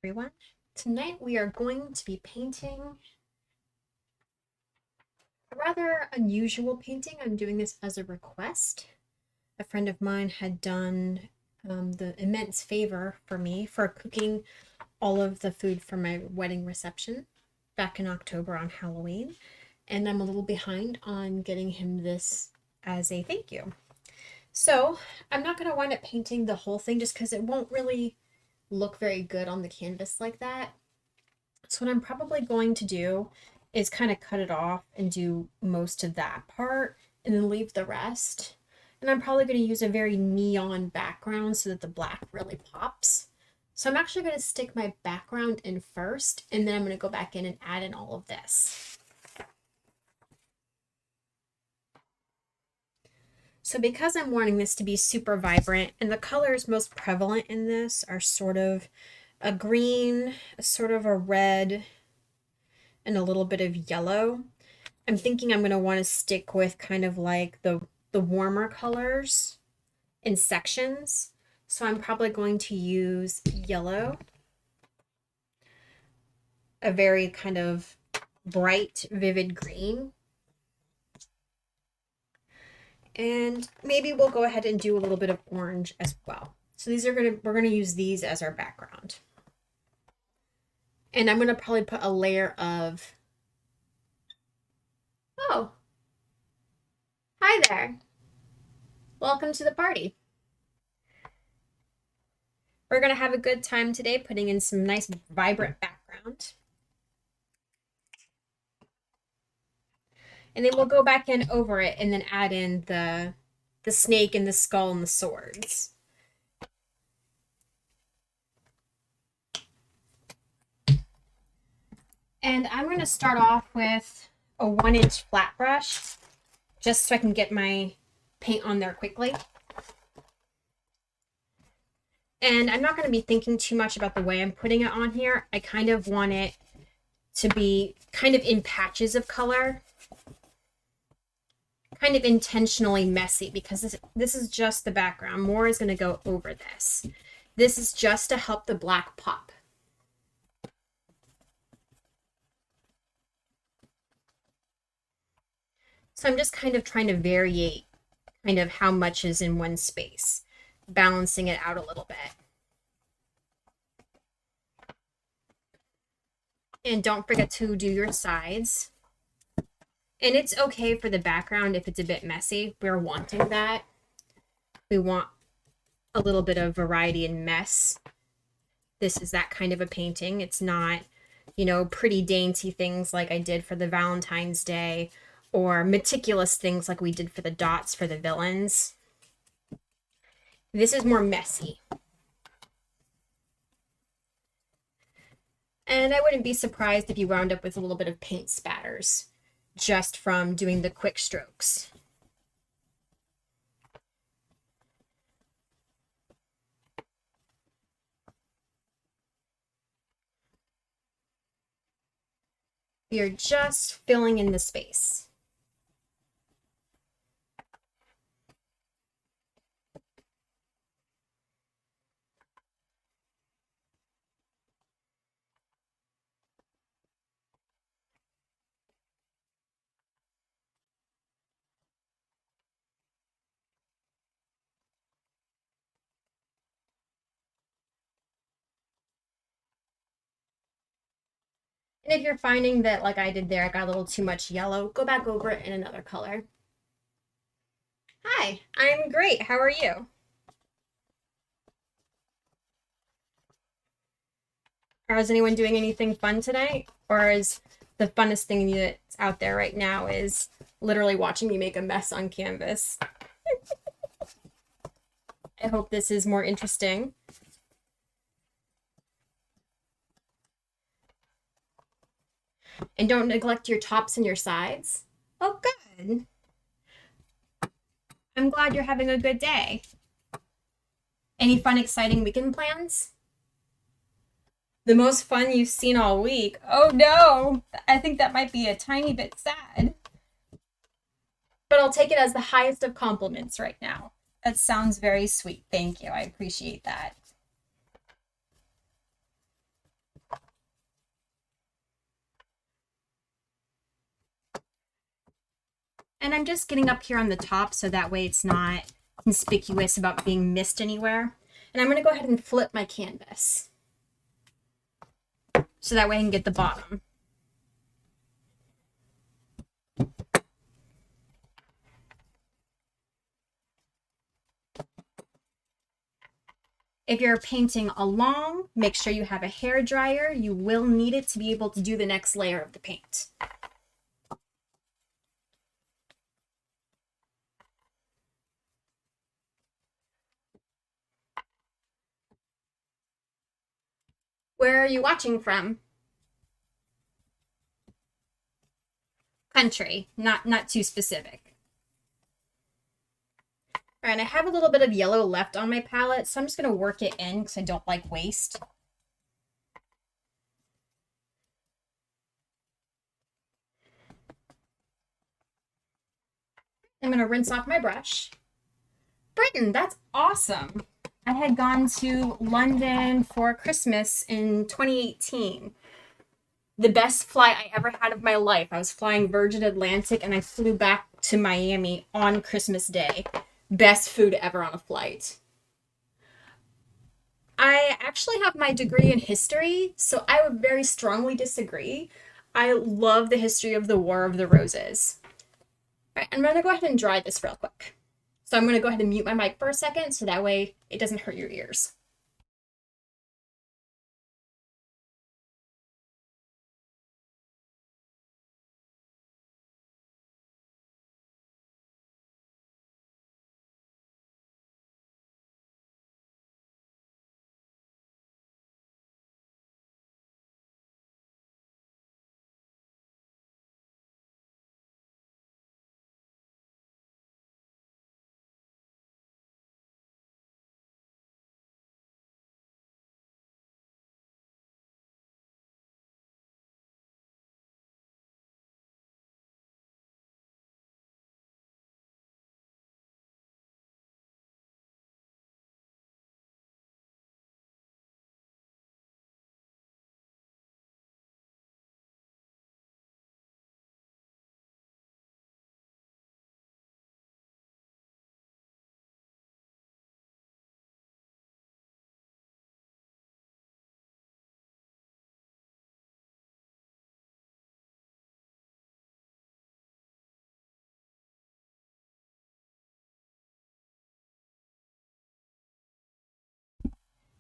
everyone. Tonight we are going to be painting a rather unusual painting. I'm doing this as a request. A friend of mine had done the immense favor for me for cooking all of the food for my wedding reception back in October on Halloween, and I'm a little behind on getting him this as a thank you. So I'm not going to wind up painting the whole thing just because it won't really look very good on the canvas like that. So what I'm probably going to do is kind of cut it off and do most of that part and then leave the rest. And I'm probably going to use a very neon background so that the black really pops. So I'm actually going to stick my background in first, and then I'm going to go back in and add in all of this. So because I'm wanting this to be super vibrant, and the colors most prevalent in this are sort of a green, sort of a red, and a little bit of yellow, I'm thinking I'm going to want to stick with kind of like the warmer colors in sections. So I'm probably going to use yellow, a very kind of bright, vivid green, and maybe we'll go ahead and do a little bit of orange as well. So we're gonna use these as our background. And I'm gonna probably put a layer of, oh, hi there. Welcome to the party. We're gonna have a good time today putting in some nice vibrant background. And then we'll go back in over it and then add in the snake and the skull and the swords. And I'm going to start off with a 1-inch flat brush just so I can get my paint on there quickly. And I'm not going to be thinking too much about the way I'm putting it on here. I kind of want it to be kind of in patches of color, kind of intentionally messy, because this is just the background. More is going to go over this. This is just to help the black pop. So I'm just kind of trying to variate kind of how much is in one space, balancing it out a little bit. And don't forget to do your sides. And it's okay for the background if it's a bit messy. We're wanting that. We want a little bit of variety and mess. This is that kind of a painting. It's not, you know, pretty dainty things like I did for the Valentine's Day, or meticulous things like we did for the dots for the villains. This is more messy. And I wouldn't be surprised if you wound up with a little bit of paint spatters just from doing the quick strokes. We are just filling in the space. And if you're finding that, like I did there, I got a little too much yellow, go back over it in another color. Hi, I'm great. How are you? Or is anyone doing anything fun tonight? Or is the funnest thing that's out there right now is literally watching me make a mess on canvas? I hope this is more interesting. And don't neglect your tops and your sides. Oh, good. I'm glad you're having a good day. Any fun, exciting weekend plans? The most fun you've seen all week? Oh no, I think that might be a tiny bit sad. But I'll take it as the highest of compliments right now. That sounds very sweet. Thank you. I appreciate that. And I'm just getting up here on the top so that way it's not conspicuous about being missed anywhere. And I'm going to go ahead and flip my canvas so that way I can get the bottom. If you're painting along, make sure you have a hair dryer. You will need it to be able to do the next layer of the paint. Where are you watching from? Country, not too specific. All right, I have a little bit of yellow left on my palette, so I'm just going to work it in because I don't like waste. I'm going to rinse off my brush. Britain, that's awesome. I had gone to London for Christmas in 2018. The best flight I ever had of my life. I was flying Virgin Atlantic and I flew back to Miami on Christmas Day. Best food ever on a flight. I actually have my degree in history, so I would very strongly disagree. I love the history of the War of the Roses. All right, I'm going to go ahead and dry this real quick. So I'm going to go ahead and mute my mic for a second so that way it doesn't hurt your ears.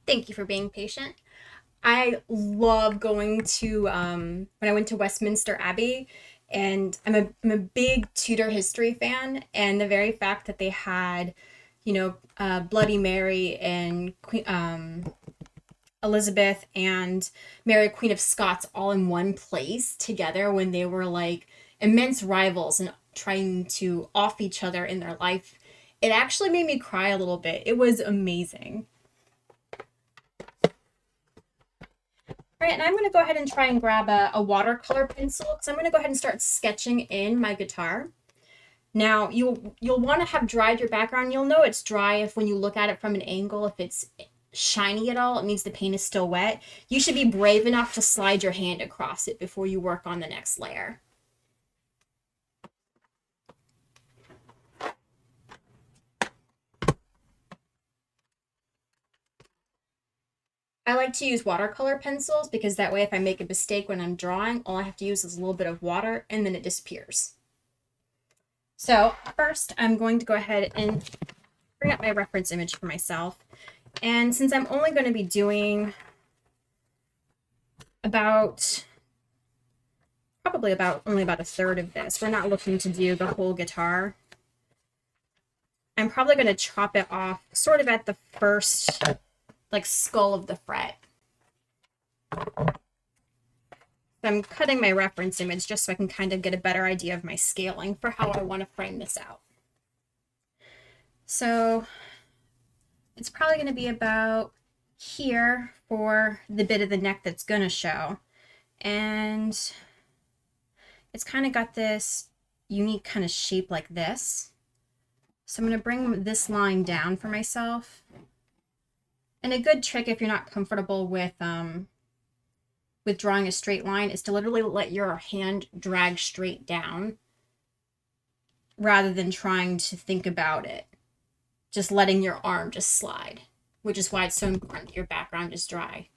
Thank you for being patient. I love going to when I went to Westminster Abbey, and I'm a big Tudor history fan, and the very fact that they had, Bloody Mary and Queen, Elizabeth and Mary, Queen of Scots, all in one place together when they were like immense rivals and trying to off each other in their life. It actually made me cry a little bit. It was amazing. All right, and I'm going to go ahead and try and grab a watercolor pencil because I'm going to go ahead and start sketching in my guitar. Now, you'll want to have dried your background. You'll know it's dry if when you look at it from an angle, if it's shiny at all, it means the paint is still wet. You should be brave enough to slide your hand across it before you work on the next layer. I like to use watercolor pencils because that way if I make a mistake when I'm drawing, all I have to use is a little bit of water and then it disappears. So first I'm going to go ahead and bring up my reference image for myself. And since I'm only going to be doing probably only about a third of this, we're not looking to do the whole guitar. I'm probably going to chop it off sort of at the first skull of the fret. I'm cutting my reference image just so I can kind of get a better idea of my scaling for how I want to frame this out. So it's probably going to be about here for the bit of the neck that's going to show. And it's kind of got this unique kind of shape like this. So I'm going to bring this line down for myself. And a good trick if you're not comfortable with drawing a straight line is to literally let your hand drag straight down rather than trying to think about it. Just letting your arm just slide, which is why it's so important that your background is dry.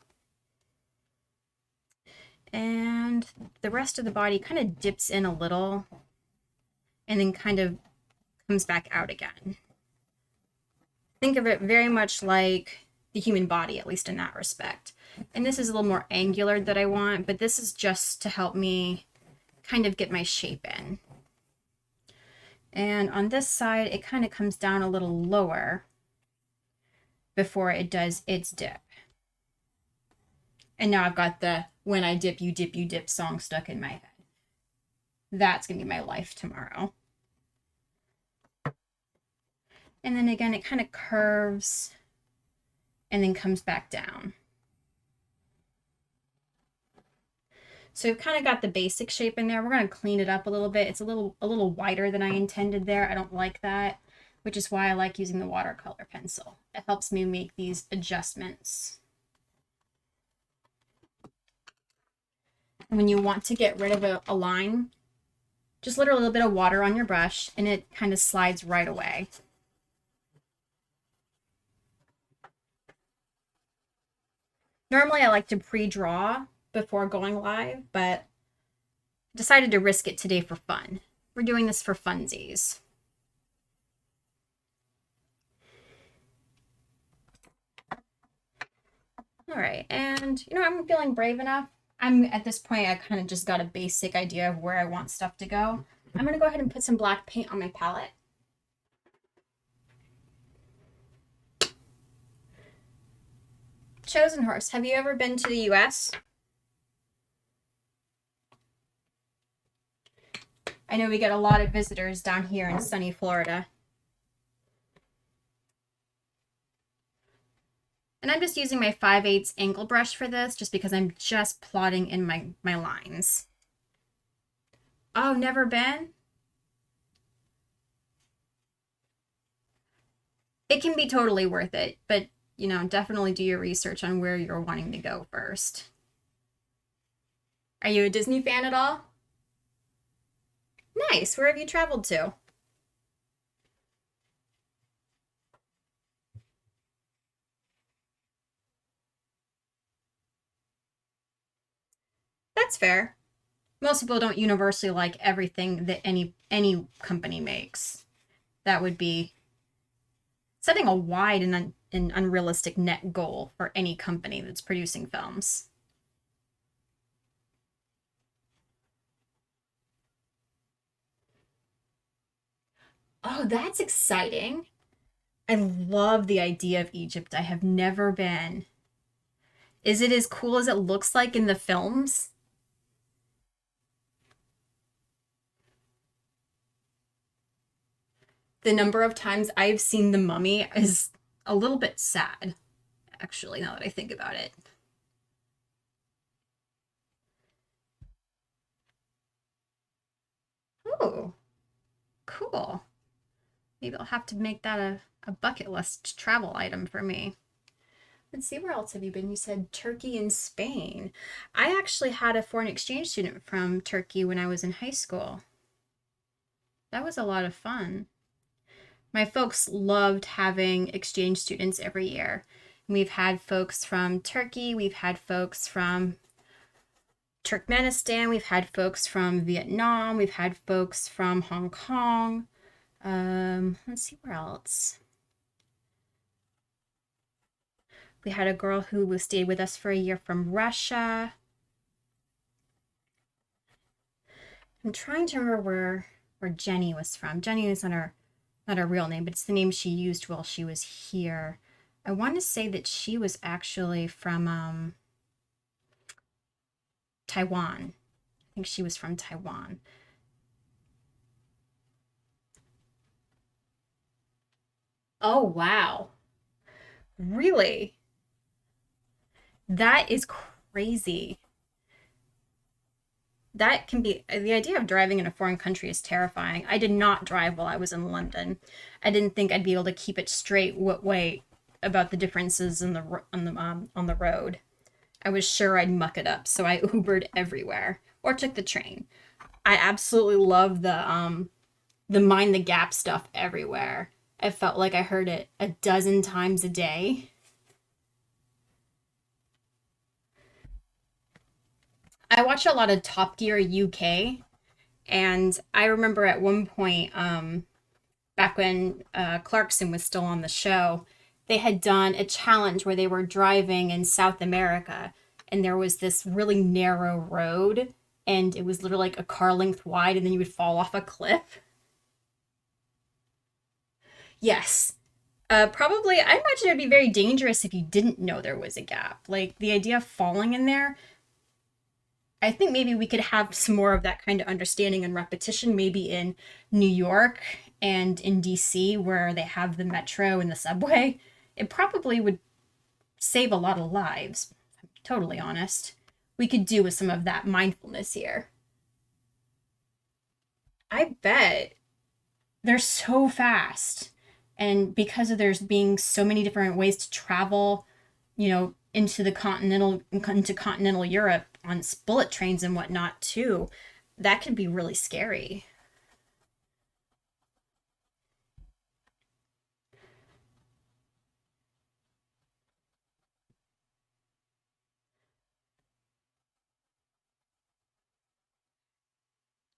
And the rest of the body kind of dips in a little and then kind of comes back out again. Think of it very much like the human body, at least in that respect. And this is a little more angular that I want, but this is just to help me kind of get my shape in. And on this side, it kind of comes down a little lower before it does its dip. And now I've got the "when I dip, you dip" song stuck in my head. That's going to be my life tomorrow. And then again, it kind of curves and then comes back down. So we've kind of got the basic shape in there. We're going to clean it up a little bit. It's a little wider than I intended there. I don't like that, which is why I like using the watercolor pencil. It helps me make these adjustments. And when you want to get rid of a line, just let a little bit of water on your brush and it kind of slides right away. Normally I like to pre-draw before going live, but decided to risk it today for fun. We're doing this for funsies. All right, and I'm feeling brave enough. I'm at this point, I kind of just got a basic idea of where I want stuff to go. I'm gonna go ahead and put some black paint on my palette. Chosen Horse, have you ever been to the US? I know we get a lot of visitors down here in sunny Florida. And I'm just using my 5/8 angle brush for this, just because I'm just plotting in my lines. Oh, never been? It can be totally worth it, but definitely do your research on where you're wanting to go first. Are you a Disney fan at all? Nice. Where have you traveled to? That's fair. Most people don't universally like everything that any company makes. That would be setting a wide and unrealistic net goal for any company that's producing films. Oh, that's exciting. I love the idea of Egypt. I have never been. Is it as cool as it looks like in the films? The number of times I've seen The Mummy is a little bit sad, actually, now that I think about it. Oh, cool. Maybe I'll have to make that a bucket list travel item for me. Let's see, where else have you been? You said Turkey and Spain. I actually had a foreign exchange student from Turkey when I was in high school. That was a lot of fun. My folks loved having exchange students every year. We've had folks from Turkey, we've had folks from Turkmenistan, we've had folks from Vietnam, we've had folks from Hong Kong. Let's see, where else? We had a girl who stayed with us for a year from Russia. I'm trying to remember where Jenny was from. Jenny is not her real name, but it's the name she used while she was here. I want to say that she was actually from Taiwan. I think she was from Taiwan. Oh, wow. Really? That is crazy. That can be, the idea of driving in a foreign country is terrifying. I did not drive while I was in London. I didn't think I'd be able to keep it straight what way about the differences in on the road. I was sure I'd muck it up, so I Ubered everywhere or took the train. I absolutely love the the Mind the Gap stuff everywhere. I felt like I heard it a dozen times a day. I watch a lot of Top Gear UK, and I remember at one point, back when Clarkson was still on the show, they had done a challenge where they were driving in South America, and there was this really narrow road, and it was literally like a car length wide, and then you would fall off a cliff. Yes. Probably, I imagine it'd be very dangerous if you didn't know there was a gap. Like the idea of falling in there, I think maybe we could have some more of that kind of understanding and repetition, maybe in New York and in DC, where they have the metro and the subway. It probably would save a lot of lives. I'm totally honest. We could do with some of that mindfulness here. I bet they're so fast. And because of there's being so many different ways to travel, into continental Europe on bullet trains and whatnot too, that could be really scary.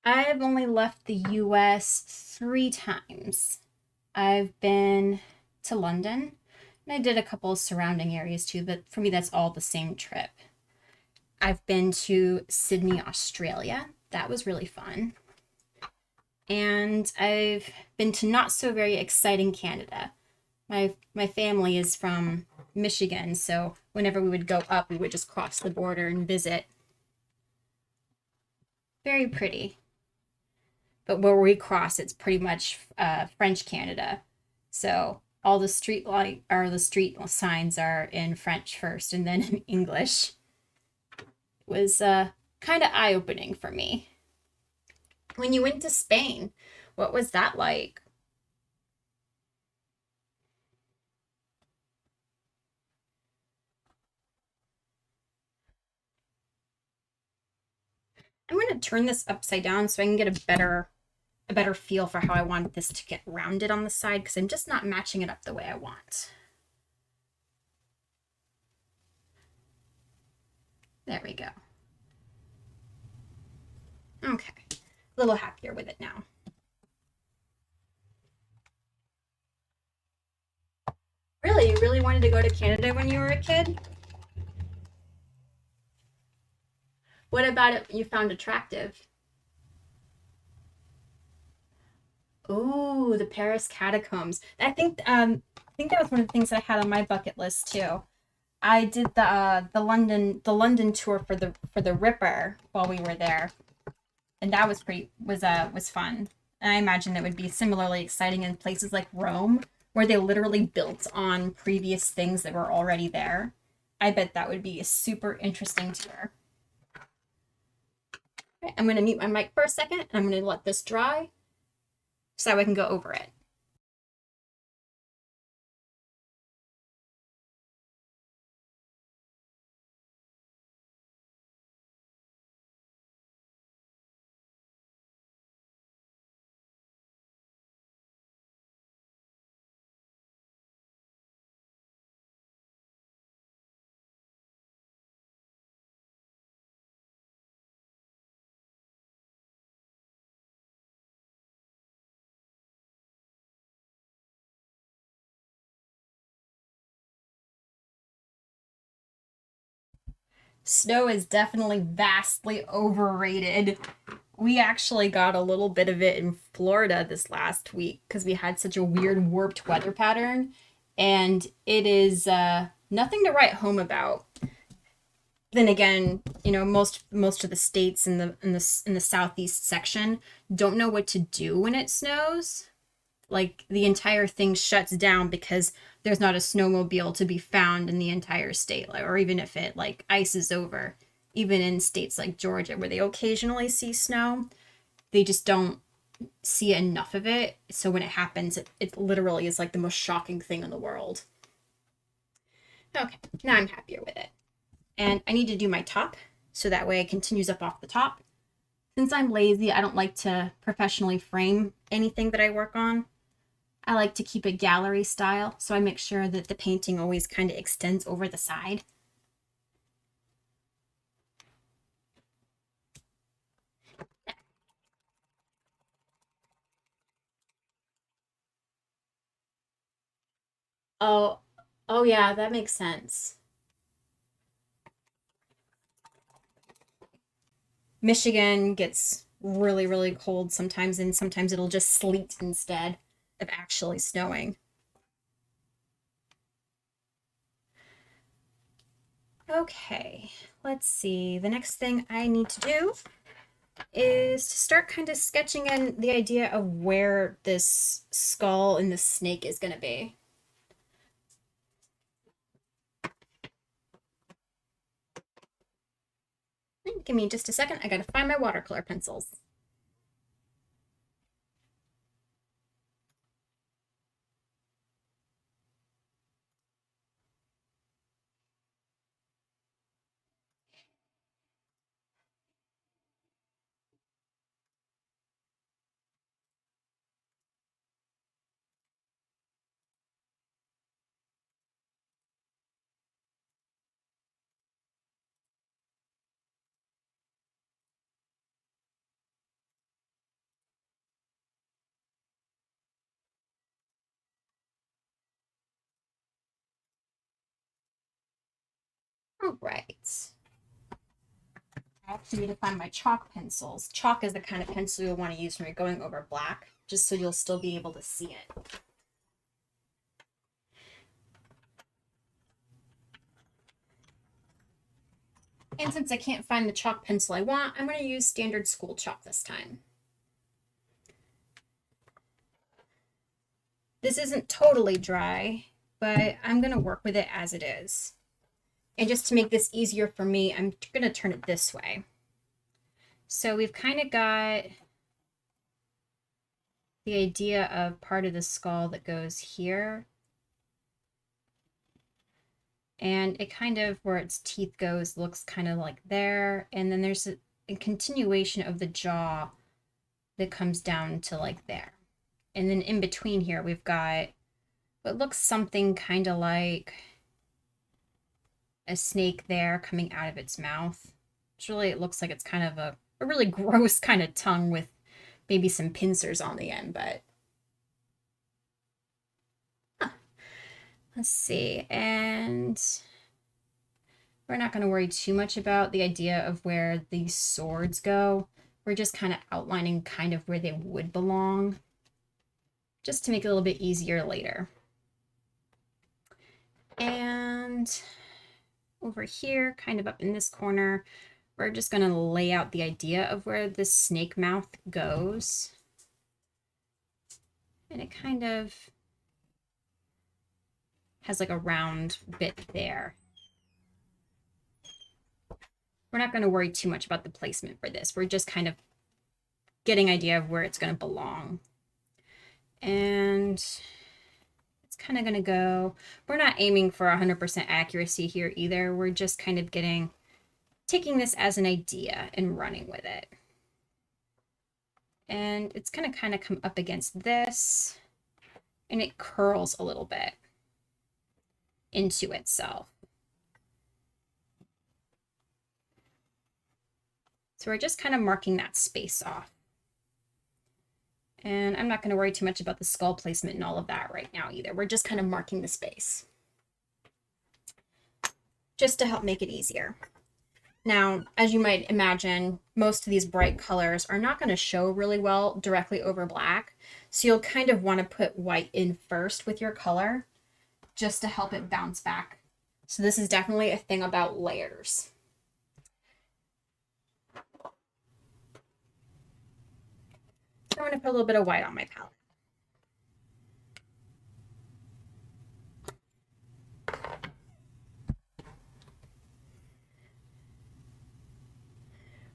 I've only left the US 3 times. I've been to London, and I did a couple of surrounding areas too, but for me, that's all the same trip. I've been to Sydney, Australia. That was really fun. And I've been to not so very exciting Canada. My family is from Michigan, so whenever we would go up, we would just cross the border and visit. Very pretty. But where we cross, it's pretty much French Canada. So all the street light or the street signs are in French first and then in English. It was kind of eye opening for me. When you went to Spain, what was that like? I'm going to turn this upside down so I can get a better feel for how I want this to get rounded on the side because I'm just not matching it up the way I want. There we go. Okay, a little happier with it now. Really? You really wanted to go to Canada when you were a kid? What about it you found attractive? Oh, the Paris catacombs. I think that was one of the things I had on my bucket list too. I did the London tour for the Ripper while we were there, and that was fun. And I imagine it would be similarly exciting in places like Rome, where they literally built on previous things that were already there. I bet that would be a super interesting tour. Okay, I'm going to mute my mic for a second, and I'm going to let this dry so I can go over it. Snow is definitely vastly overrated. We actually got a little bit of it in Florida this last week because we had such a weird warped weather pattern, and it is nothing to write home about. Then again, most of the states in the southeast section don't know what to do when it snows. Like the entire thing shuts down because there's not a snowmobile to be found in the entire state, like, or even if it like ices over, even in states like Georgia where they occasionally see snow, they just don't see enough of it. So when it happens, it literally is like the most shocking thing in the world. Okay, now I'm happier with it. And I need to do my top so that way it continues up off the top. Since I'm lazy, I don't like to professionally frame anything that I work on. I like to keep it gallery style, so I make sure that the painting always kind of extends over the side. Oh, oh yeah, that makes sense. Michigan gets really, really cold sometimes, and sometimes it'll just sleet instead of actually snowing. Okay, let's see. The next thing I need to do is to start kind of sketching in the idea of where this skull and the snake is going to be. Give me just a second. I got to find my watercolor pencils. All right. I actually need to find my chalk pencils. Chalk is the kind of pencil you'll want to use when you're going over black, just so you'll still be able to see it. And since I can't find the chalk pencil I want, I'm going to use standard school chalk this time. This isn't totally dry, but I'm going to work with it as it is. And just to make this easier for me, I'm going to turn it this way. So we've kind of got the idea of part of the skull that goes here. And it kind of, where its teeth goes, looks kind of like there. And then there's a continuation of the jaw that comes down to like there. And then in between here, we've got what looks something kind of like a snake there coming out of its mouth. It's really, it looks like it's kind of a really gross kind of tongue with maybe some pincers on the end, but let's see. And we're not going to worry too much about the idea of where these swords go. We're just kind of outlining kind of where they would belong, just to make it a little bit easier later. And over here, kind of up in this corner, we're just going to lay out the idea of where the snake mouth goes. And it kind of has like a round bit there. We're not going to worry too much about the placement for this. We're just kind of getting an idea of where it's going to belong. And it's kind of going to go, we're not aiming for 100% accuracy here either. We're just kind of taking this as an idea and running with it. And it's going to kind of come up against this, and it curls a little bit into itself. So we're just kind of marking that space off. And I'm not going to worry too much about the skull placement and all of that right now either. We're just kind of marking the space, just to help make it easier. Now, as you might imagine, most of these bright colors are not going to show really well directly over black. So you'll kind of want to put white in first with your color, just to help it bounce back. So this is definitely a thing about layers. So I'm going to put a little bit of white on my palette.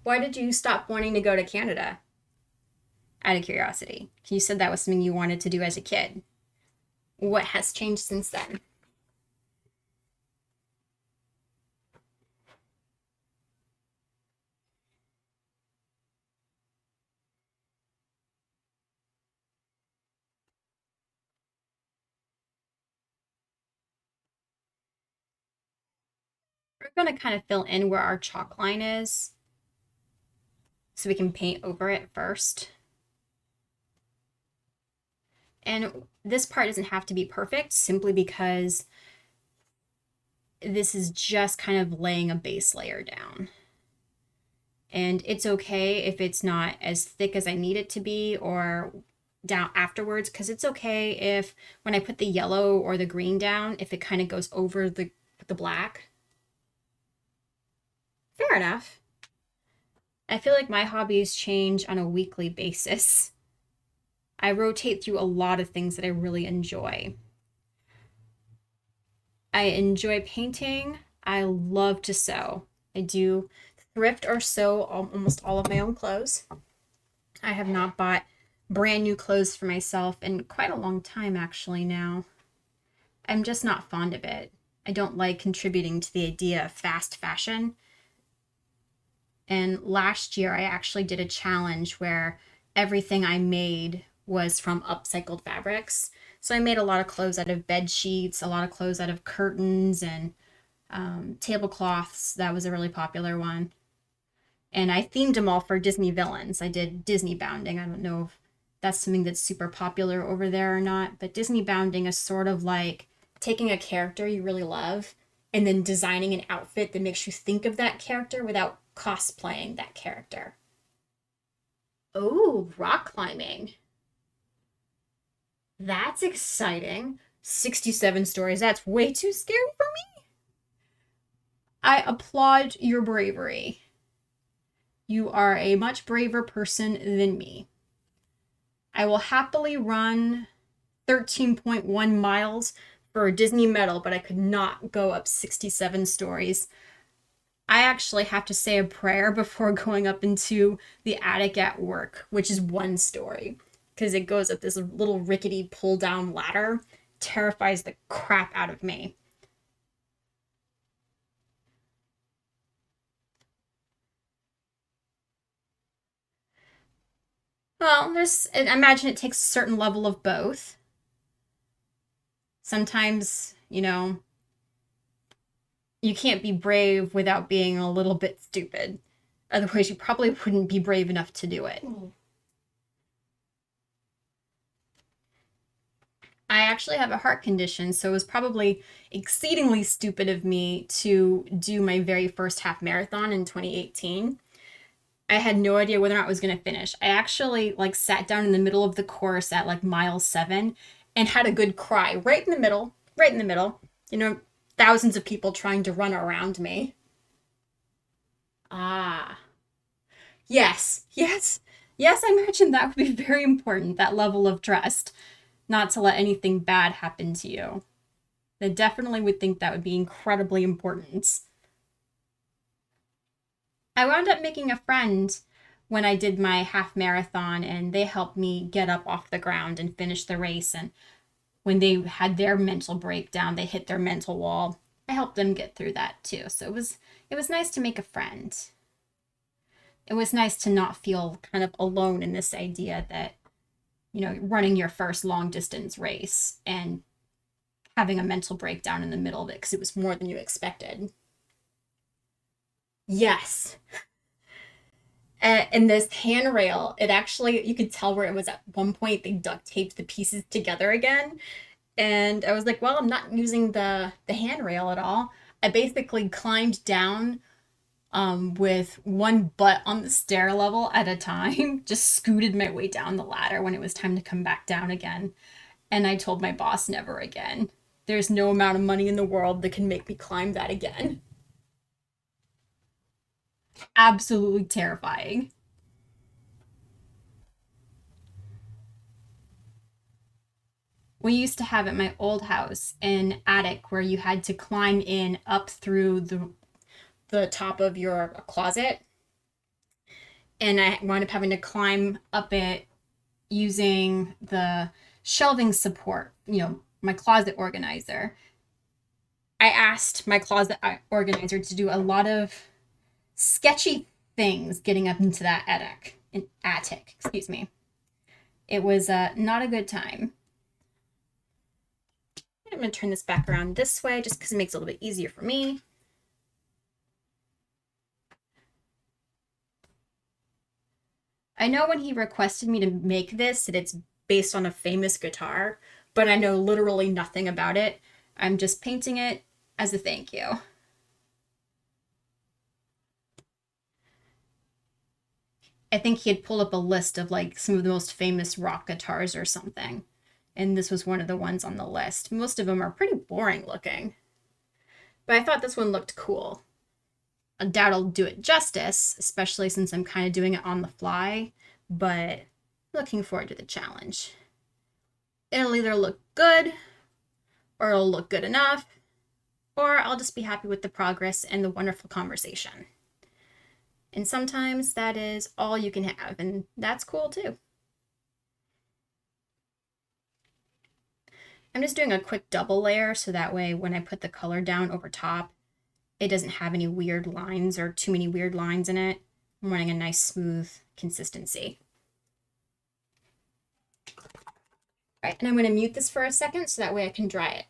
Why did you stop wanting to go to Canada? Out of curiosity. You said that was something you wanted to do as a kid. What has changed since then? we're going to kind of fill in where our chalk line is so we can paint over it first. And this part doesn't have to be perfect simply because this is just kind of laying a base layer down. And it's okay if it's not as thick as I need it to be or down afterwards, because it's okay if when I put the yellow or the green down, if it kind of goes over the black. Fair enough. I feel like my hobbies change on a weekly basis. I rotate through a lot of things that I really enjoy. I enjoy painting. I love to sew. I do thrift or sew almost all of my own clothes. I have not bought brand new clothes for myself in quite a long time, actually, now. I'm just not fond of it. I don't like contributing to the idea of fast fashion. And last year, I actually did a challenge where everything I made was from upcycled fabrics. So I made a lot of clothes out of bed sheets, a lot of clothes out of curtains and tablecloths. That was a really popular one. And I themed them all for Disney villains. I did Disney bounding. I don't know if that's something that's super popular over there or not, but Disney bounding is sort of like taking a character you really love and then designing an outfit that makes you think of that character without cosplaying that character. Oh, rock climbing. That's exciting. 67 stories. That's way too scary for me. I applaud your bravery. You are a much braver person than me. I will happily run 13.1 miles for a Disney medal, but I could not go up 67 stories. I actually have to say a prayer before going up into the attic at work, which is 1 story, because it goes up this little rickety pull down ladder. Terrifies the crap out of me. Well, I imagine it takes a certain level of both. Sometimes, you can't be brave without being a little bit stupid. Otherwise, you probably wouldn't be brave enough to do it. I actually have a heart condition, so it was probably exceedingly stupid of me to do my very first half marathon in 2018. I had no idea whether or not I was going to finish. I actually sat down in the middle of the course at mile 7 and had a good cry right in the middle, right in the middle. Thousands of people trying to run around me. Ah. Yes, yes, yes, I imagine that would be very important, that level of trust, not to let anything bad happen to you. I definitely would think that would be incredibly important. I wound up making a friend when I did my half marathon, and they helped me get up off the ground and finish the race. And when they had their mental breakdown, they hit their mental wall. I helped them get through that too. So it was nice to make a friend. It was nice to not feel kind of alone in this idea that, running your first long distance race and having a mental breakdown in the middle of it because it was more than you expected. Yes. And this handrail, it actually, you could tell where it was at one point they duct taped the pieces together again. And I was like, well, I'm not using the handrail at all. I basically climbed down with one butt on the stair level at a time, just scooted my way down the ladder when it was time to come back down again. And I told my boss never again. There's no amount of money in the world that can make me climb that again. Absolutely terrifying. We used to have at my old house an attic where you had to climb in up through the top of your closet. And I wound up having to climb up it using the shelving support, my closet organizer. I asked my closet organizer to do a lot of sketchy things getting up into that attic, excuse me. It was not a good time. I'm going to turn this back around this way just because it makes it a little bit easier for me. I know when he requested me to make this that it's based on a famous guitar, but I know literally nothing about it. I'm just painting it as a thank you. I think he had pulled up a list of like some of the most famous rock guitars or something. And this was one of the ones on the list. Most of them are pretty boring looking. But I thought this one looked cool. I doubt I'll do it justice, especially since I'm kind of doing it on the fly, but looking forward to the challenge. It'll either look good, or it'll look good enough, or I'll just be happy with the progress and the wonderful conversation. And sometimes that is all you can have, and that's cool too. I'm just doing a quick double layer so that way when I put the color down over top, it doesn't have any weird lines or too many weird lines in it. I'm running a nice smooth consistency. All right, and I'm going to mute this for a second so that way I can dry it.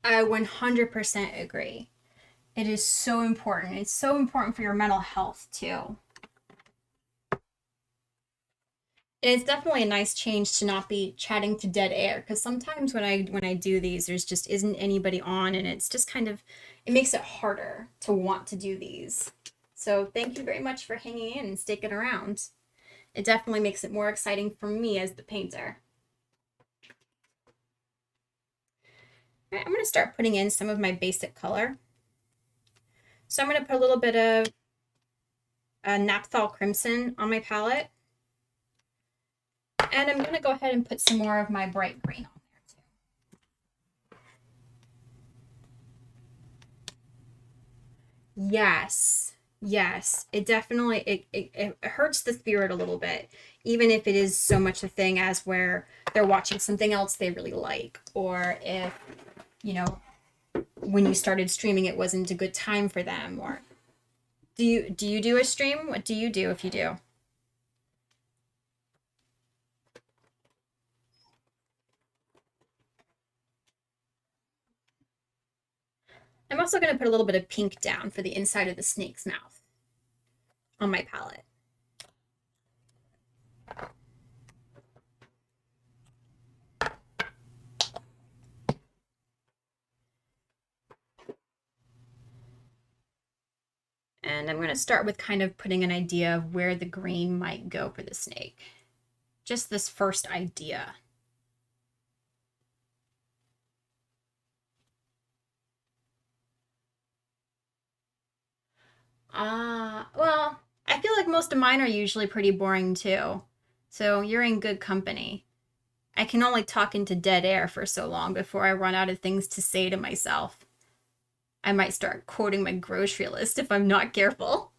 I 100% agree. It is so important. It's so important for your mental health too. And it's definitely a nice change to not be chatting to dead air because sometimes when I do these there's just isn't anybody on and it's just kind of it makes it harder to want to do these. So thank you very much for hanging in and sticking around. It definitely makes it more exciting for me as the painter. All right, I'm going to start putting in some of my basic color. So I'm going to put a little bit of Naphthol Crimson on my palette. And I'm going to go ahead and put some more of my bright green on there too. Yes, it definitely it hurts the spirit a little bit, even if it is so much a thing as where they're watching something else they really like, or if you know when you started streaming it wasn't a good time for them, or do you do a stream? What do you do if you do? I'm also going to put a little bit of pink down for the inside of the snake's mouth on my palette. And I'm going to start with kind of putting an idea of where the green might go for the snake. Just this first idea. Well, I feel like most of mine are usually pretty boring too. So you're in good company. I can only talk into dead air for so long before I run out of things to say to myself. I might start quoting my grocery list if I'm not careful.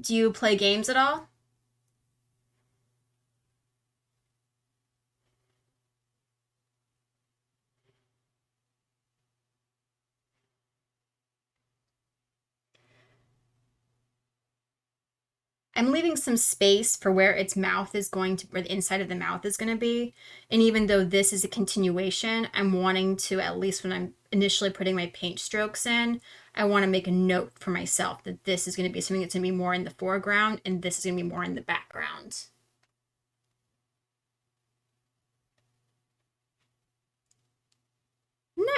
Do you play games at all? I'm leaving some space for where its mouth is going to, where the inside of the mouth is going to be. And even though this is a continuation, I'm wanting to, at least when I'm initially putting my paint strokes in, I want to make a note for myself that this is going to be something that's going to be more in the foreground and this is going to be more in the background.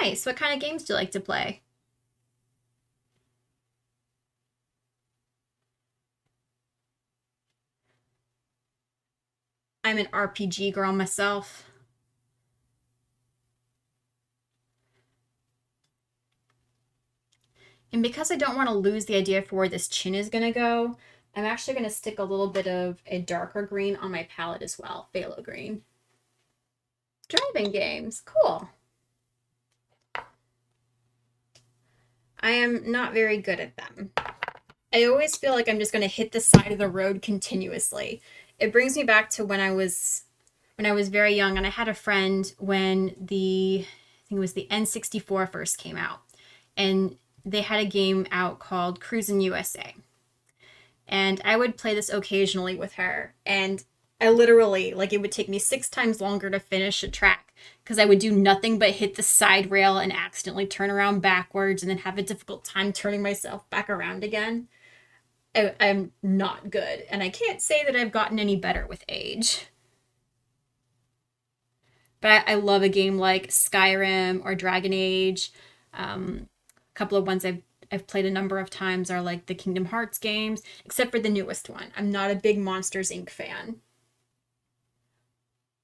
Nice. What kind of games do you like to play? I'm an RPG girl myself. And because I don't want to lose the idea for where this chin is going to go, I'm actually going to stick a little bit of a darker green on my palette as well, phthalo green. Driving games, cool. I am not very good at them. I always feel like I'm just going to hit the side of the road continuously. It brings me back to when I was very young, and I had a friend when I think it was the N64 first came out, and they had a game out called Cruisin' USA. And I would play this occasionally with her, and I literally, like, it would take me 6 times longer to finish a track because I would do nothing but hit the side rail and accidentally turn around backwards and then have a difficult time turning myself back around again. I'm not good, and I can't say that I've gotten any better with age. But I love a game like Skyrim or Dragon Age. A couple of ones I've played a number of times are like the Kingdom Hearts games, except for the newest one. I'm not a big Monsters Inc. fan.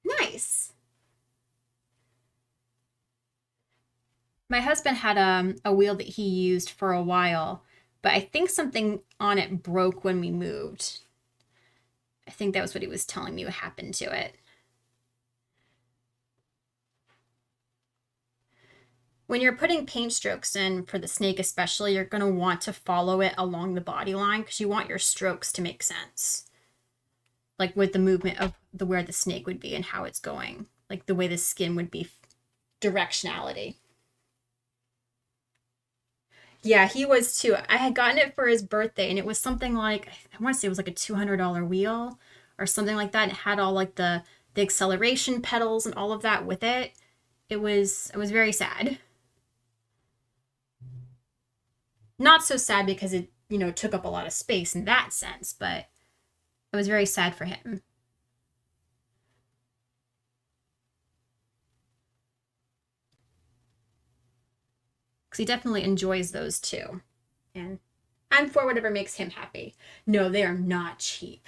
Nice. My husband had a wheel that he used for a while, but I think something on it broke when we moved. I think that was what he was telling me what happened to it. When you're putting paint strokes in for the snake especially, you're going to want to follow it along the body line because you want your strokes to make sense. Like with the movement of where the snake would be and how it's going. Like the way the skin would be, directionality. Yeah, he was too. I had gotten it for his birthday, and it was something like, I want to say it was like a $200 wheel or something like that. And it had all like the acceleration pedals and all of that with it. I was very sad. Not so sad because it, took up a lot of space in that sense, but I was very sad for him. Because he definitely enjoys those too. And I'm for whatever makes him happy. No, they are not cheap.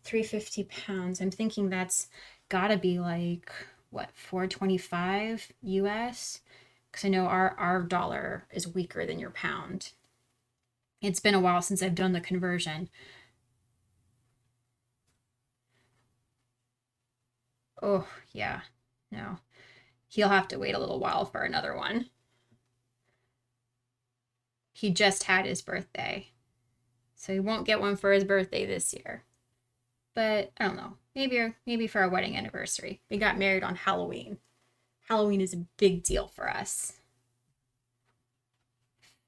350 pounds. I'm thinking that's gotta be like, what, 425 US? Because I know our dollar is weaker than your pound. It's been a while since I've done the conversion. Oh, yeah. No. He'll have to wait a little while for another one. He just had his birthday. So he won't get one for his birthday this year. But I don't know. Maybe for our wedding anniversary. We got married on Halloween. Halloween is a big deal for us.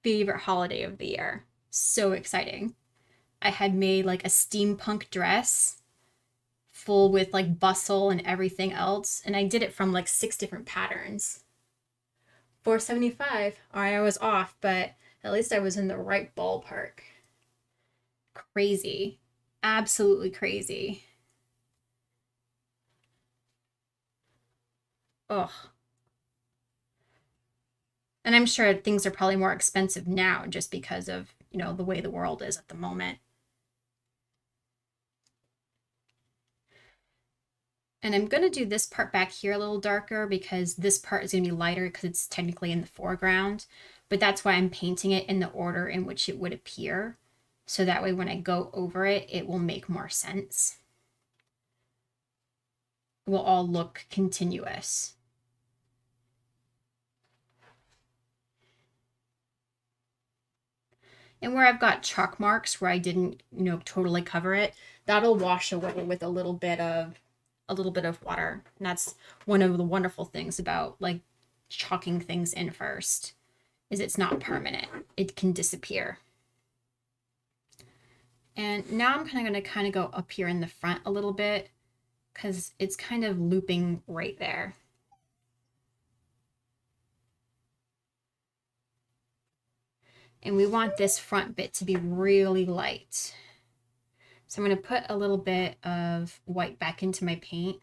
Favorite holiday of the year. So exciting. I had made like a steampunk dress full with like bustle and everything else, and I did it from like 6 different patterns. 475. All right, I was off, but at least I was in the right ballpark. Crazy. Absolutely crazy. Ugh. And I'm sure things are probably more expensive now just because of, the way the world is at the moment. And I'm going to do this part back here a little darker because this part is going to be lighter because it's technically in the foreground. But that's why I'm painting it in the order in which it would appear. So that way when I go over it, it will make more sense. It will all look continuous. And where I've got chalk marks where I didn't, totally cover it, that'll wash away with a little bit of water. And that's one of the wonderful things about like chalking things in first, is it's not permanent. It can disappear. And now I'm going to go up here in the front a little bit because it's kind of looping right there. And we want this front bit to be really light. So I'm going to put a little bit of white back into my paint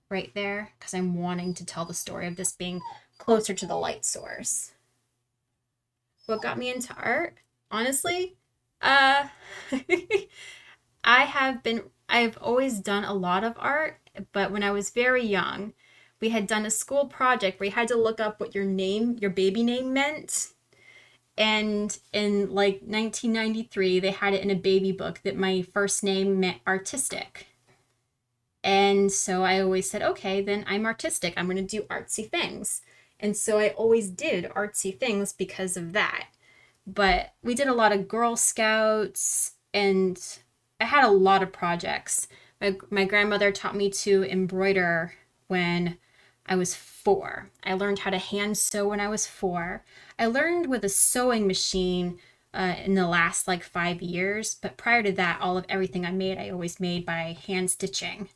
right there because I'm wanting to tell the story of this being closer to the light source. What got me into art? Honestly, I've always done a lot of art, but when I was very young, we had done a school project where you had to look up what your baby name meant. And in like 1993, they had it in a baby book that my first name meant artistic. And so I always said, okay, then I'm artistic. I'm going to do artsy things. And so I always did artsy things because of that. But we did a lot of Girl Scouts, and I had a lot of projects. My grandmother taught me to embroider when I was 4. I learned how to hand sew when I was 4. I learned with a sewing machine in the last like 5 years, but prior to that, all of everything I made, I always made by hand stitching.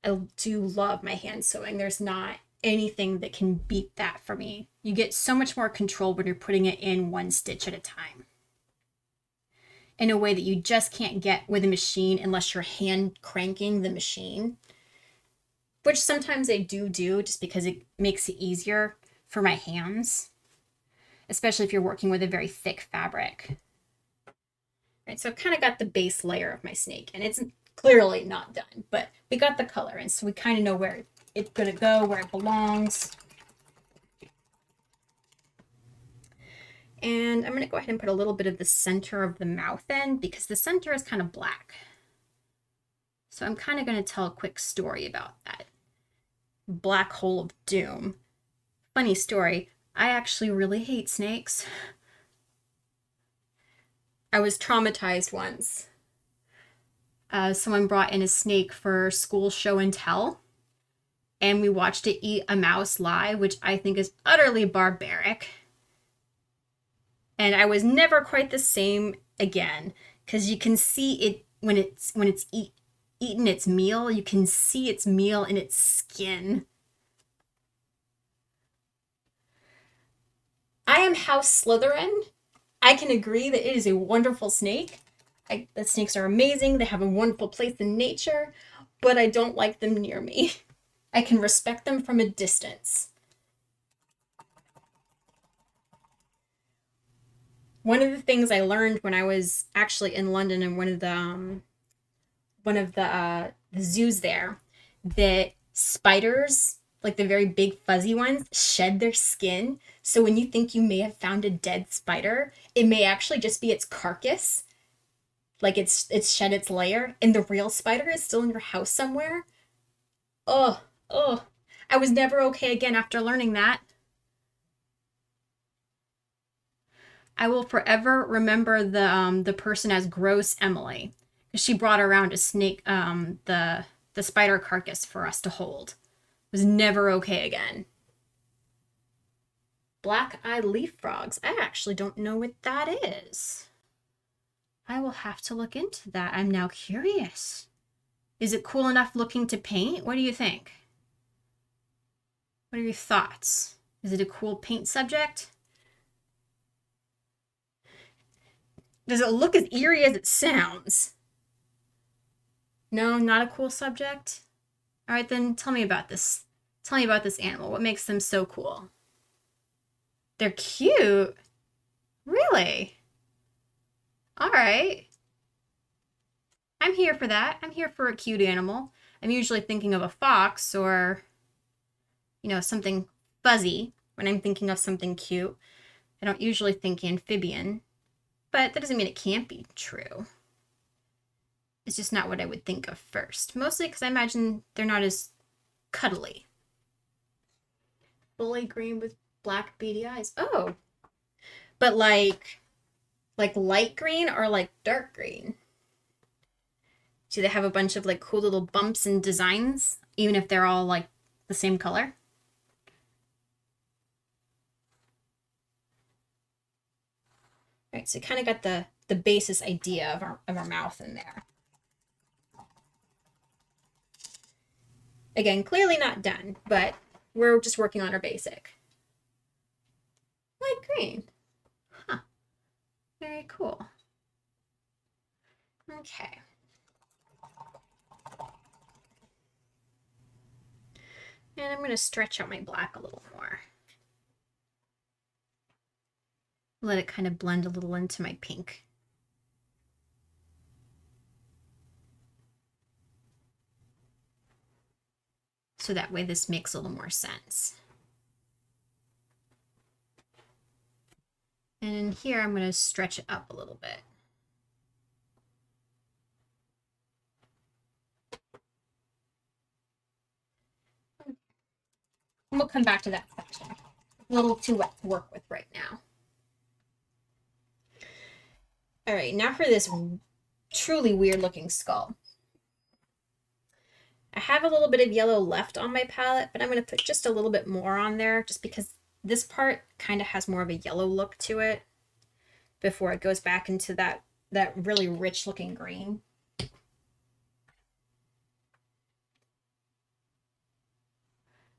I do love my hand sewing. There's not anything that can beat that for me. You get so much more control when you're putting it in one stitch at a time in a way that you just can't get with a machine unless you're hand cranking the machine, which sometimes I do just because it makes it easier for my hands, especially if you're working with a very thick fabric. Right, so I've kind of got the base layer of my snake, and it's clearly not done, but we got the color, and so we kind of know where it's going to go, where it belongs. And I'm going to go ahead and put a little bit of the center of the mouth in because the center is kind of black. So I'm kind of going to tell a quick story about that. Black hole of doom. Funny story, I actually really hate snakes. I was traumatized once. Someone brought in a snake for school show and tell, and we watched it eat a mouse live, which I think is utterly barbaric. And I was never quite the same again, because you can see it when it's eaten its meal. You can see its meal in its skin. I am House Slytherin. I can agree that it is a wonderful snake. The snakes are amazing. They have a wonderful place in nature, but I don't like them near me. I can respect them from a distance. One of the things I learned when I was actually in London in one of the zoos there, that spiders, like the very big fuzzy ones, shed their skin. So when you think you may have found a dead spider, it may actually just be its carcass. Like it's shed its layer, and the real spider is still in your house somewhere. Oh. I was never okay again after learning that. I will forever remember the person as Gross Emily, because she brought around a snake, the spider carcass for us to hold. It was never okay again. Black-eyed leaf frogs. I actually don't know what that is. I will have to look into that. I'm now curious. Is it cool enough looking to paint? What do you think? What are your thoughts? Is it a cool paint subject? Does it look as eerie as it sounds? No, not a cool subject? All right, then tell me about this. Tell me about this animal. What makes them so cool? They're cute. Really? All right. I'm here for that. I'm here for a cute animal. I'm usually thinking of a fox or, something fuzzy when I'm thinking of something cute. I don't usually think amphibian, but that doesn't mean it can't be true. It's just not what I would think of first. Mostly because I imagine they're not as cuddly. Fully green with black beady eyes. Oh. But like light green or like dark green? Do they have a bunch of like cool little bumps and designs, even if they're all like the same color? All right, so kind of got the basis idea of our mouth in there. Again, clearly not done, but we're just working on our basic. Light green. Huh. Very cool. Okay. And I'm going to stretch out my black a little more. Let it kind of blend a little into my pink. So that way this makes a little more sense. And in here, I'm going to stretch it up a little bit. We'll come back to that section. A little too wet to work with right now. All right, now for this truly weird looking skull. I have a little bit of yellow left on my palette, but I'm going to put just a little bit more on there just because this part kind of has more of a yellow look to it before it goes back into that really rich looking green.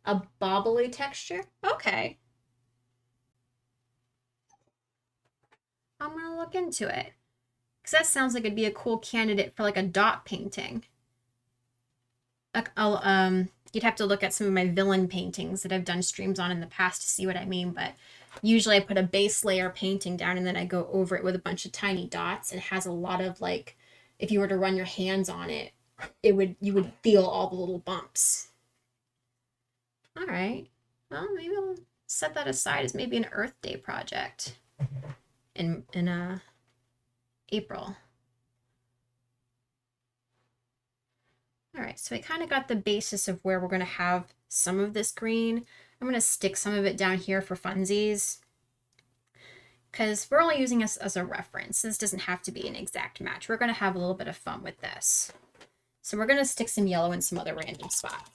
A bobbly texture? Okay. I'm going to look into it. Because that sounds like it'd be a cool candidate for like a dot painting. You'd have to look at some of my villain paintings that I've done streams on in the past to see what I mean, but usually I put a base layer painting down and then I go over it with a bunch of tiny dots. It has a lot of like, if you were to run your hands on it, you would feel all the little bumps. All right. Well, maybe I'll set that aside as maybe an Earth Day project in April. All right, so I kind of got the basis of where we're going to have some of this green. I'm going to stick some of it down here for funsies because we're only using this as a reference. This doesn't have to be an exact match. We're going to have a little bit of fun with this. So we're going to stick some yellow in some other random spots.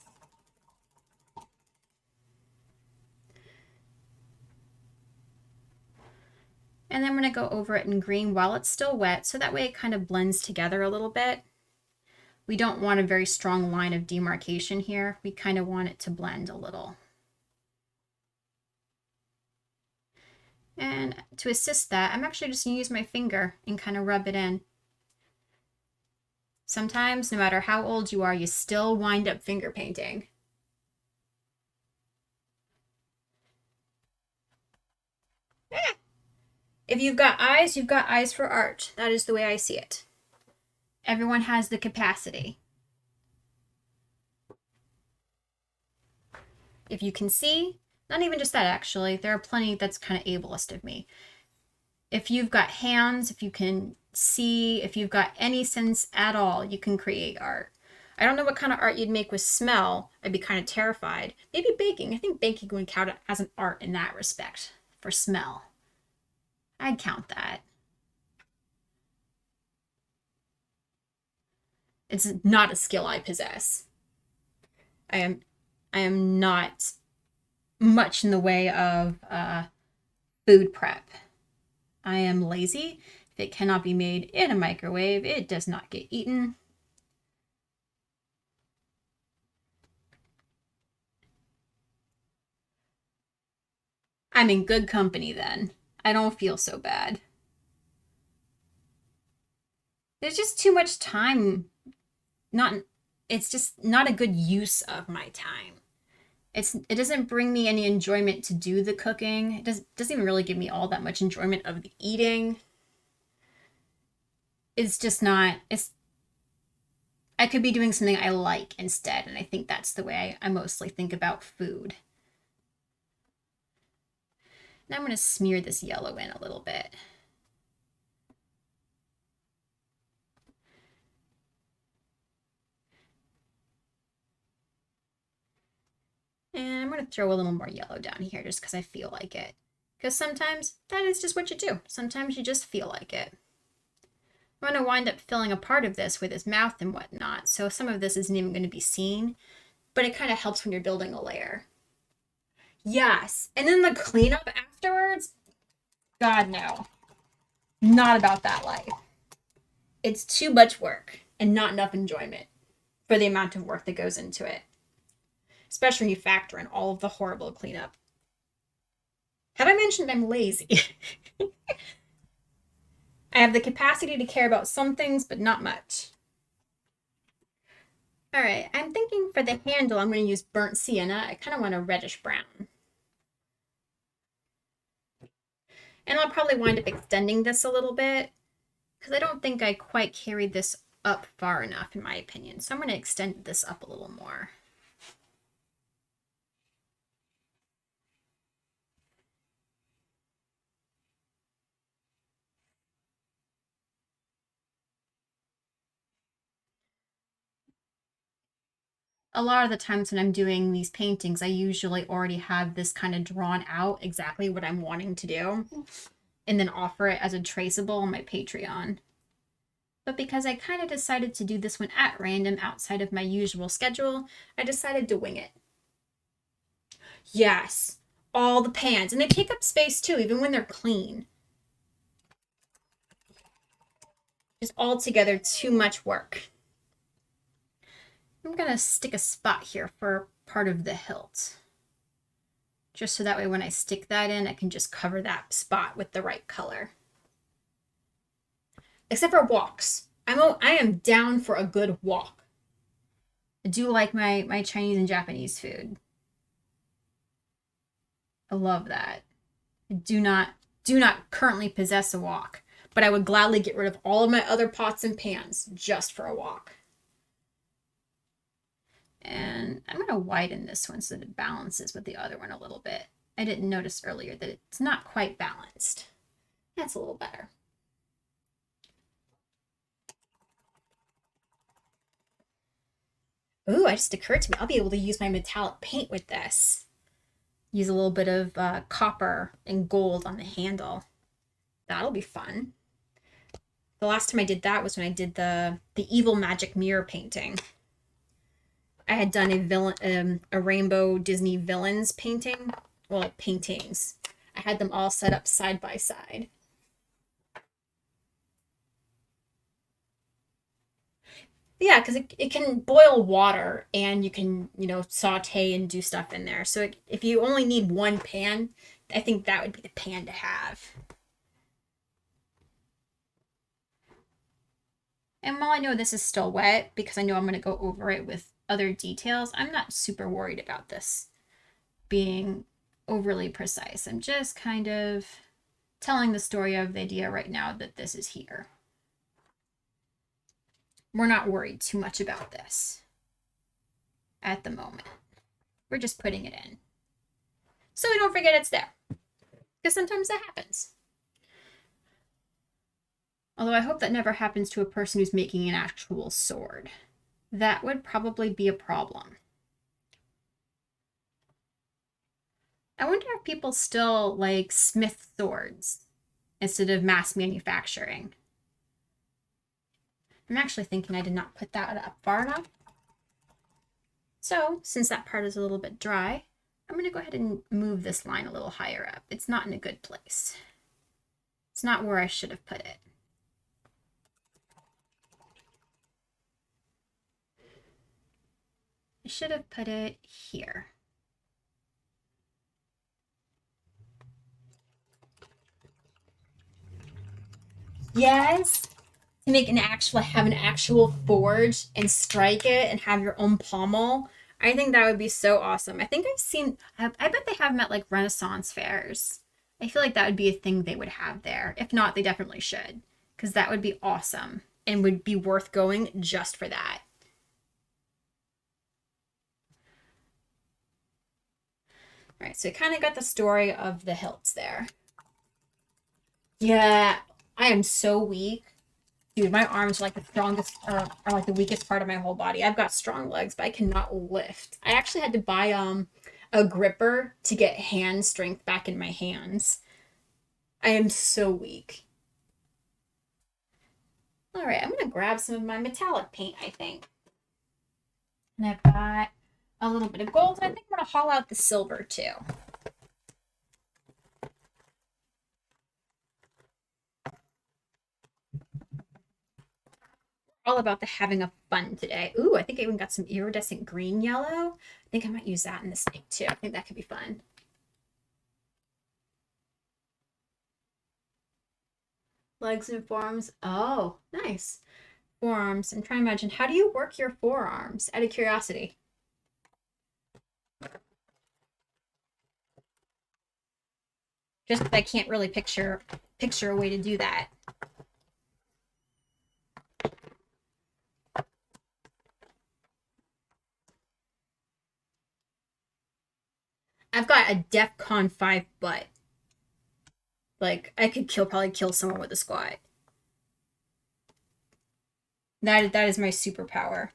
And then I'm going to go over it in green while it's still wet, so that way it kind of blends together a little bit. We don't want a very strong line of demarcation here. We kind of want it to blend a little. And to assist that, I'm actually just going to use my finger and kind of rub it in. Sometimes, no matter how old you are, you still wind up finger painting. If you've got eyes for art. That is the way I see it. Everyone has the capacity. If you can see, not even just that actually, there are plenty that's kind of ableist of me. If you've got hands, if you can see, if you've got any sense at all, you can create art. I don't know what kind of art you'd make with smell. I'd be kind of terrified. Maybe baking. I think baking would count as an art in that respect for smell. I'd count that. It's not a skill I possess. I am not much in the way of food prep. I am lazy. If it cannot be made in a microwave, it does not get eaten. I'm in good company then. I don't feel so bad. There's just too much time. It's just not a good use of my time. It doesn't bring me any enjoyment to do the cooking. It doesn't even really give me all that much enjoyment of the eating. It's just not, I could be doing something I like instead, and I think that's the way I mostly think about food. Now I'm going to smear this yellow in a little bit. And I'm going to throw a little more yellow down here just because I feel like it. Because sometimes that is just what you do. Sometimes you just feel like it. I'm going to wind up filling a part of this with his mouth and whatnot, so some of this isn't even going to be seen, but it kind of helps when you're building a layer. Yes, and then the cleanup afterwards? God, no. Not about that life. It's too much work and not enough enjoyment for the amount of work that goes into it. Especially when you factor in all of the horrible cleanup. Have I mentioned I'm lazy? I have the capacity to care about some things, but not much. All right, I'm thinking for the handle, I'm going to use burnt sienna. I kind of want a reddish brown. And I'll probably wind up extending this a little bit because I don't think I quite carried this up far enough in my opinion. So I'm going to extend this up a little more. a lot of the times when I'm doing these paintings, I usually already have this kind of drawn out exactly what I'm wanting to do and then offer it as a traceable on my Patreon. But because I kind of decided to do this one at random outside of my usual schedule, I decided to wing it. Yes, all the pans. And they take up space too, even when they're clean. Just altogether too much work. I'm gonna stick a spot here for part of the hilt. Just so that way when I stick that in, I can just cover that spot with the right color. Except for walks. I am down for a good walk. I do like my Chinese and Japanese food. I love that. I do not currently possess a wok, but I would gladly get rid of all of my other pots and pans just for a wok. And I'm going to widen this one so that it balances with the other one a little bit. I didn't notice earlier that it's not quite balanced. That's a little better. Ooh, it just occurred to me, I'll be able to use my metallic paint with this. Use a little bit of copper and gold on the handle. That'll be fun. The last time I did that was when I did the evil magic mirror painting. I had done a rainbow Disney villains painting. Well, paintings. I had them all set up side by side. Yeah, because it can boil water and you can, saute and do stuff in there. So if you only need one pan, I think that would be the pan to have. And while I know this is still wet, because I know I'm going to go over it with other details, I'm not super worried about this being overly precise. I'm just kind of telling the story of the idea right now that this is here. We're not worried too much about this at the moment. We're just putting it in. So we don't forget it's there. Because sometimes that happens. Although I hope that never happens to a person who's making an actual sword. That would probably be a problem. I wonder if people still like smith swords instead of mass manufacturing. I'm actually thinking I did not put that up far enough. So, since that part is a little bit dry, I'm going to go ahead and move this line a little higher up. It's not in a good place. It's not where I should have put it. I should have put it here. Yes, to make have an actual forge and strike it and have your own pommel. I think that would be so awesome. I think I bet they have them at like Renaissance fairs. I feel like that would be a thing they would have there. If not, they definitely should, because that would be awesome and would be worth going just for that. All right, so we kind of got the story of the hilts there. Yeah, I am so weak. Dude, my arms are like the strongest, are like the weakest part of my whole body. I've got strong legs, but I cannot lift. I actually had to buy a gripper to get hand strength back in my hands. I am so weak. All right, I'm gonna grab some of my metallic paint, I think. And I've got a little bit of gold, and I think I'm gonna haul out the silver too. All about the having of fun today. Ooh, I think I even got some iridescent green yellow. I think I might use that in the snake too. I think that could be fun. Legs and forearms. Oh, nice. Forearms. I'm trying to imagine, how do you work your forearms? Out of curiosity. Just I can't really picture a way to do that. I've got a DEFCON 5 butt. Like, I could probably kill someone with a squat. That is my superpower.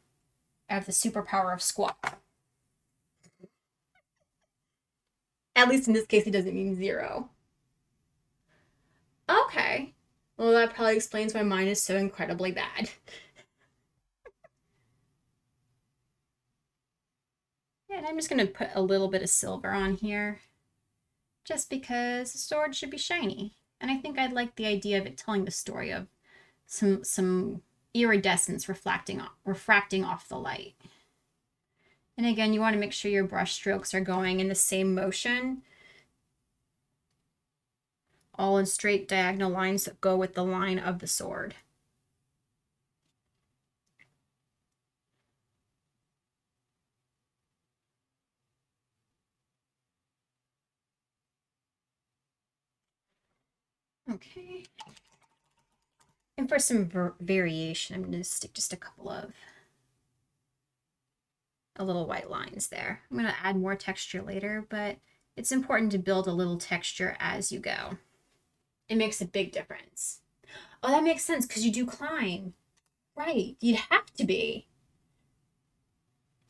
I have the superpower of squat. At least in this case, it doesn't mean 0. Okay. Well, that probably explains why mine is so incredibly bad. And I'm just going to put a little bit of silver on here, just because the sword should be shiny. And I think I'd like the idea of it telling the story of some iridescence refracting off the light. And again, you want to make sure your brush strokes are going in the same motion, all in straight diagonal lines that go with the line of the sword. Okay. And for some variation, I'm going to stick just a couple of little white lines there. I'm going to add more texture later, but it's important to build a little texture as you go. It makes a big difference. Oh, that makes sense because you do climb. Right. You'd have to be.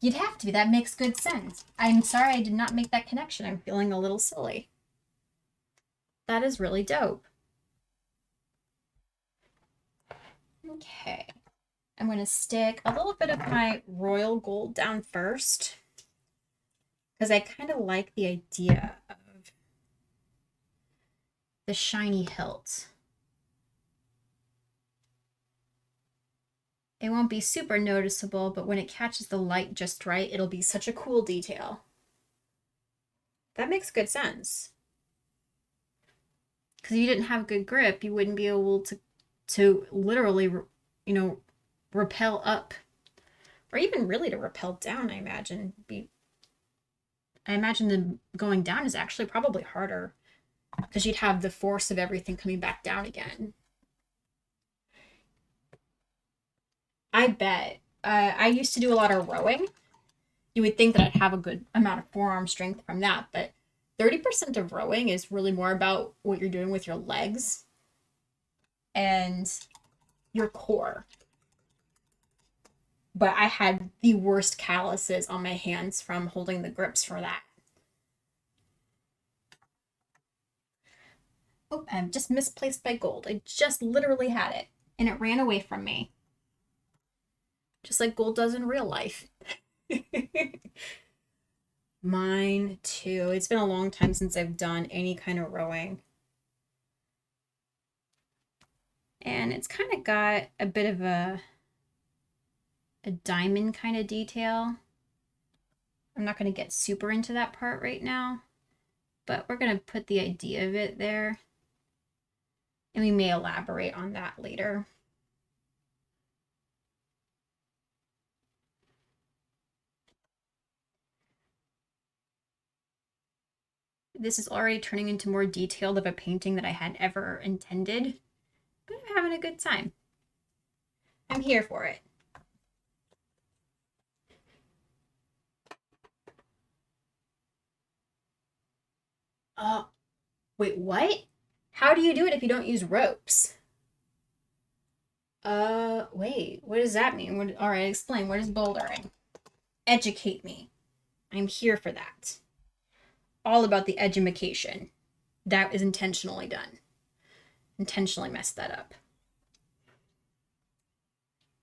You'd have to be. That makes good sense. I'm sorry I did not make that connection. I'm feeling a little silly. That is really dope. Okay. I'm going to stick a little bit of my royal gold down first because I kind of like the idea of the shiny hilt. It won't be super noticeable, but when it catches the light just right, it'll be such a cool detail. That makes good sense. Because if you didn't have good grip, you wouldn't be able to literally, rappel up, or even really to rappel down. I imagine the going down is actually probably harder because you'd have the force of everything coming back down again. I bet. I used to do a lot of rowing. You would think that I'd have a good amount of forearm strength from that, but 30% of rowing is really more about what you're doing with your legs and your core. But I had the worst calluses on my hands from holding the grips for that. Oh, I've just misplaced my gold. I just literally had it, and it ran away from me. Just like gold does in real life. Mine too. It's been a long time since I've done any kind of rowing. And it's kind of got a bit of a diamond kind of detail. I'm not going to get super into that part right now, but we're going to put the idea of it there. And we may elaborate on that later. This is already turning into more detailed of a painting than I had ever intended, but I'm having a good time. I'm here for it. Wait, what? How do you do it if you don't use ropes? Wait, what does that mean? All right, explain. What is bouldering? Educate me. I'm here for that. All about the edumacation. That is intentionally done. Intentionally messed that up.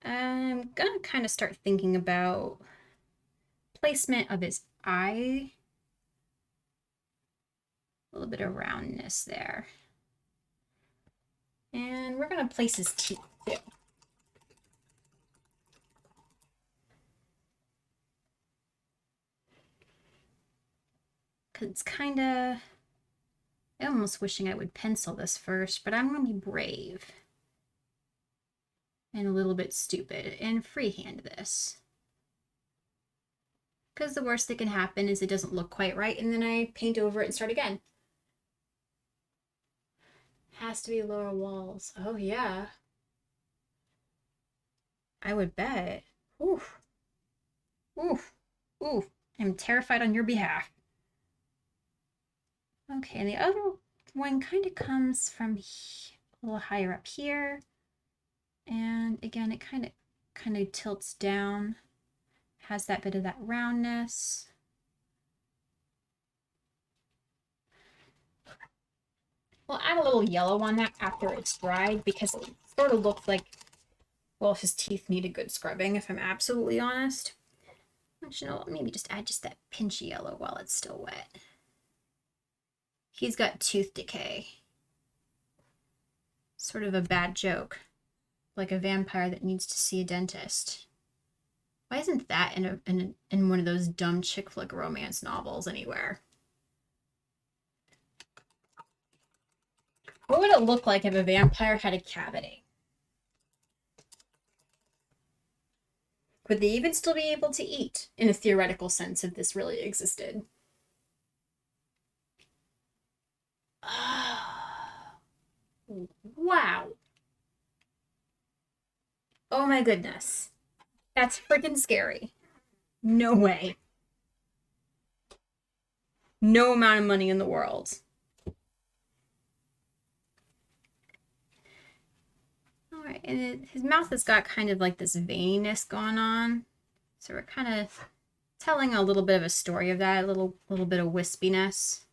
I'm gonna kind of start thinking about placement of his eye. A little bit of roundness there. And we're gonna place his teeth too. Cause it's kind of, I'm almost wishing I would pencil this first, but I'm gonna be brave and a little bit stupid and freehand this. Because the worst that can happen is it doesn't look quite right, and then I paint over it and start again. Has to be lower walls. Oh, yeah. I would bet. Oof. Oof. Oof. I'm terrified on your behalf. Okay, and the other one kind of comes from a little higher up here. And again, it kind of tilts down. Has that bit of that roundness. We'll add a little yellow on that after it's dried because it sort of looks like, well, his teeth need a good scrubbing, if I'm absolutely honest. Actually, no, maybe just add just that pinch of yellow while it's still wet. He's got tooth decay. Sort of a bad joke. Like a vampire that needs to see a dentist. Why isn't that in one of those dumb chick flick romance novels anywhere? What would it look like if a vampire had a cavity? Would they even still be able to eat in a theoretical sense if this really existed? Wow. Oh my goodness. That's freaking scary. No way. No amount of money in the world. All right, and his mouth has got kind of like this veininess going on. So we're kind of telling a little bit of a story of that, a little bit of wispiness.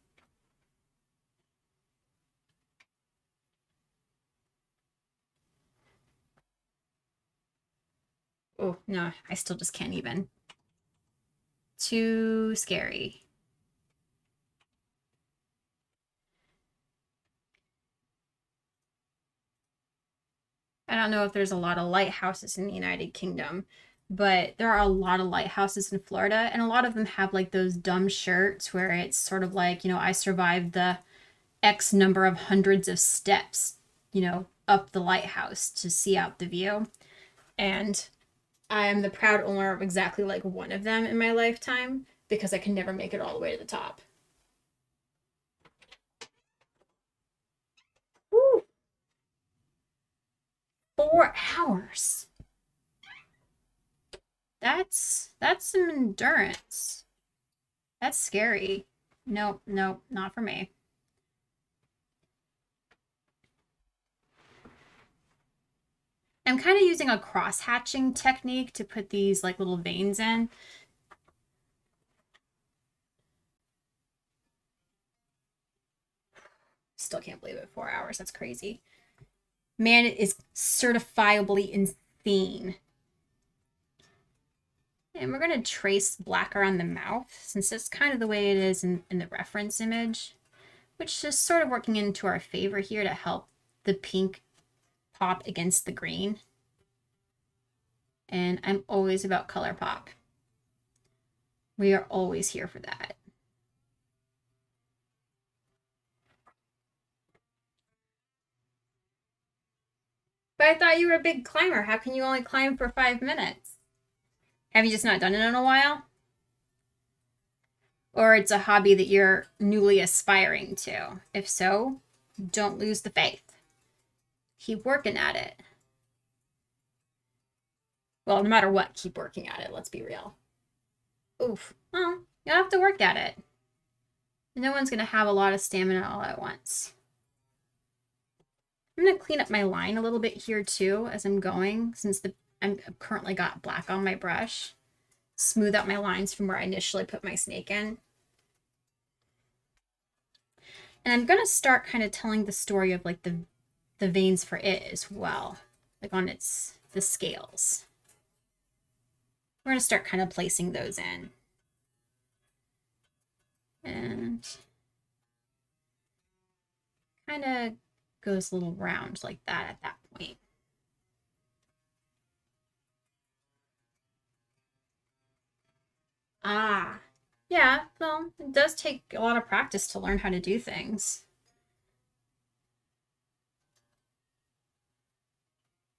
Oh, no, I still just can't even. Too scary. I don't know if there's a lot of lighthouses in the United Kingdom, but there are a lot of lighthouses in Florida, and a lot of them have like those dumb shirts where it's sort of like, I survived the X number of hundreds of steps, up the lighthouse to see out the view. And I am the proud owner of exactly like one of them in my lifetime because I can never make it all the way to the top. Woo! 4 hours. That's some endurance. That's scary. Nope, not for me. I'm kind of using a cross hatching technique to put these like little veins in. Still can't believe it. 4 hours. That's crazy. Man, it is certifiably insane. And we're going to trace black around the mouth since that's kind of the way it is in the reference image, which is sort of working into our favor here to help the pink pop against the green. And I'm always about color pop. We are always here for that. But I thought you were a big climber. How can you only climb for 5 minutes? Have you just not done it in a while? Or it's a hobby that you're newly aspiring to? If so, don't lose the faith. Keep working at it. Well, no matter what, keep working at it. Let's be real. Oof. Well, you'll have to work at it. No one's going to have a lot of stamina all at once. I'm going to clean up my line a little bit here too as I'm going, since I've currently got black on my brush. Smooth out my lines from where I initially put my snake in. And I'm going to start kind of telling the story of like the veins for it as well, like on the scales. We're going to start kind of placing those in. And kind of goes a little round like that at that point. Ah, yeah, well, it does take a lot of practice to learn how to do things.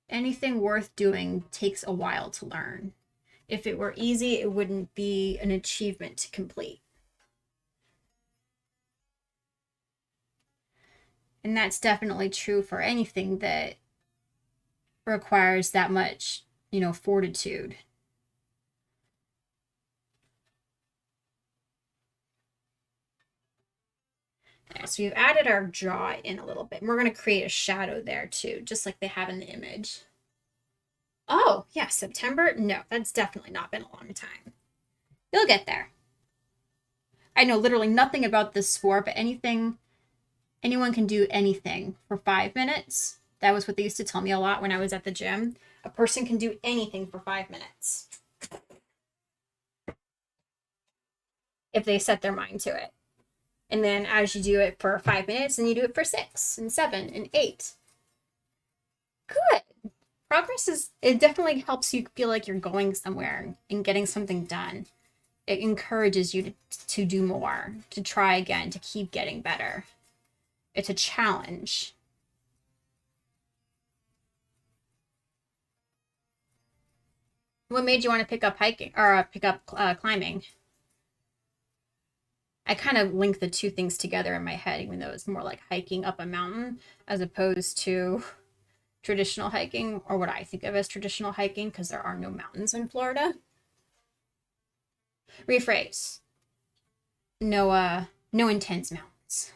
Anything worth doing takes a while to learn. If it were easy, it wouldn't be an achievement to complete. And that's definitely true for anything that requires that much, fortitude. There, so we've added our jaw in a little bit. And we're going to create a shadow there too, just like they have in the image. Oh, yeah, September? No, that's definitely not been a long time. You'll get there. I know literally nothing about this sport, but anyone can do anything for 5 minutes. That was what they used to tell me a lot when I was at the gym. A person can do anything for 5 minutes if they set their mind to it. And then as you do it for 5 minutes, then you do it for 6 and 7 and 8. Good. Progress it definitely helps you feel like you're going somewhere and getting something done. It encourages you to do more, to try again, to keep getting better. It's a challenge. What made you want to pick up hiking or pick up climbing? I kind of link the two things together in my head, even though it's more like hiking up a mountain as opposed to traditional hiking, or what I think of as traditional hiking, because there are no mountains in Florida. Rephrase. No intense mountains.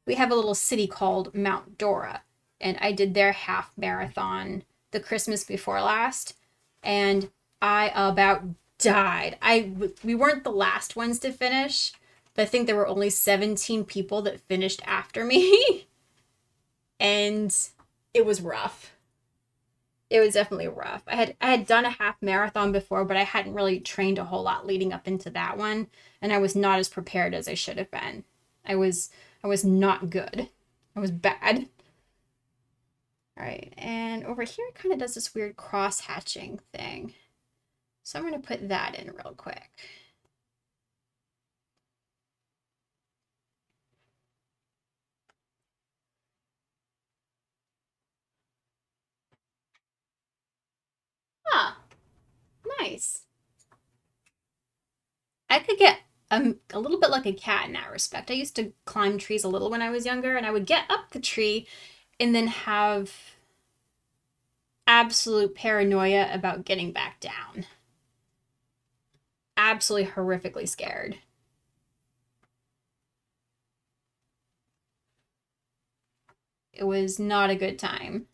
We have a little city called Mount Dora, and I did their half marathon the Christmas before last, and I about died. We weren't the last ones to finish, but I think there were only 17 people that finished after me. And it was rough. It was definitely rough. I had done a half marathon before, but I hadn't really trained a whole lot leading up into that one, and I was not as prepared as I should have been. I was not good. I was bad. All right, and over here it kind of does this weird cross hatching thing. So I'm going to put that in real quick. Ah, nice. I could get a little bit like a cat in that respect. I used to climb trees a little when I was younger, and I would get up the tree and then have absolute paranoia about getting back down. Absolutely horrifically scared. It was not a good time.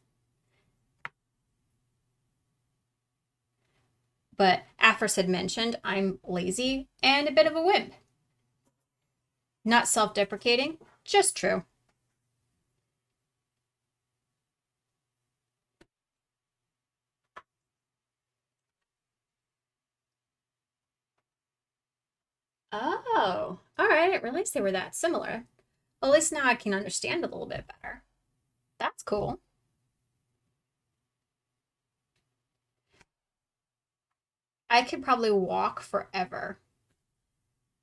But Afros had mentioned I'm lazy and a bit of a wimp. Not self-deprecating, just true. Oh, all right. I didn't realize they were that similar. Well, at least now I can understand a little bit better. That's cool. I could probably walk forever.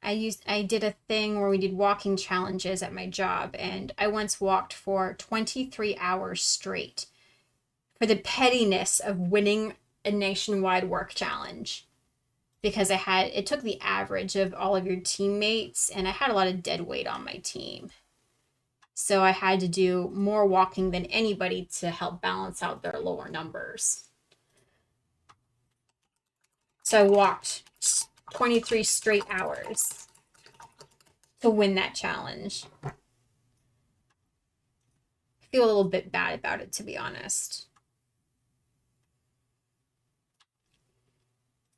I did a thing where we did walking challenges at my job, and I once walked for 23 hours straight for the pettiness of winning a nationwide work challenge, because it took the average of all of your teammates, and I had a lot of dead weight on my team. So I had to do more walking than anybody to help balance out their lower numbers. So I walked 23 straight hours to win that challenge. I feel a little bit bad about it, to be honest,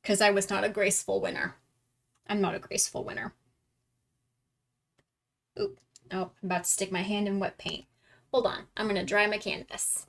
because I was not a graceful winner. I'm not a graceful winner. Oop. Oh, I'm about to stick my hand in wet paint. Hold on. I'm going to dry my canvas.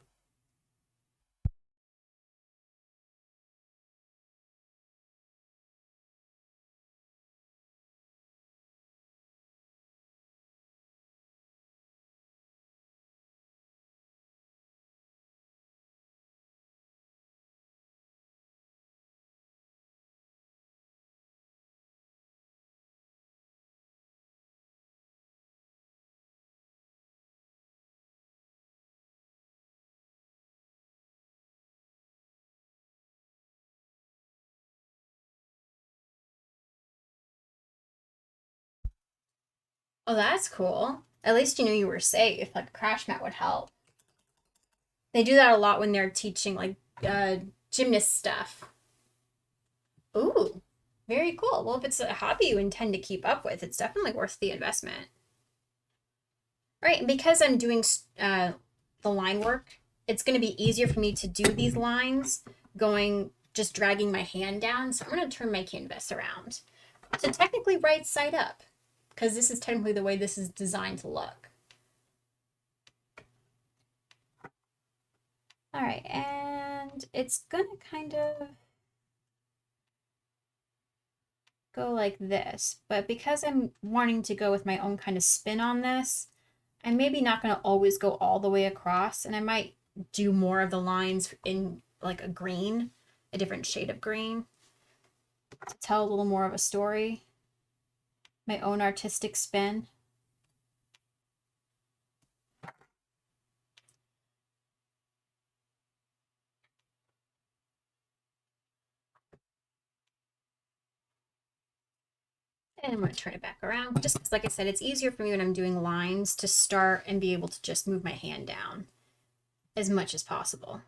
Oh, that's cool. At least you knew you were safe. Like a crash mat would help. They do that a lot when they're teaching like gymnast stuff. Ooh, very cool. Well, if it's a hobby you intend to keep up with, it's definitely worth the investment. Right, and because I'm doing the line work it's going to be easier for me to do these lines just dragging my hand down. So I'm going to turn my canvas around. So technically right side up, because this is technically the way this is designed to look. All right, and it's going to kind of go like this, but because I'm wanting to go with my own kind of spin on this, I'm maybe not going to always go all the way across, and I might do more of the lines in like a green, a different shade of green, to tell a little more of a story, my own artistic spin. And I'm going to turn it back around, just because, like I said, it's easier for me when I'm doing lines to start and be able to just move my hand down as much as possible.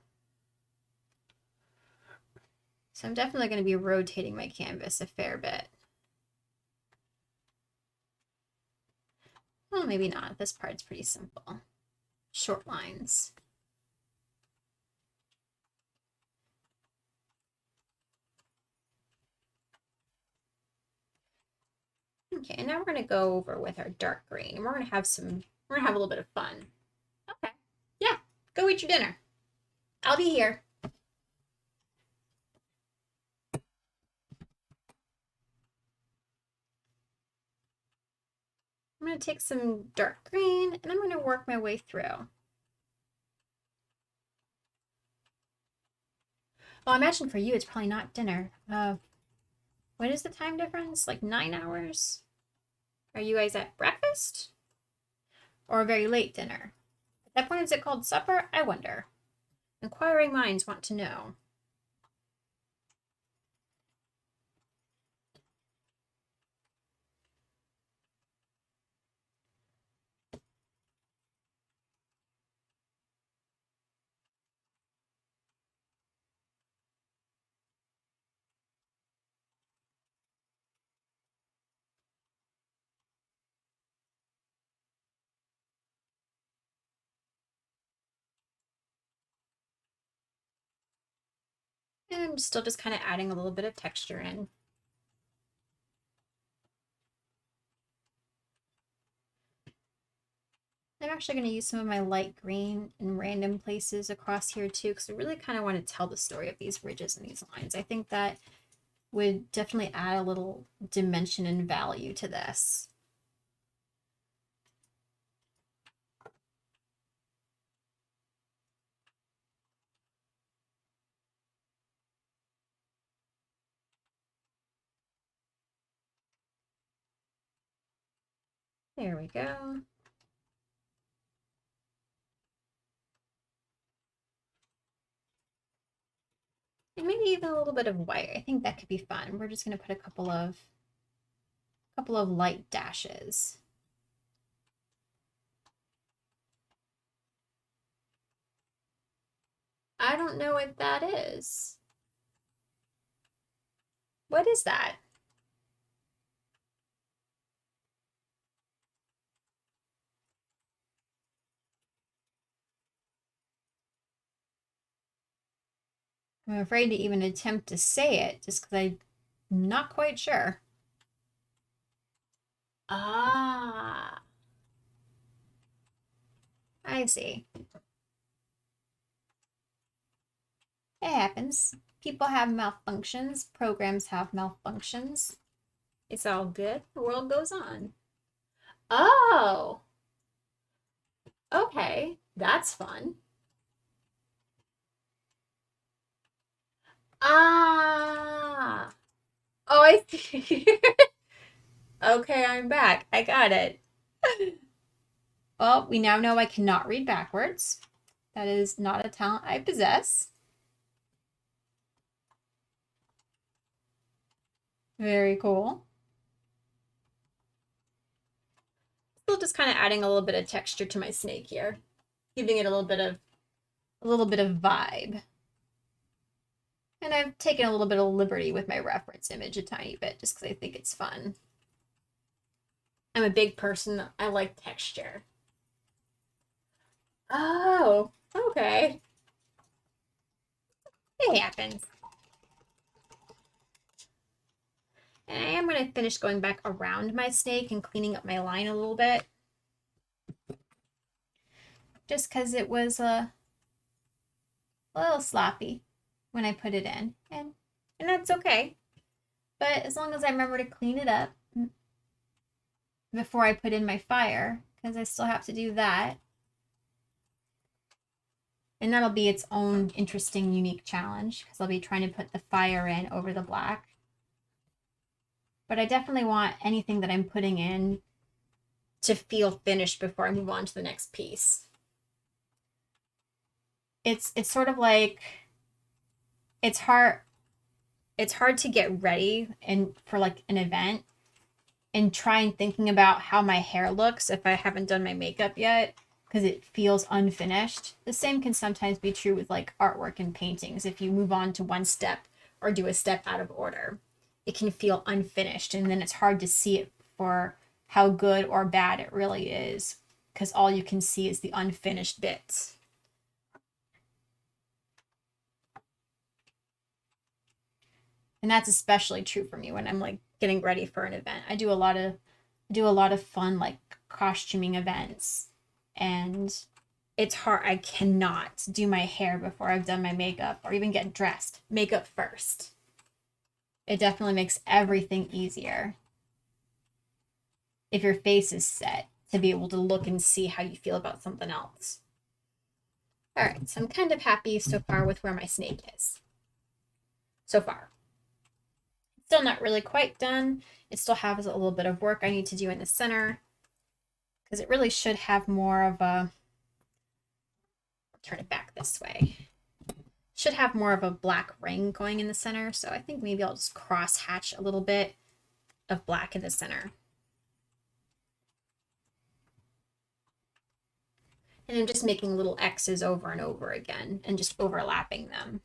So I'm definitely going to be rotating my canvas a fair bit. Well, maybe not. This part's pretty simple. Short lines. Okay, and now we're gonna go over with our dark green, and we're gonna have a little bit of fun. Okay, yeah, go eat your dinner. I'll be here. I'm gonna take some dark green, and I'm gonna work my way through. Well, I imagine for you, it's probably not dinner. What is the time difference? Like 9 hours? Are you guys at breakfast? Or a very late dinner? At that point, is it called supper? I wonder. Inquiring minds want to know. And I'm still just kind of adding a little bit of texture in. I'm actually going to use some of my light green in random places across here too, because I really kind of want to tell the story of these ridges and these lines. I think that would definitely add a little dimension and value to this. There we go. And maybe even a little bit of white. I think that could be fun. We're just going to put a couple of light dashes. I don't know what that is. What is that? I'm afraid to even attempt to say it just because I'm not quite sure. Ah, I see. It happens. People have malfunctions. Programs have malfunctions. It's all good. The world goes on. Oh, okay. That's fun. Ah. Oh, I see. Okay, I'm back. I got it. Well, we now know I cannot read backwards. That is not a talent I possess. Very cool. Still just kind of adding a little bit of texture to my snake here, giving it a little bit of vibe. And I've taken a little bit of liberty with my reference image a tiny bit just because I think it's fun. I'm a big person. I like texture. Oh, okay. It happens. And I am going to finish going back around my snake and cleaning up my line a little bit. Just because it was a little sloppy when I put it in. And that's okay. But as long as I remember to clean it up before I put in my fire, because I still have to do that. And that'll be its own interesting, unique challenge, because I'll be trying to put the fire in over the black. But I definitely want anything that I'm putting in to feel finished before I move on to the next piece. It's sort of like it's hard to get ready and for like an event and try and thinking about how my hair looks if I haven't done my makeup yet, because it feels unfinished. The same can sometimes be true with like artwork and paintings. If you move on to one step or do a step out of order, it can feel unfinished, and then it's hard to see it for how good or bad it really is, because all you can see is the unfinished bits. And that's especially true for me when I'm like getting ready for an event. I do a lot of fun like costuming events, and it's hard. I cannot do my hair before I've done my makeup or even get dressed. Makeup first. It definitely makes everything easier if your face is set to be able to look and see how you feel about something else. All right, so I'm kind of happy so far with where my snake is. So far. Still not really quite done. It still has a little bit of work I need to do in the center, because it really should have more of a, turn it back this way. Should have more of a black ring going in the center, so I think maybe I'll just cross hatch a little bit of black in the center. And I'm just making little X's over and over again and just overlapping them.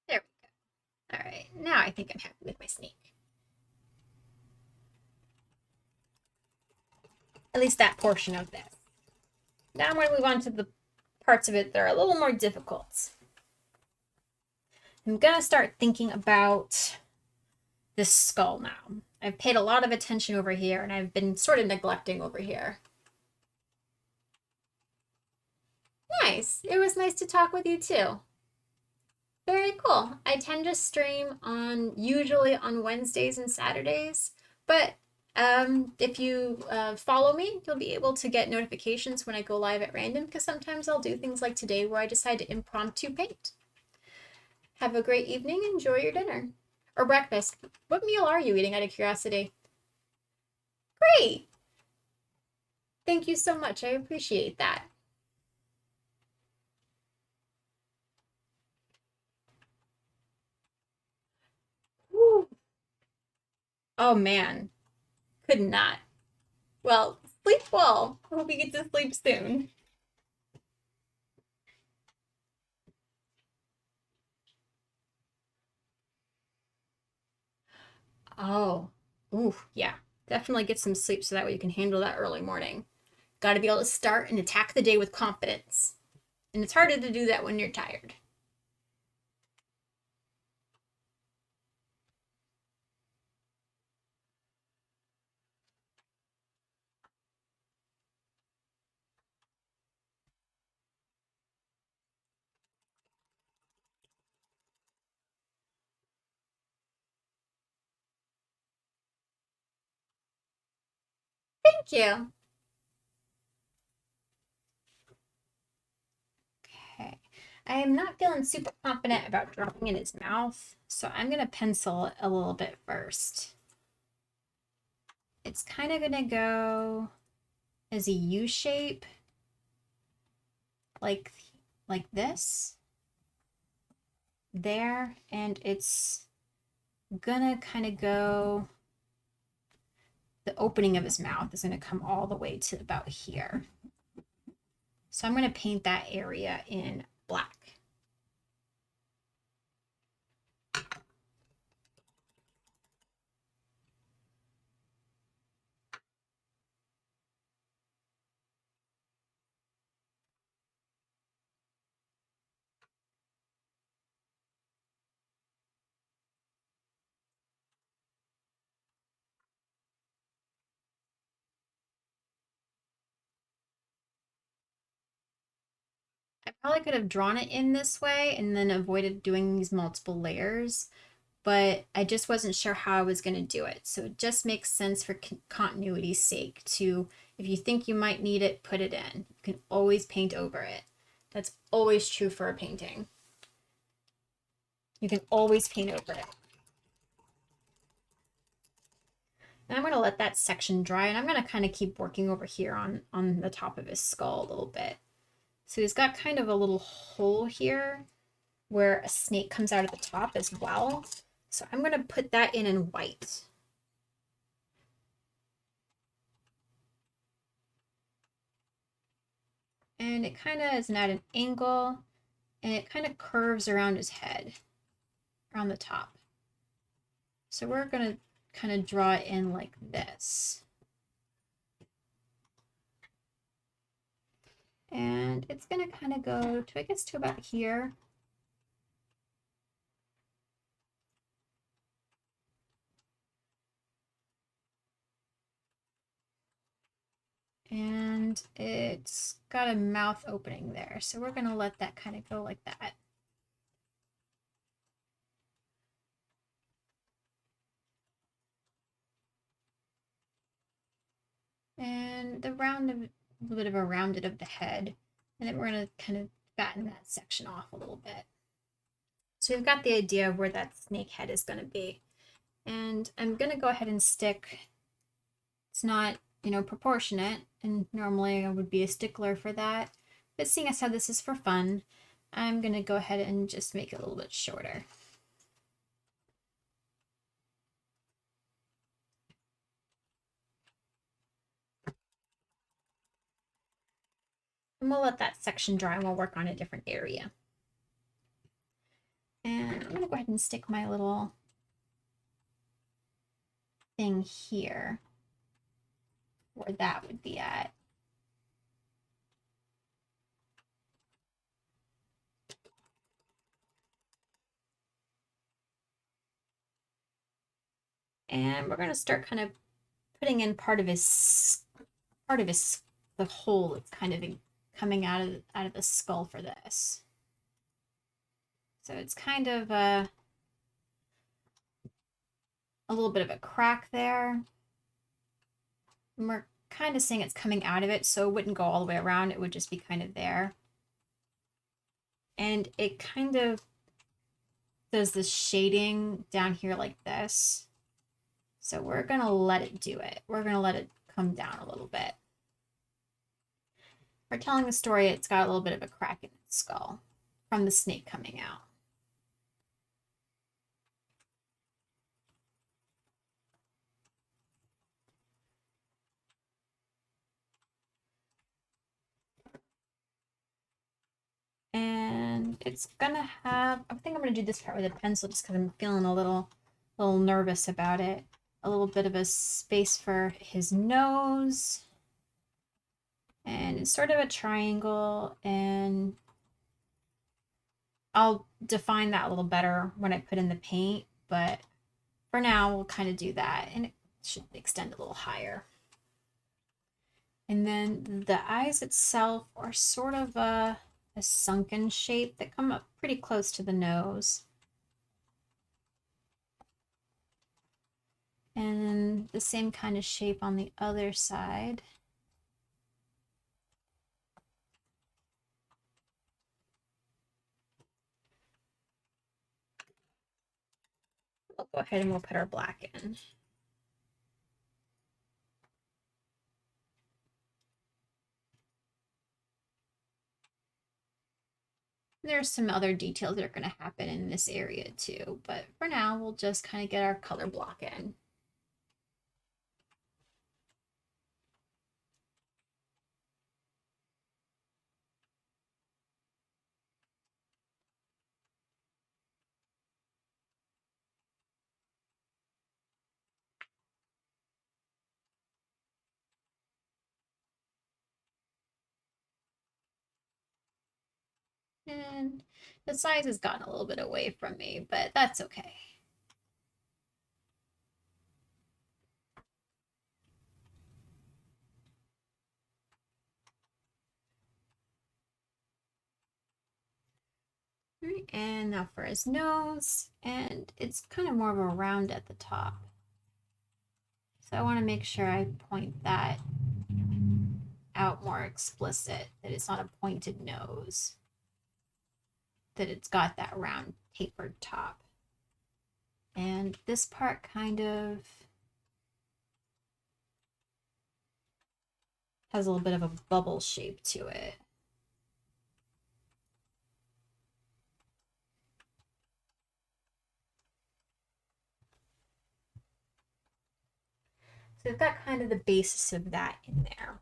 There we go. All right, now I think I'm happy with my snake. At least that portion of this. Now I'm going to move on to the parts of it that are a little more difficult. I'm going to start thinking about this skull now. I've paid a lot of attention over here, and I've been sort of neglecting over here. Nice. It was nice to talk with you too. Very cool. I tend to stream usually on Wednesdays and Saturdays, but if you follow me, you'll be able to get notifications when I go live at random, because sometimes I'll do things like today where I decide to impromptu paint. Have a great evening. Enjoy your dinner. Or breakfast. What meal are you eating, out of curiosity? Great. Thank you so much. I appreciate that. Whew. Oh man. Could not. Well, sleep well. I hope you get to sleep soon. Oh. Ooh, yeah. Definitely get some sleep so that way you can handle that early morning. Got to be able to start and attack the day with confidence. And it's harder to do that when you're tired. Thank you. Okay. I am not feeling super confident about dropping in his mouth, so I'm going to pencil it a little bit first. It's kind of going to go as a U shape, like this, there, and it's gonna kind of go the opening of his mouth is going to come all the way to about here. So I'm going to paint that area in black. I probably could have drawn it in this way and then avoided doing these multiple layers, but I just wasn't sure how I was going to do it. So it just makes sense for continuity's sake to, if you think you might need it, put it in. You can always paint over it. That's always true for a painting. You can always paint over it. And I'm going to let that section dry, and I'm going to kind of keep working over here on the top of his skull a little bit. So he's got kind of a little hole here where a snake comes out of the top as well. So I'm going to put that in white. And it kind of is at an angle, and it kind of curves around his head, around the top. So we're going to kind of draw it in like this. And it's going to kind of go to, I guess, to about here. And it's got a mouth opening there. So we're going to let that kind of go like that. And the round of, a little bit of a rounded of the head. And then we're going to kind of fatten that section off a little bit. So we've got the idea of where that snake head is going to be. And I'm going to go ahead and stick, it's not, proportionate, and normally I would be a stickler for that. But seeing as how this is for fun, I'm going to go ahead and just make it a little bit shorter. And we'll let that section dry and we'll work on a different area. And I'm going to go ahead and stick my little thing here where that would be at. And we're going to start kind of putting in part of the hole that's kind of coming out of the skull for this. So it's kind of a little bit of a crack there. And we're kind of saying it's coming out of it, so it wouldn't go all the way around. It would just be kind of there. And it kind of does this shading down here like this. So we're going to let it do it. We're going to let it come down a little bit. For telling the story, it's got a little bit of a crack in its skull from the snake coming out. And it's gonna have, I think I'm gonna do this part with a pencil just because I'm feeling a little nervous about it. A little bit of a space for his nose. And it's sort of a triangle, and I'll define that a little better when I put in the paint, but for now we'll kind of do that, and it should extend a little higher. And then the eyes itself are sort of a sunken shape that come up pretty close to the nose. And the same kind of shape on the other side. We'll go ahead and we'll put our black in. There's some other details that are going to happen in this area too, but for now we'll just kind of get our color block in. And the size has gotten a little bit away from me, but that's okay. All right, and now for his nose, and it's kind of more of a round at the top. So I want to make sure I point that out more explicit, that it's not a pointed nose, that it's got that round tapered top. And this part kind of has a little bit of a bubble shape to it. So we've got kind of the basis of that in there.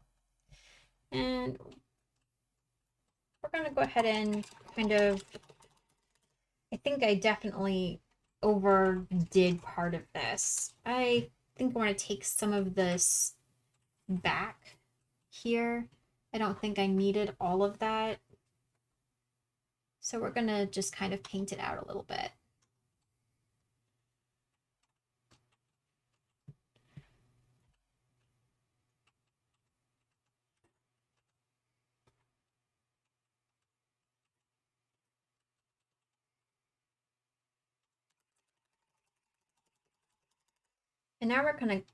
And we're going to go ahead and kind of, I think I definitely overdid part of this. I think I want to take some of this back here. I don't think I needed all of that. So we're going to just kind of paint it out a little bit. And now we're going to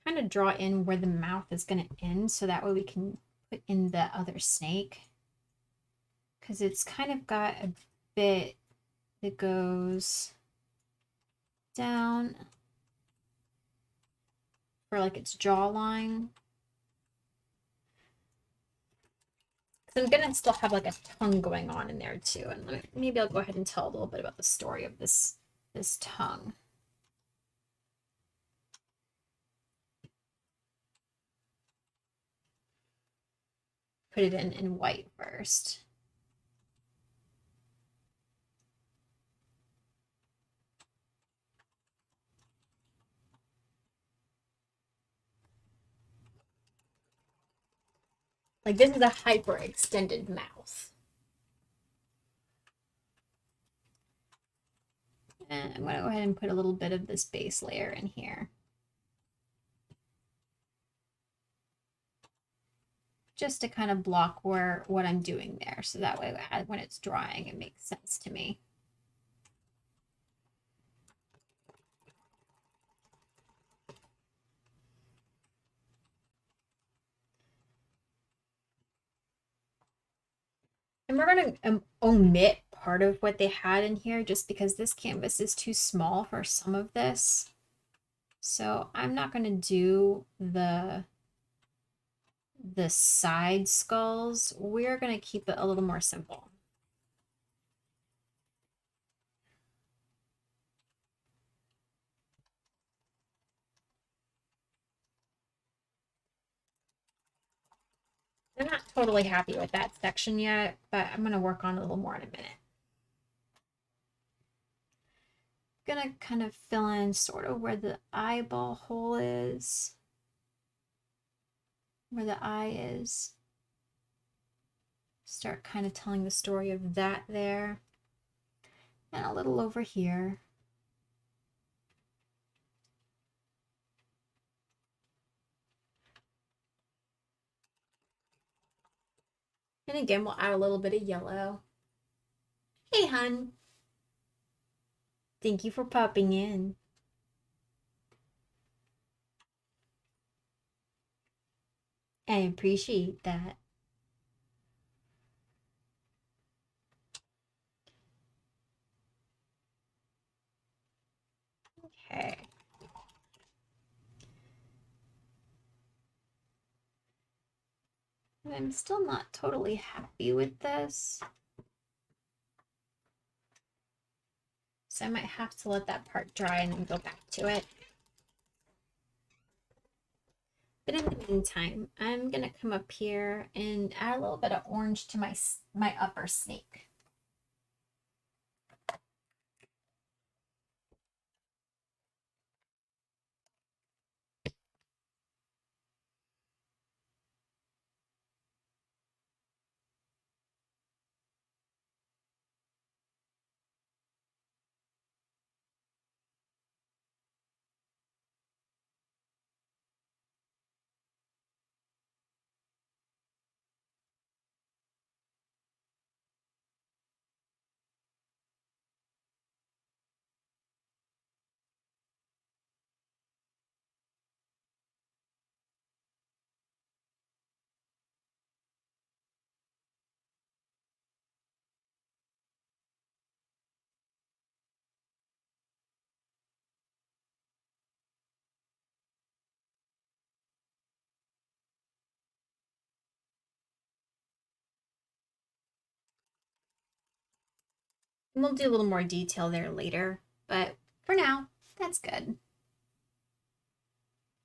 kind of draw in where the mouth is going to end, so that way we can put in the other snake. Because it's kind of got a bit that goes down for like its jawline. So I'm gonna still have like a tongue going on in there too, and maybe I'll go ahead and tell a little bit about the story of this tongue. Put it in white first. Like this is a hyper extended mouth. And I'm gonna go ahead and put a little bit of this base layer in here. Just to kind of block what I'm doing there. So that way when it's drying, it makes sense to me. And we're going to omit part of what they had in here just because this canvas is too small for some of this. So I'm not going to do the side skulls. We're going to keep it a little more simple. I'm not totally happy with that section yet, but I'm going to work on it a little more in a minute. Gonna kind of fill in sort of where the eyeball hole is, where the eye is. Start kind of telling the story of that there. And a little over here. And again, we'll add a little bit of yellow. Hey, hun. Thank you for popping in. I appreciate that. Okay. And I'm still not totally happy with this. So I might have to let that part dry and then go back to it. But in the meantime, I'm gonna come up here and add a little bit of orange to my upper snake. And we'll do a little more detail there later, but for now, that's good.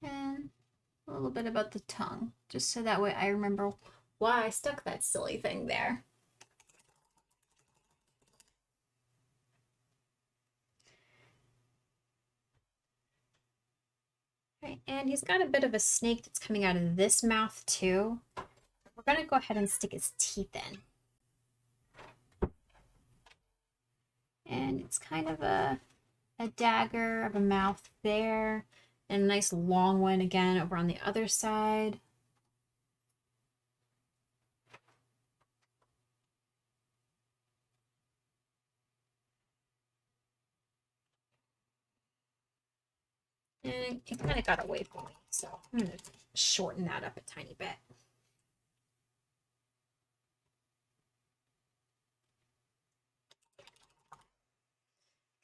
And a little bit about the tongue, just so that way I remember why I stuck that silly thing there. Right, and he's got a bit of a snake that's coming out of this mouth too. We're gonna go ahead and stick his teeth in. And it's kind of a dagger of a mouth there, and a nice long one again over on the other side. And it kind of got away from me, so I'm going to shorten that up a tiny bit.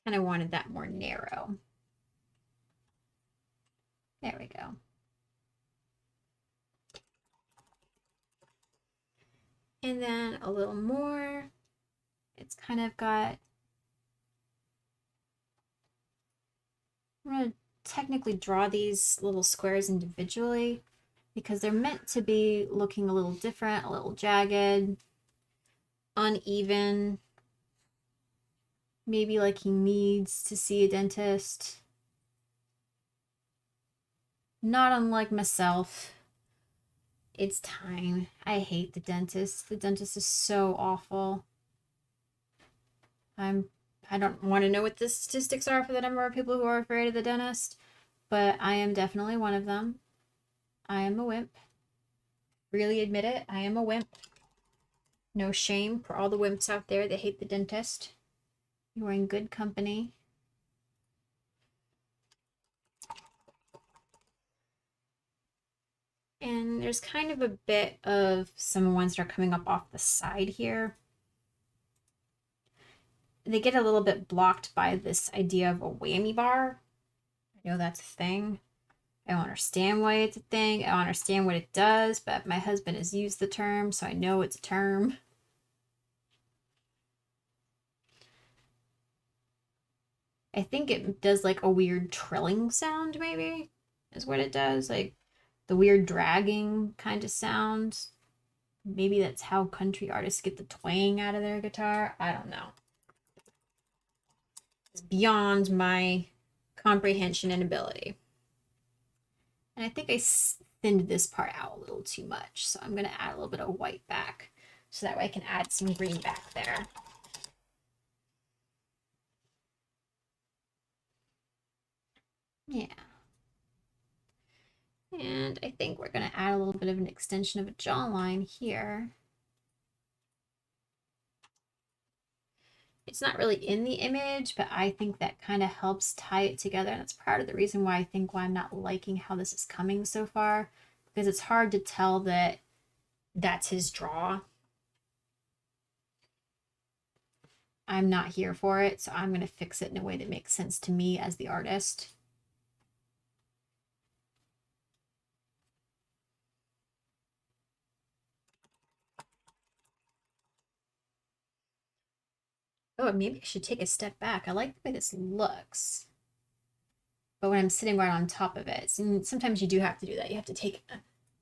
Kind of wanted that more narrow. There we go. And then a little more. It's kind of got, I'm going to technically draw these little squares individually because they're meant to be looking a little different, a little jagged, uneven. Maybe like he needs to see a dentist. Not unlike myself. It's time. I hate the dentist. The dentist is so awful. I don't want to know what the statistics are for the number of people who are afraid of the dentist, but I am definitely one of them. I am a wimp. Really admit it. I am a wimp. No shame for all the wimps out there that hate the dentist. You are in good company. And there's kind of a bit of some ones that are coming up off the side here. They get a little bit blocked by this idea of a whammy bar. I know that's a thing. I don't understand why it's a thing. I don't understand what it does, but my husband has used the term, so I know it's a term. I think it does like a weird trilling sound, maybe, is what it does. Like the weird dragging kind of sound. Maybe that's how country artists get the twang out of their guitar. I don't know. It's beyond my comprehension and ability. And I think I thinned this part out a little too much, so I'm going to add a little bit of white back so that way I can add some green back there. Yeah. And I think we're going to add a little bit of an extension of a jawline here. It's not really in the image, but I think that kind of helps tie it together. And that's part of the reason why I think why I'm not liking how this is coming so far, because it's hard to tell that that's his draw. I'm not here for it, so I'm going to fix it in a way that makes sense to me as the artist. Oh, maybe I should take a step back. I like the way this looks. But when I'm sitting right on top of it, sometimes you do have to do that. You have to take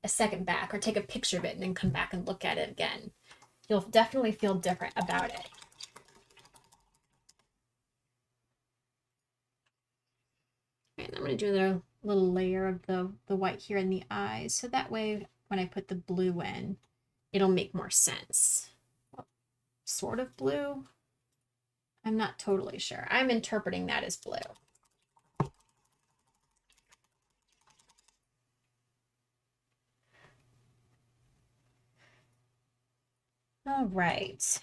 a second back or take a picture of it and then come back and look at it again. You'll definitely feel different about it. And I'm going to do a little layer of the white here in the eyes. So that way, when I put the blue in, it'll make more sense. Well, sort of blue. I'm not totally sure. I'm interpreting that as blue. All right.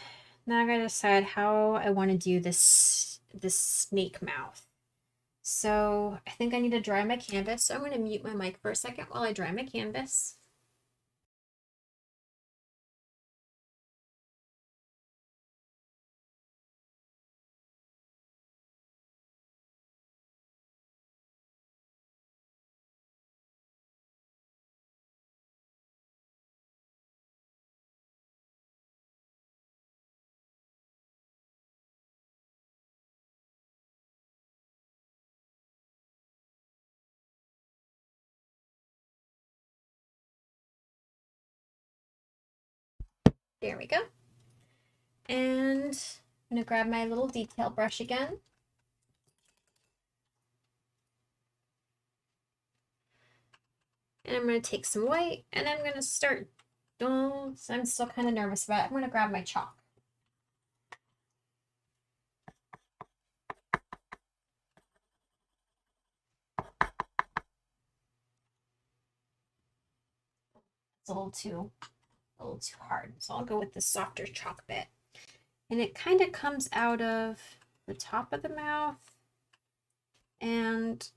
Now I gotta decide how I want to do this snake mouth. So I think I need to dry my canvas. So I'm going to mute my mic for a second while I dry my canvas. There we go. And I'm going to grab my little detail brush again. And I'm going to take some white and I'm going to start, I'm still kind of nervous about it. I'm going to grab my chalk. It's a little too hard. So I'll go with the softer chalk bit. And it kind of comes out of the top of the mouth. And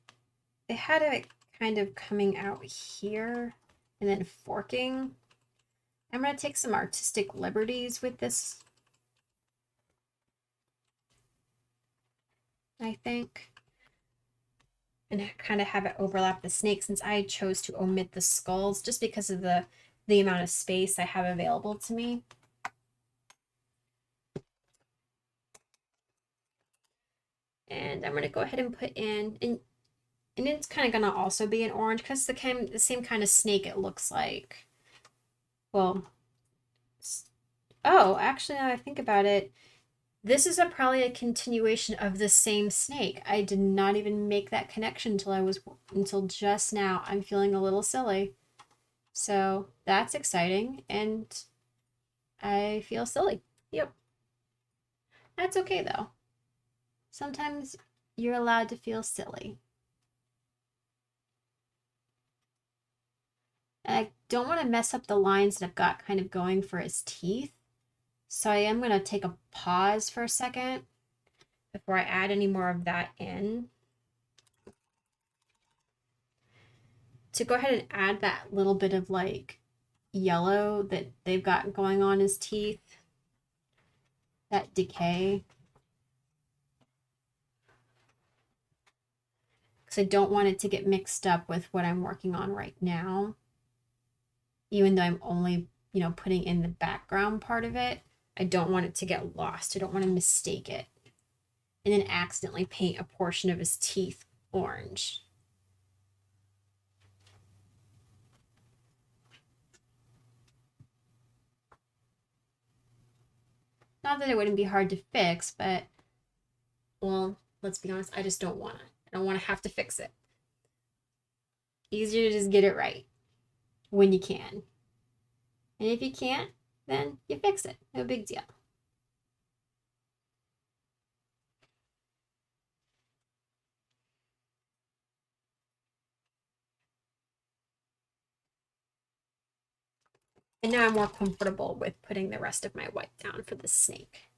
it had it kind of coming out here and then forking. I'm going to take some artistic liberties with this, I think. And kind of have it overlap the snake, since I chose to omit the skulls just because of the amount of space I have available to me. And I'm going to go ahead and put in, and it's kind of going to also be an orange because the same kind of snake it looks like. Well, oh, actually, now I think about it, this is probably a continuation of the same snake. I did not even make that connection until just now. I'm feeling a little silly. So that's exciting, and I feel silly. Yep. That's okay though. Sometimes you're allowed to feel silly. And I don't want to mess up the lines that I've got kind of going for his teeth. So I am going to take a pause for a second before I add any more of that in. To go ahead and add that little bit of like yellow that they've got going on his teeth, that decay. Because I don't want it to get mixed up with what I'm working on right now. Even though I'm only, putting in the background part of it, I don't want it to get lost. I don't want to mistake it and then accidentally paint a portion of his teeth orange. Not that it wouldn't be hard to fix, but, well, let's be honest, I just don't want to. I don't want to have to fix it. Easier to just get it right when you can. And if you can't, then you fix it. No big deal. And now I'm more comfortable with putting the rest of my white down for the snake.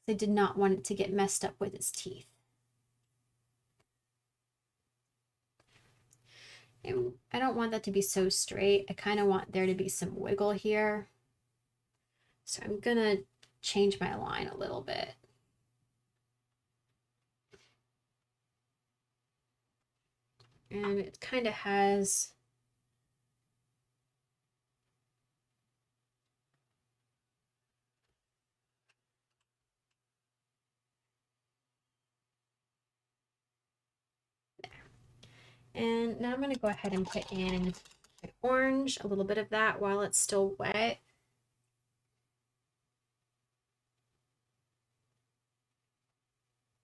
I did not want it to get messed up with his teeth. And I don't want that to be so straight. I kind of want there to be some wiggle here. So I'm gonna change my line a little bit. And it kind of has there. And now I'm going to go ahead and put in my orange, a little bit of that while it's still wet.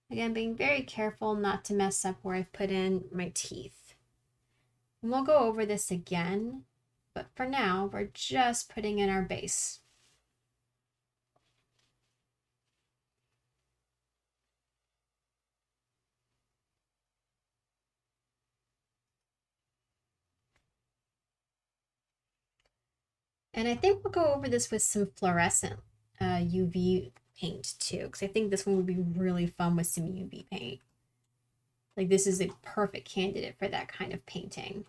Again, being very careful not to mess up where I've put in my teeth. And we'll go over this again, but for now, we're just putting in our base. And I think we'll go over this with some fluorescent UV paint too, because I think this one would be really fun with some UV paint. Like, this is a perfect candidate for that kind of painting.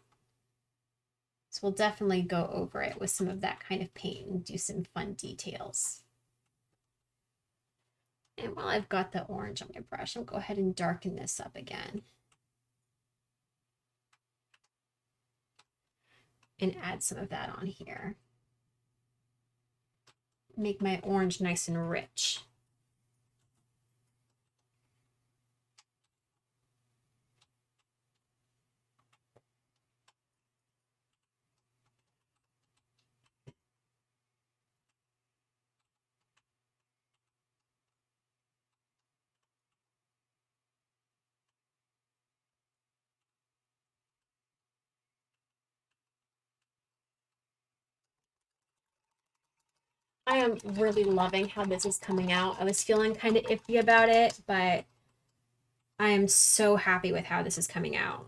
So we'll definitely go over it with some of that kind of paint and do some fun details. And while I've got the orange on my brush, I'll go ahead and darken this up again. And add some of that on here. Make my orange nice and rich. I am really loving how this is coming out. I was feeling kind of iffy about it, but I am so happy with how this is coming out.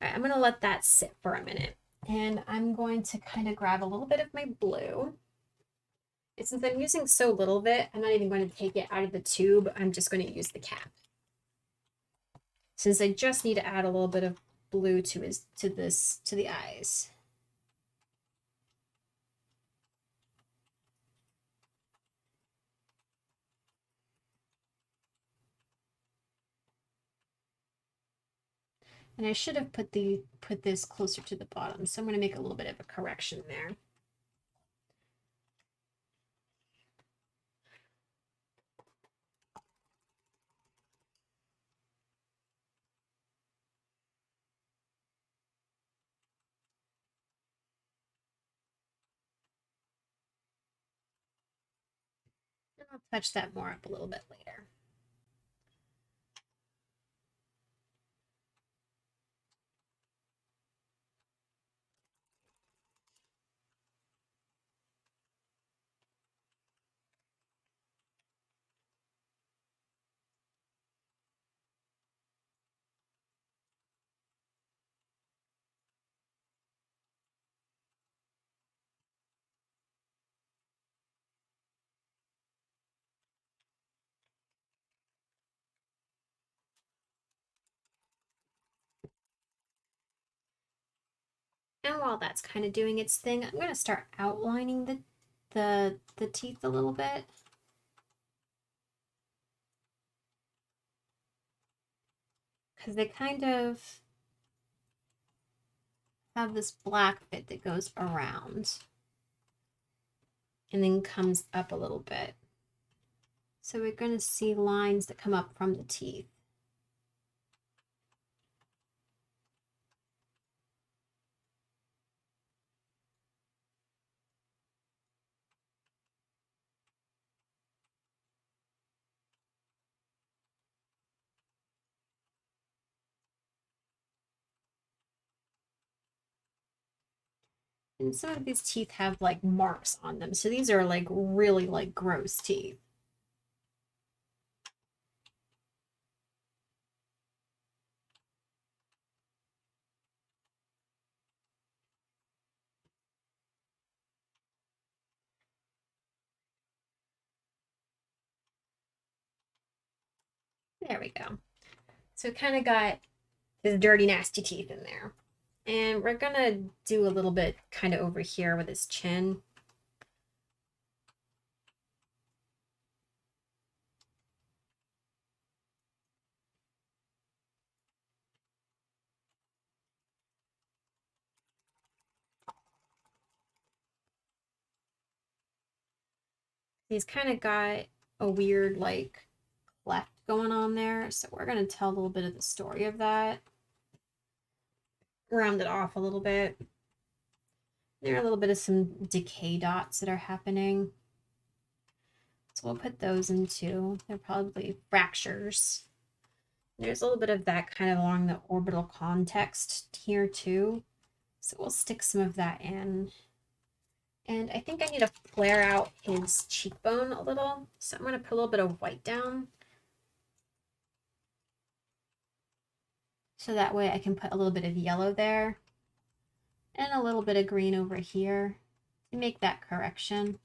All right, I'm going to let that sit for a minute. And I'm going to kind of grab a little bit of my blue. And since I'm using so little of it, I'm not even going to take it out of the tube. I'm just going to use the cap. Since I just need to add a little bit of blue to the eyes. And I should have put this closer to the bottom, so I'm going to make a little bit of a correction there. And I'll touch that more up a little bit later. And while that's kind of doing its thing, I'm going to start outlining the teeth a little bit. Because they kind of have this black bit that goes around and then comes up a little bit. So we're going to see lines that come up from the teeth. And some of these teeth have like marks on them. So these are like really like gross teeth. There we go. So it kind of got his dirty, nasty teeth in there. And we're gonna do a little bit kind of over here with his chin. He's kind of got a weird like cleft going on there. So we're gonna tell a little bit of the story of that. Round it off a little bit. There are a little bit of some decay dots that are happening. So we'll put those in too. They're probably fractures. There's a little bit of that kind of along the orbital context here too. So we'll stick some of that in. And I think I need to flare out his cheekbone a little. So I'm going to put a little bit of white down. So that way I can put a little bit of yellow there. And a little bit of green over here to make that correction.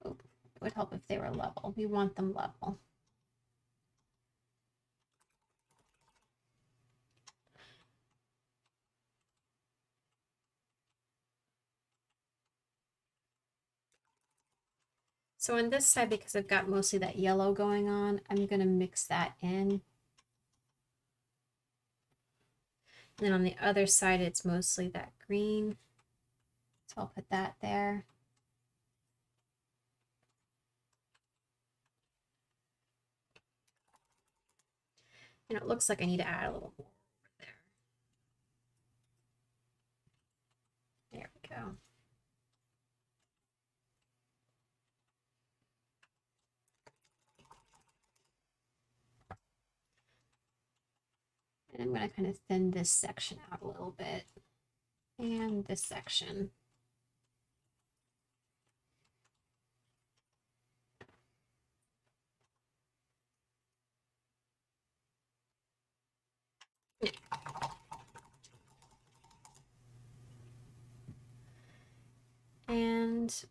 Oh, it would help if they were level. We want them level. So on this side, because I've got mostly that yellow going on, I'm going to mix that in. And then on the other side, it's mostly that green. So I'll put that there. And it looks like I need to add a little more there. There we go. And I'm going to kind of thin this section out a little bit. And this section. And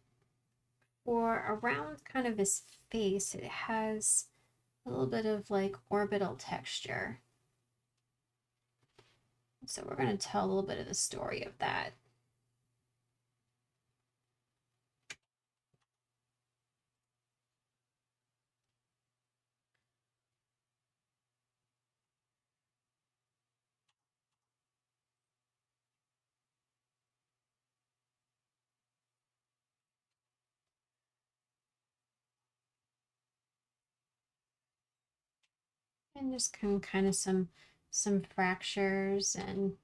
for around kind of his face, it has a little bit of like orbital texture. So we're going to tell a little bit of the story of that. And just kind of some fractures and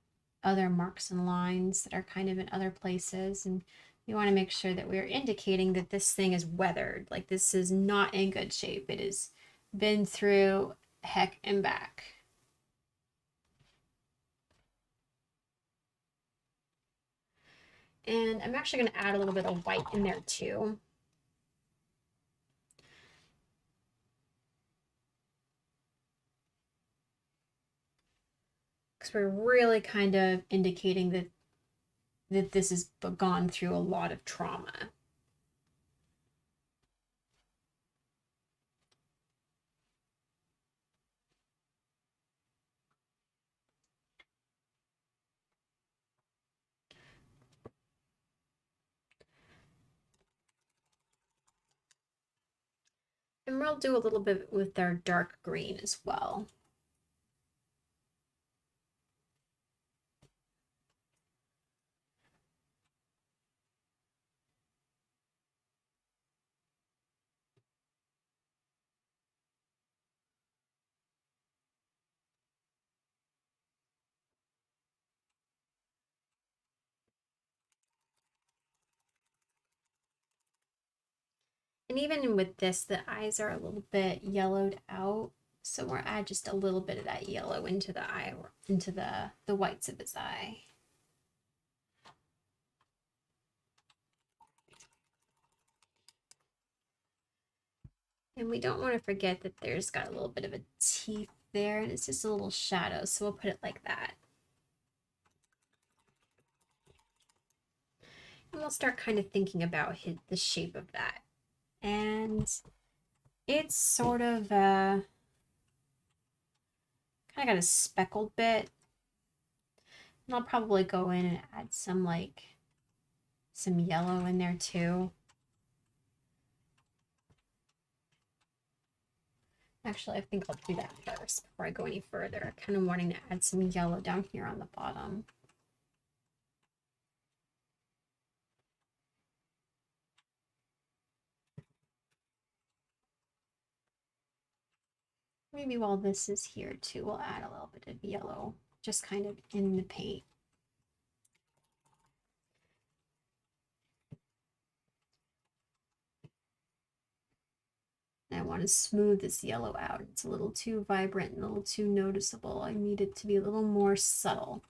other marks and lines that are kind of in other places. And we want to make sure that we're indicating that this thing is weathered. Like this is not in good shape. It has been through heck and back. And I'm actually going to add a little bit of white in there too. Because we're really kind of indicating that this has gone through a lot of trauma. And we'll do a little bit with our dark green as well. And even with this, the eyes are a little bit yellowed out. So we'll add just a little bit of that yellow into the eye, or into the whites of his eye. And we don't want to forget that there's got a little bit of a teeth there, and it's just a little shadow. So we'll put it like that. And we'll start kind of thinking about the shape of that. And it's sort of kind of got a speckled bit. And I'll probably go in and add some yellow in there too. Actually, I think I'll do that first before I go any further. I'm kind of wanting to add some yellow down here on the bottom. Maybe while this is here too, we'll add a little bit of yellow, just kind of in the paint. And I want to smooth this yellow out. It's a little too vibrant and a little too noticeable. I need it to be a little more subtle.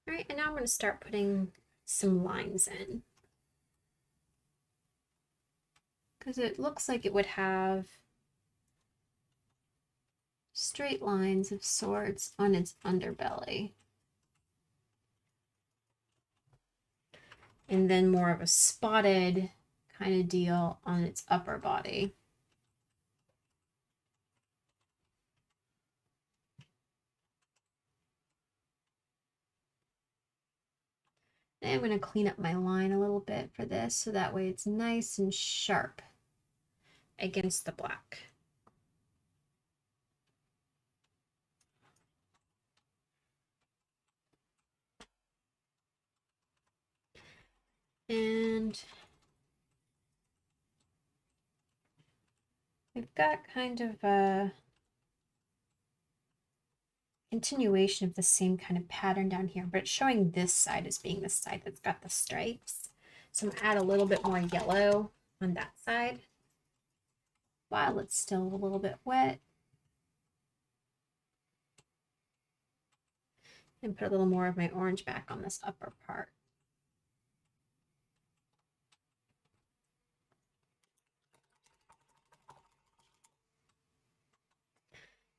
All right, and now I'm going to start putting some lines in. Because it looks like it would have straight lines of sorts on its underbelly. And then more of a spotted kind of deal on its upper body. And I'm going to clean up my line a little bit for this so that way it's nice and sharp against the black. And we've got kind of a continuation of the same kind of pattern down here, but it's showing this side as being the side that's got the stripes. So I'm gonna add a little bit more yellow on that side while it's still a little bit wet. And put a little more of my orange back on this upper part.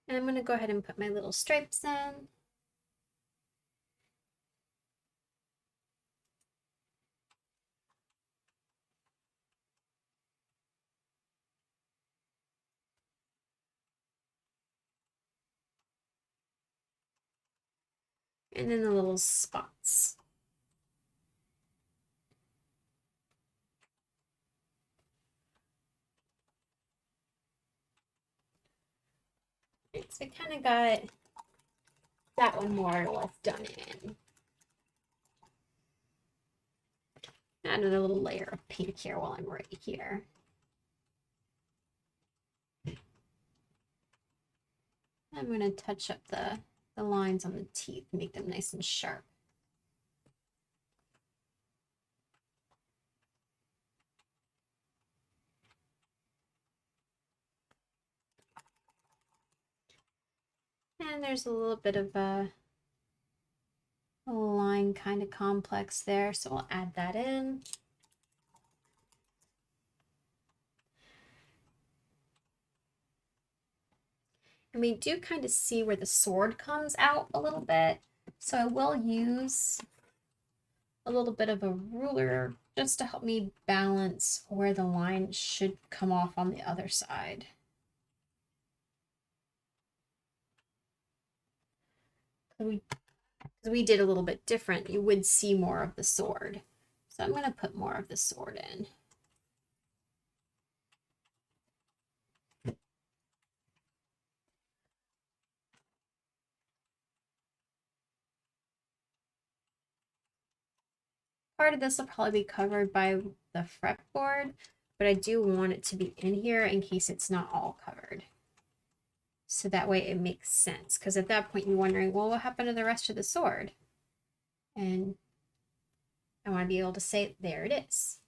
And I'm going to go ahead and put my little stripes in. And then the little spots. Right, so we kind of got that one more or less done in. Add another little layer of pink here while I'm right here. I'm going to touch up the lines on the teeth, make them nice and sharp. And there's a little bit of a line kind of complex there, so we'll add that in. And we do kind of see where the sword comes out a little bit, so I will use a little bit of a ruler just to help me balance where the line should come off on the other side. We did a little bit different, you would see more of the sword. So I'm going to put more of the sword in. Part of this will probably be covered by the fretboard, but I do want it to be in here in case it's not all covered. So that way it makes sense, because at that point you're wondering, well, what happened to the rest of the sword? And I want to be able to say, there it is.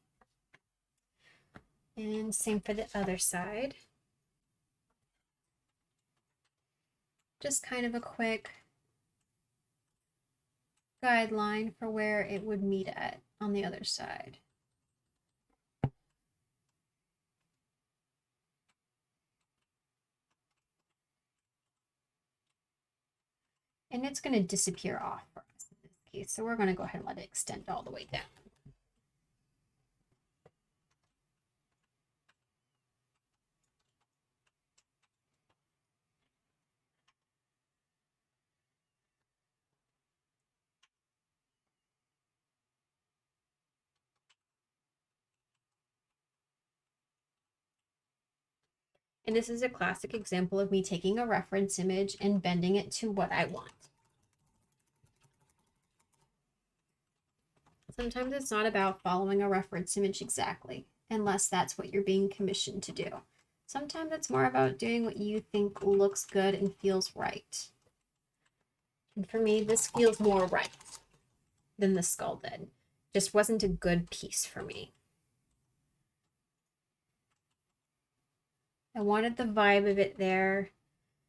And same for the other side. Just kind of a quick guideline for where it would meet at on the other side. And it's going to disappear off for us in this case, so we're going to go ahead and let it extend all the way down. And this is a classic example of me taking a reference image and bending it to what I want. Sometimes it's not about following a reference image exactly, unless that's what you're being commissioned to do. Sometimes it's more about doing what you think looks good and feels right. And for me, this feels more right than the skull did. Just wasn't a good piece for me. I wanted the vibe of it there.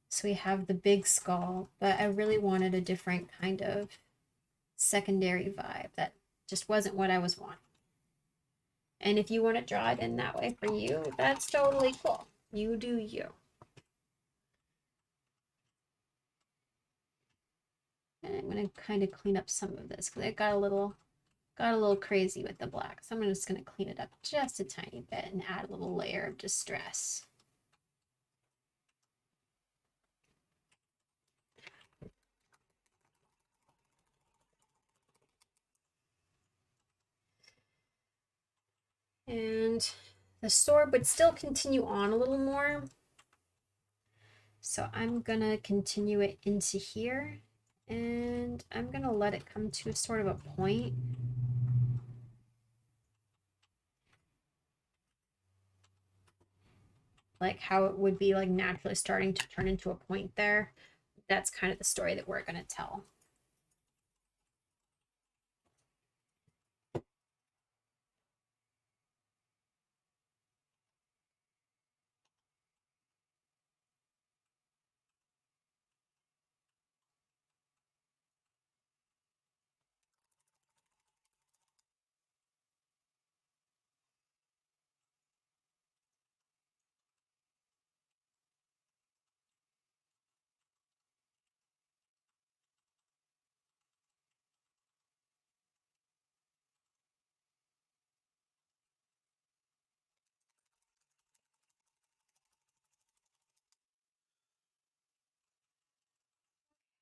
So we have the big skull, but I really wanted a different kind of secondary vibe that just wasn't what I was wanting. And if you want to draw it in that way for you, that's totally cool. You do you. And I'm going to kind of clean up some of this because it got a little crazy with the black. So I'm just going to clean it up just a tiny bit and add a little layer of distress. And the sword would still continue on a little more. So I'm gonna continue it into here and I'm gonna let it come to sort of a point. Like how it would be like naturally starting to turn into a point there. That's kind of the story that we're gonna tell.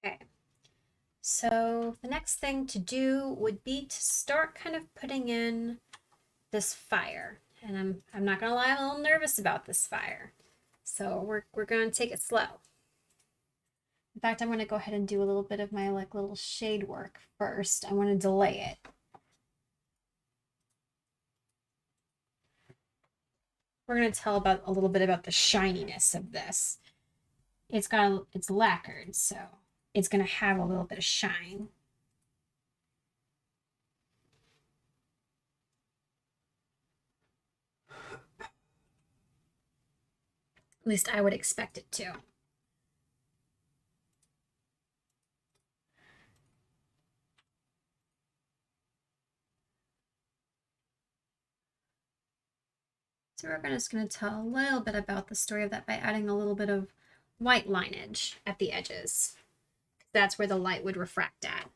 Okay. So the next thing to do would be to start kind of putting in this fire. And I'm not gonna lie, I'm a little nervous about this fire. So we're gonna take it slow. In fact, I'm gonna go ahead and do a little bit of my like little shade work first. I want to delay it. We're gonna tell about a little bit about the shininess of this. It's lacquered, so it's gonna have a little bit of shine. At least I would expect it to. So we're just going to tell a little bit about the story of that by adding a little bit of white lineage at the edges. That's where the light would refract at.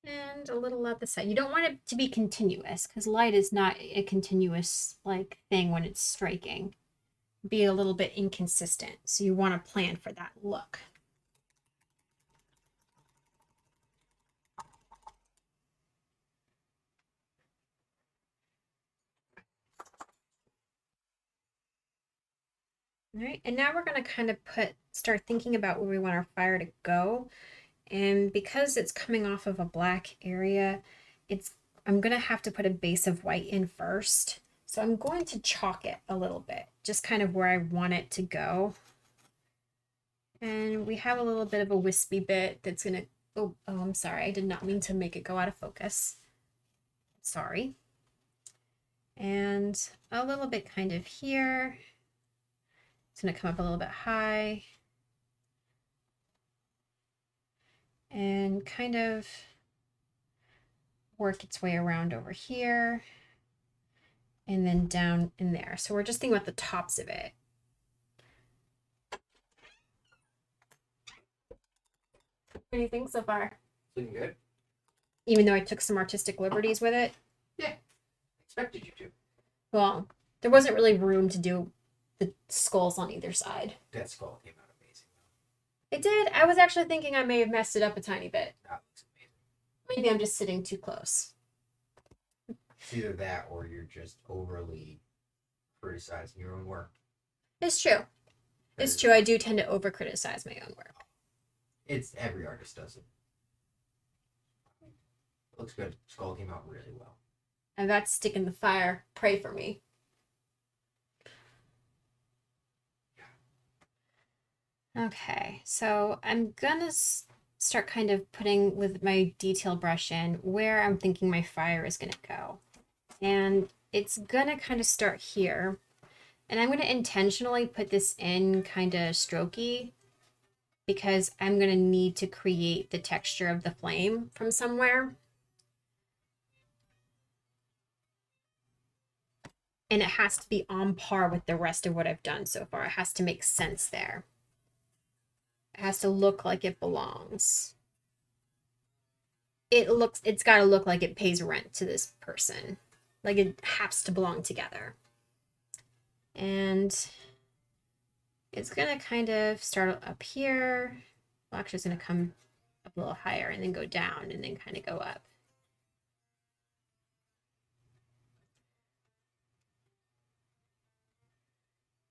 And a little at the side. You don't want it to be continuous because light is not a continuous like thing when it's striking. Be a little bit inconsistent. So you want to plan for that look. All right, and now we're going to kind of start thinking about where we want our fire to go. And because it's coming off of a black area, I'm going to have to put a base of white in first. So I'm going to chalk it a little bit, just kind of where I want it to go. And we have a little bit of a wispy bit that's going to, oh, I'm sorry. I did not mean to make it go out of focus. Sorry. And a little bit kind of here. It's going to come up a little bit high. And kind of work its way around over here and then down in there. So we're just thinking about the tops of it. What do you think so far? Looking good. Even though I took some artistic liberties with it? Yeah, expected you to. Well, there wasn't really room to do the skulls on either side. That skull came out amazing. It did. I was actually thinking I may have messed it up a tiny bit. That looks amazing. Maybe I'm just sitting too close. It's either that or you're just overly criticizing your own work. It's true. It's true. I do tend to over criticize my own work. It's every artist does it. Looks good. Skull came out really well. And that's stick in the fire. Pray for me. Okay, so I'm gonna start kind of putting with my detail brush in where I'm thinking my fire is gonna go. And it's gonna kind of start here. And I'm gonna intentionally put this in kind of strokey because I'm gonna need to create the texture of the flame from somewhere. And it has to be on par with the rest of what I've done so far. It has to make sense there. It has to look like it belongs. It's got to look like it pays rent to this person. Like it has to belong together. And it's going to kind of start up here. Well, actually, it's going to come up a little higher and then go down and then kind of go up.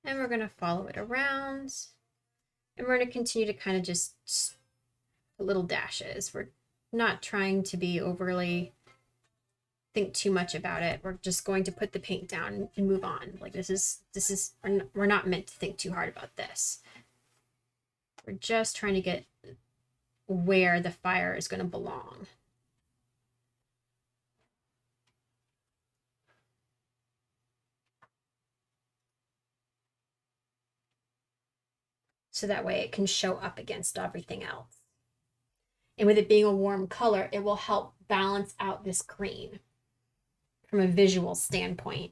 And we're going to follow it around. And we're going to continue to kind of just little dashes. We're not trying to be overly think too much about it. We're just going to put the paint down and move on. Like this is we're not meant to think too hard about this. We're just trying to get where the fire is going to belong. So that way it can show up against everything else. And with it being a warm color, it will help balance out this green from a visual standpoint.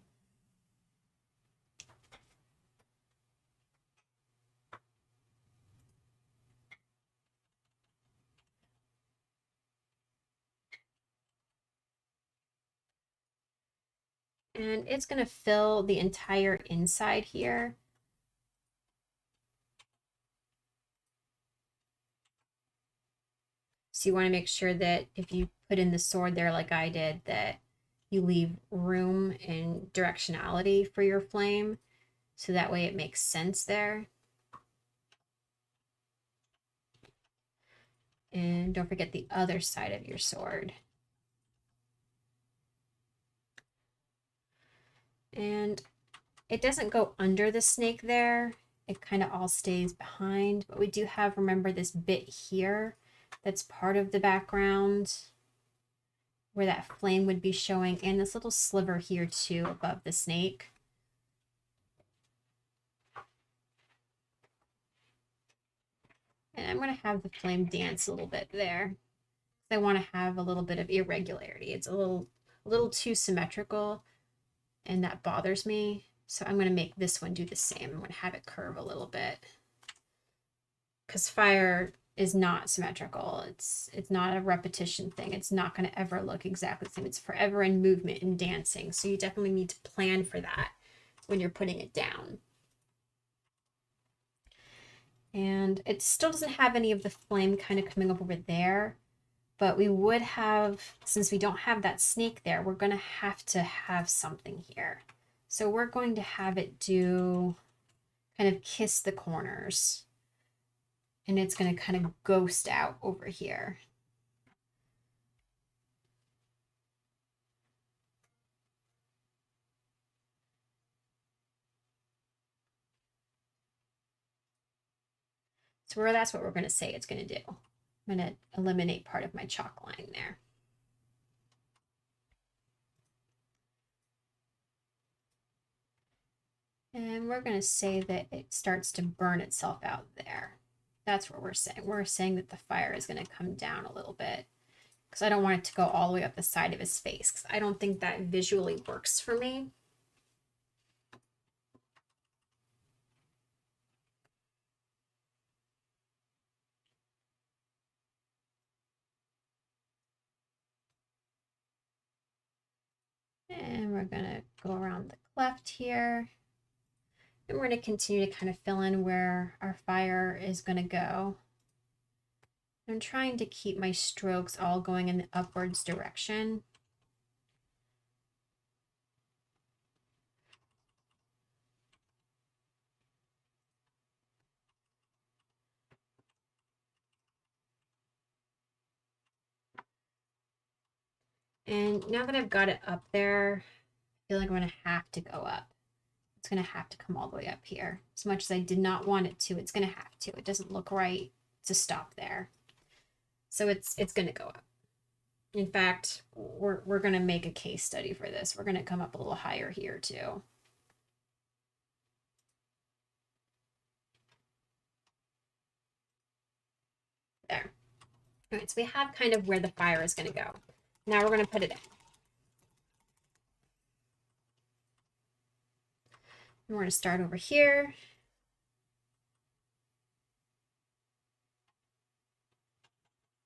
And it's going to fill the entire inside here. So you want to make sure that if you put in the sword there like I did, that you leave room and directionality for your flame. So that way it makes sense there. And don't forget the other side of your sword. And it doesn't go under the snake there. It kind of all stays behind. But we do have, remember, this bit here that's part of the background where that flame would be showing, and this little sliver here too above the snake. And I'm going to have the flame dance a little bit there. I want to have a little bit of irregularity. It's a little too symmetrical, and that bothers me. So I'm going to make this one do the same. I'm going to have it curve a little bit, because fire is not symmetrical. It's not a repetition thing. It's not going to ever look exactly the same. It's forever in movement and dancing. So you definitely need to plan for that when you're putting it down. And it still doesn't have any of the flame kind of coming up over there, but we would have, since we don't have that snake there, we're going to have something here. So we're going to have it do kind of kiss the corners, and it's going to kind of ghost out over here. So that's what we're going to say it's going to do. I'm going to eliminate part of my chalk line there. And we're going to say that it starts to burn itself out there. That's what we're saying. We're saying that the fire is going to come down a little bit, because I don't want it to go all the way up the side of his face, because I don't think that visually works for me. And we're going to go around the cleft here. And we're going to continue to kind of fill in where our fire is going to go. I'm trying to keep my strokes all going in the upwards direction. And now that I've got it up there, I feel like I'm going to have to go up. It's going to have to come all the way up here. As much as I did not want it to, it's going to have to. It doesn't look right to stop there. So it's going to go up. In fact, we're going to make a case study for this. We're going to come up a little higher here too. There. All right, so we have kind of where the fire is going to go. Now we're going to put it in. And we're going to start over here.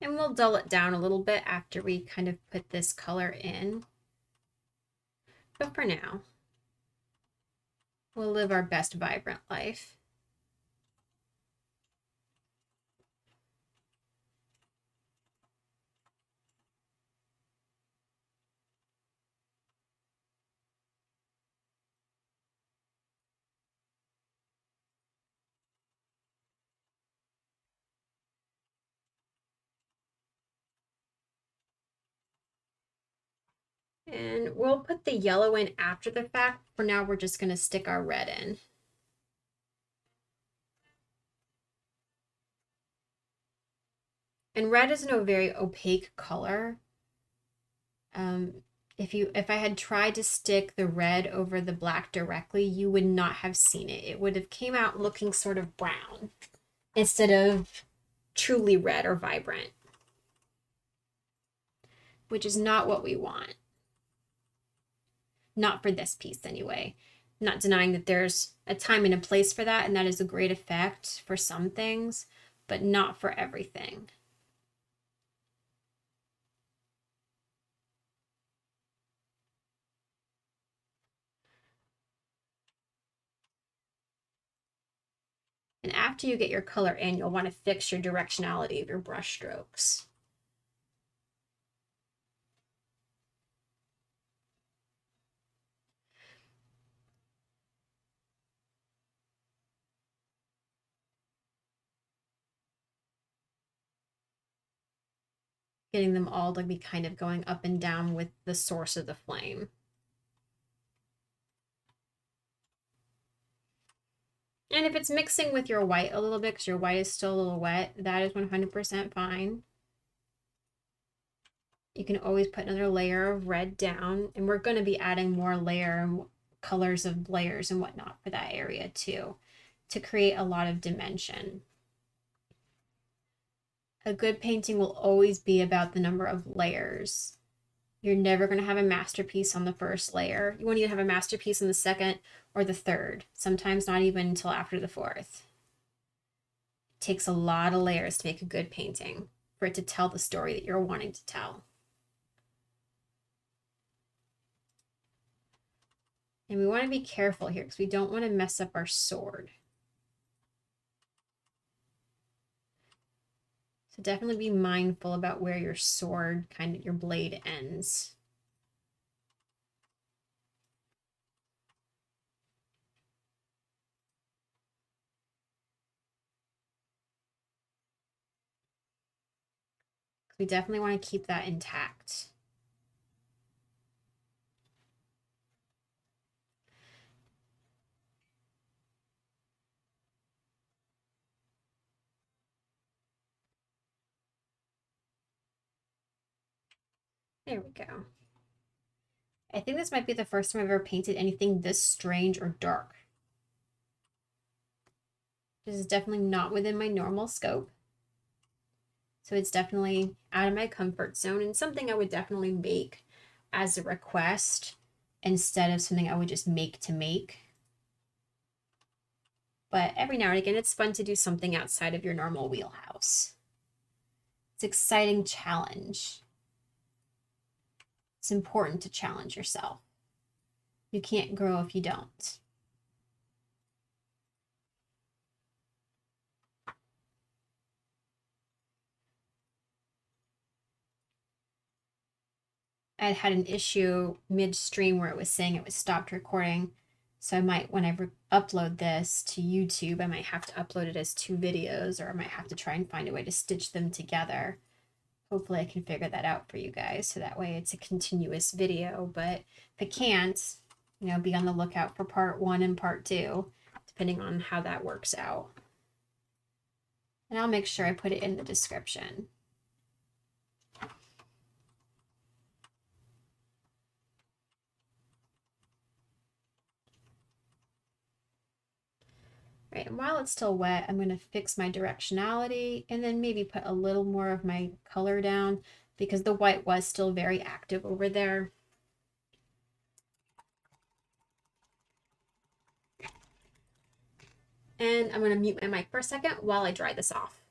And we'll dull it down a little bit after we kind of put this color in. But for now, we'll live our best vibrant life. And we'll put the yellow in after the fact. For now, we're just going to stick our red in. And red isn't a very opaque color. If I had tried to stick the red over the black directly, you would not have seen it. It would have came out looking sort of brown instead of truly red or vibrant, which is not what we want. Not for this piece anyway. I'm not denying that there's a time and a place for that, and that is a great effect for some things, but not for everything. And after you get your color in, you'll want to fix your directionality of your brush strokes. Getting them all to be kind of going up and down with the source of the flame. And if it's mixing with your white a little bit, because your white is still a little wet, that is 100% fine. You can always put another layer of red down, and we're going to be adding more layer and colors of layers and whatnot for that area too, to create a lot of dimension. A good painting will always be about the number of layers. You're never going to have a masterpiece on the first layer. You won't even have a masterpiece on the second or the third, sometimes not even until after the fourth. It takes a lot of layers to make a good painting for it to tell the story that you're wanting to tell. And we want to be careful here because we don't want to mess up our sword. So definitely be mindful about where your sword, kind of your blade ends. We definitely want to keep that intact. There we go. I think this might be the first time I've ever painted anything this strange or dark. This is definitely not within my normal scope. So it's definitely out of my comfort zone and something I would definitely make as a request instead of something I would just make to make. But every now and again, it's fun to do something outside of your normal wheelhouse. It's an exciting challenge. It's important to challenge yourself. You can't grow if you don't. I had an issue midstream where it was saying it was stopped recording. So I might, when I upload this to YouTube, I might have to upload it as 2 videos, or I might have to try and find a way to stitch them together. Hopefully I can figure that out for you guys, so that way it's a continuous video. But if I can't, you know, be on the lookout for part 1 and part 2, depending on how that works out. And I'll make sure I put it in the description. Right, and while it's still wet, I'm going to fix my directionality and then maybe put a little more of my color down because the white was still very active over there. And I'm going to mute my mic for a second while I dry this off.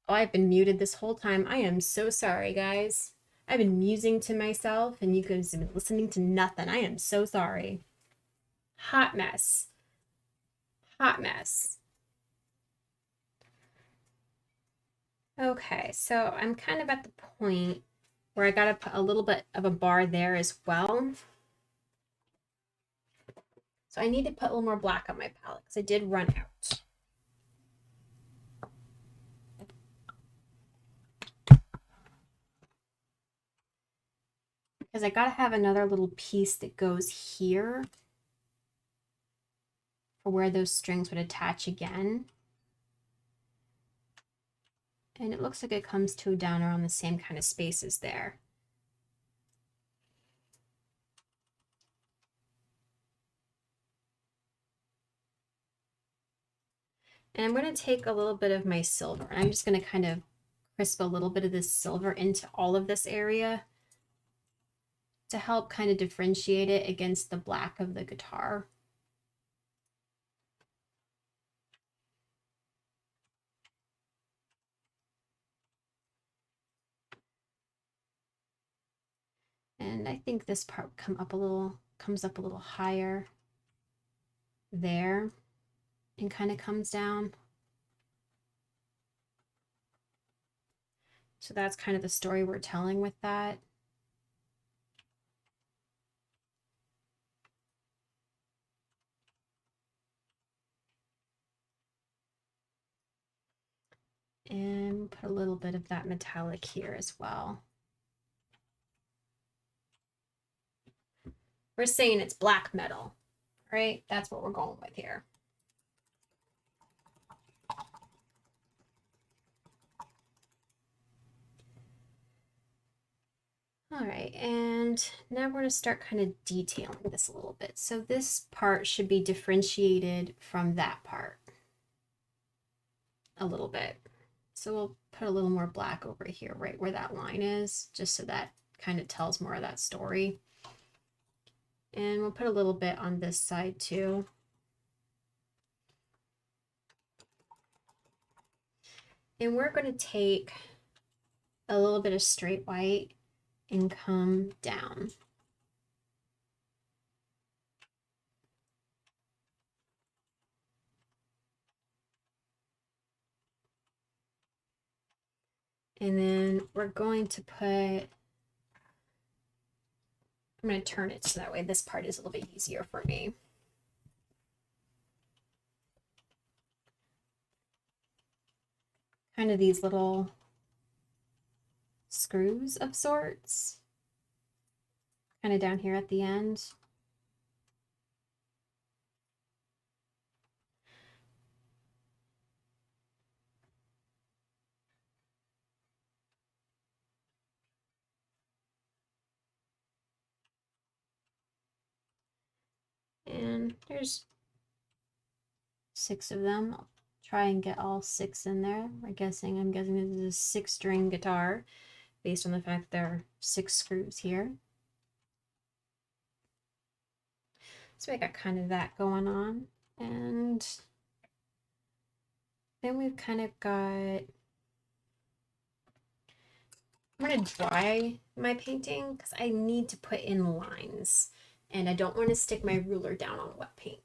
Oh, I've been muted this whole time. I am so sorry, guys. I've been musing to myself and you guys have been listening to nothing. I am so sorry. Hot mess. Hot mess. Okay, so I'm kind of at the point where I gotta put a little bit of a bar there as well. So I need to put a little more black on my palette because I did run out. Because I gotta have another little piece that goes here for where those strings would attach again. And it looks like it comes to down around the same kind of spaces there. And I'm going to take a little bit of my silver. And I'm just going to kind of crisp a little bit of this silver into all of this area to help kind of differentiate it against the black of the guitar. And I think this part comes up a little higher there and kind of comes down. So that's kind of the story we're telling with that. And put a little bit of that metallic here as well. We're saying it's black metal, right? That's what we're going with here. All right, and now we're going to start kind of detailing this a little bit. So this part should be differentiated from that part a little bit. So we'll put a little more black over here, right where that line is, just so that kind of tells more of that story. And we'll put a little bit on this side too. And we're going to take a little bit of straight white and come down. And then we're going to put, I'm going to turn it so that way this part is a little bit easier for me. Kind of these little screws of sorts, kind of down here at the end. And there's 6 of them. I'll try and get all 6 in there. I'm guessing this is a 6-string guitar based on the fact there are 6 screws here. So I got kind of that going on. And then we've kind of got, I'm going to dry my painting because I need to put in lines and I don't want to stick my ruler down on wet paint.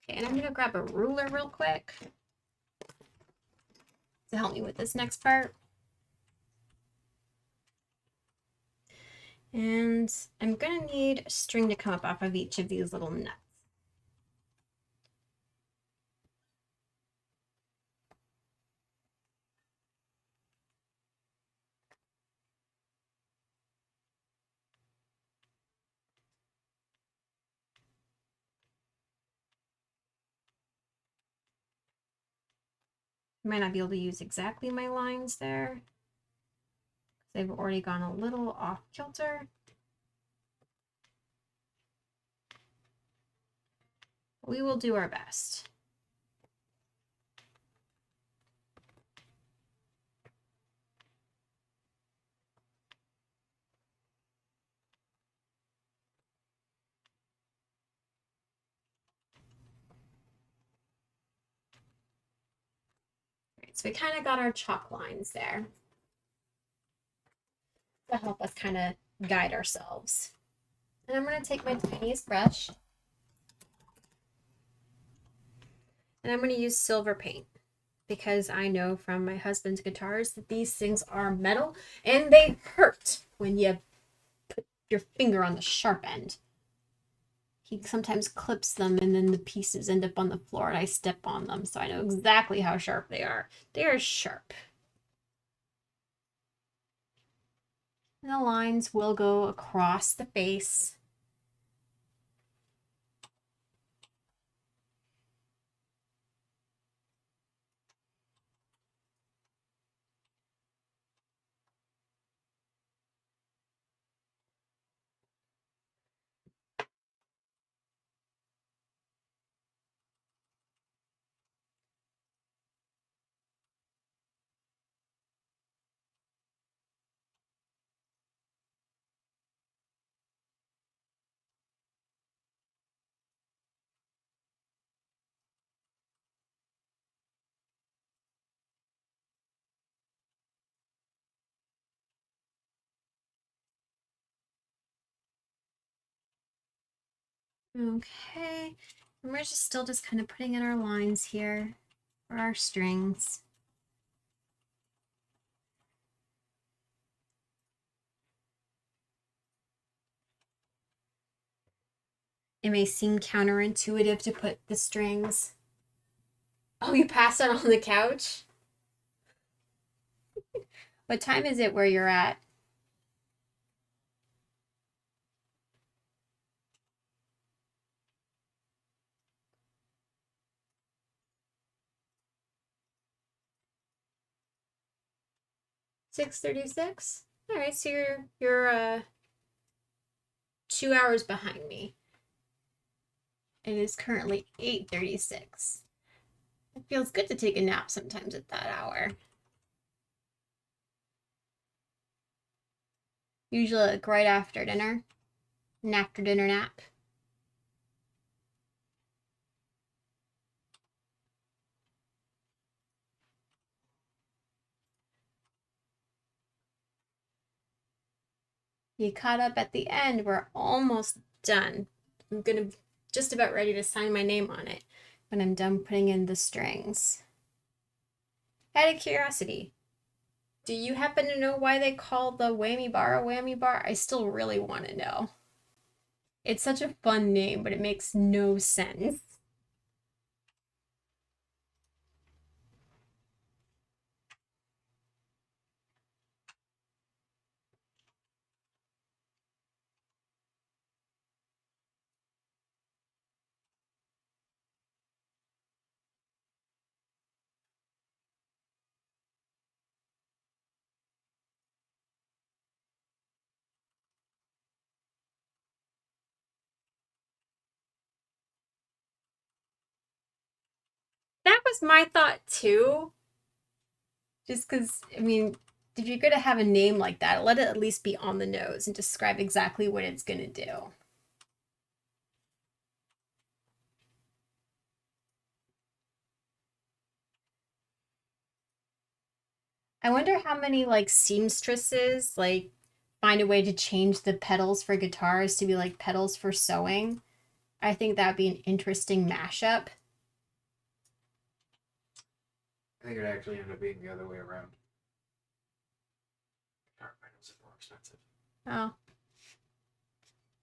Okay, and I'm going to grab a ruler real quick to help me with this next part. And I'm gonna need a string to come up off of each of these little nuts. I might not be able to use exactly my lines there. They've already gone a little off kilter. We will do our best. Right, so we kind of got our chalk lines there to help us kind of guide ourselves. And I'm going to take my tiniest brush and I'm going to use silver paint because I know from my husband's guitars that these things are metal and they hurt when you put your finger on the sharp end. He sometimes clips them and then the pieces end up on the floor and I step on them, so I know exactly how sharp they are. They are sharp. And the lines will go across the face. Okay, and we're just still just kind of putting in our lines here for our strings. It may seem counterintuitive to put the strings. Oh, you passed out on the couch? What time is it where you're at? "6:36? All right, so you're 2 hours behind me. It is currently 8:36. It feels good to take a nap sometimes at that hour. Usually like right after dinner. An after dinner nap. You caught up at the end. We're almost done. I'm gonna just about ready to sign my name on it when I'm done putting in the strings. Out of curiosity, do you happen to know why they call the whammy bar a whammy bar? I still really want to know. It's such a fun name, but it makes no sense. That was my thought too. Just because, I mean, if you're going to have a name like that, let it at least be on the nose and describe exactly what it's going to do. I wonder how many like seamstresses like find a way to change the pedals for guitars to be like pedals for sewing. I think that'd be an interesting mashup. I think it actually ended up being the other way around. Guitar pedals are more expensive. Oh.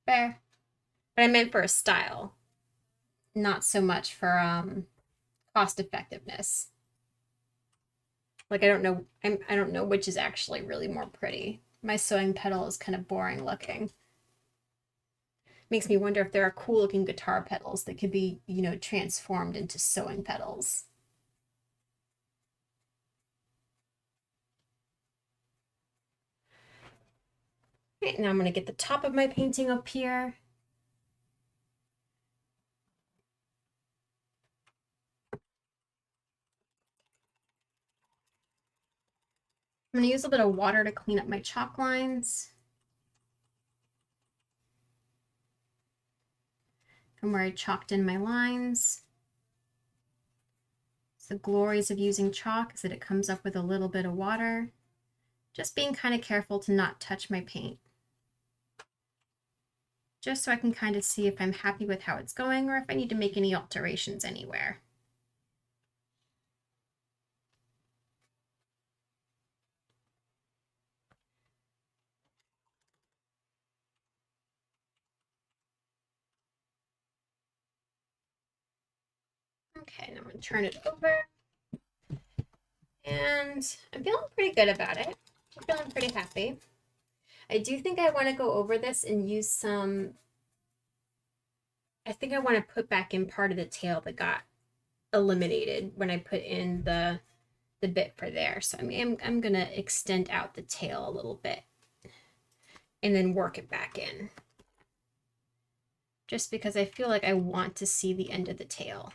Fair. But I meant for a style, not so much for cost effectiveness. Like I don't know which is actually really more pretty. My sewing pedal is kind of boring looking. Makes me wonder if there are cool looking guitar pedals that could be, you know, transformed into sewing pedals. Okay, now I'm going to get the top of my painting up here. I'm going to use a bit of water to clean up my chalk lines from where I chalked in my lines. So the glories of using chalk is that it comes up with a little bit of water. Just being kind of careful to not touch my paint. Just so I can kind of see if I'm happy with how it's going or if I need to make any alterations anywhere. Okay, now I'm going to turn it over. And I'm feeling pretty good about it. I'm feeling pretty happy. I do think I want to go over this and use some, I think I want to put back in part of the tail that got eliminated when I put in the bit for there. So I'm going to extend out the tail a little bit and then work it back in. Just because I feel like I want to see the end of the tail.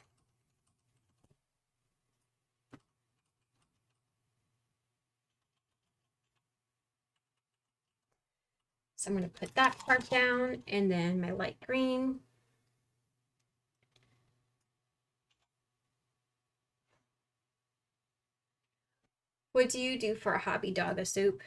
So I'm going to put that part down and then my light green. What do you do for a hobby dog soup?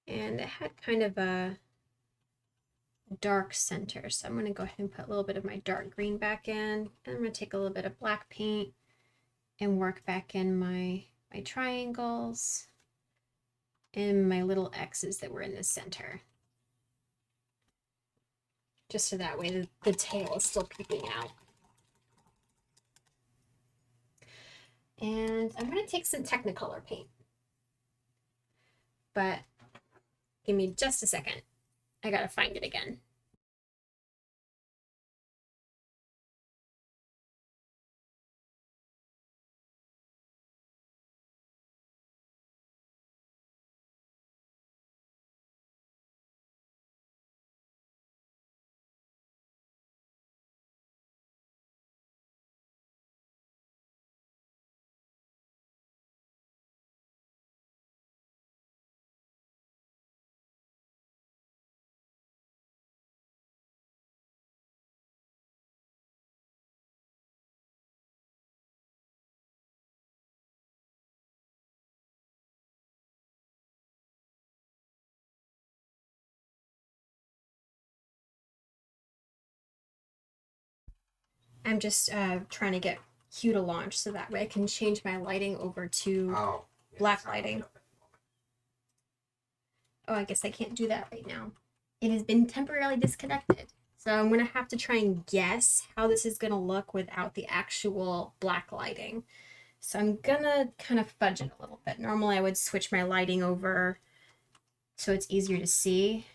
And it had kind of a dark center. So I'm going to go ahead and put a little bit of my dark green back in. And I'm going to take a little bit of black paint and work back in my triangles and my little X's that were in the center. Just so that way the tail is still peeking out. And I'm going to take some Technicolor paint. But give me just a second. I got to find it again. I'm just trying to get Q to launch so that way I can change my lighting over to black lighting. Oh, I guess I can't do that right now. It has been temporarily disconnected. So I'm going to have to try and guess how this is going to look without the actual black lighting. So I'm going to kind of fudge it a little bit. Normally I would switch my lighting over so it's easier to see.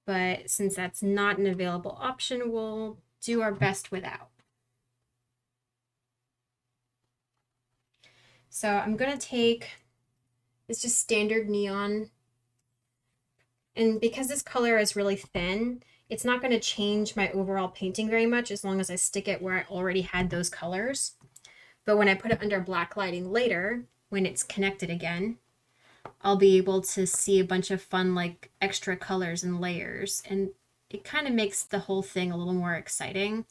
But since that's not an available option, we'll do our best without. So I'm going to take, it's just standard neon. And because this color is really thin, it's not going to change my overall painting very much as long as I stick it where I already had those colors. But when I put it under black lighting later, when it's connected again, I'll be able to see a bunch of fun like extra colors and layers, and it kind of makes the whole thing a little more exciting.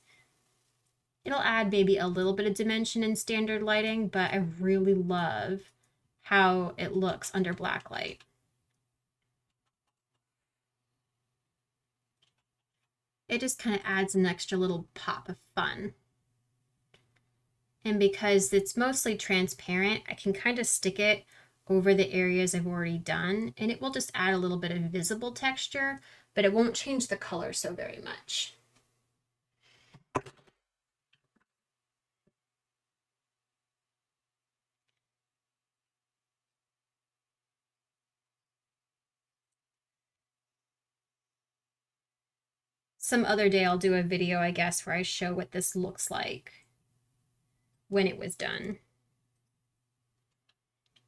It'll add maybe a little bit of dimension in standard lighting, but I really love how it looks under black light. it just kind of adds an extra little pop of fun. And because it's mostly transparent, I can kind of stick it over the areas I've already done, and it will just add a little bit of visible texture, but it won't change the color so very much. Some other day I'll do a video, I guess, where I show what this looks like when it was done.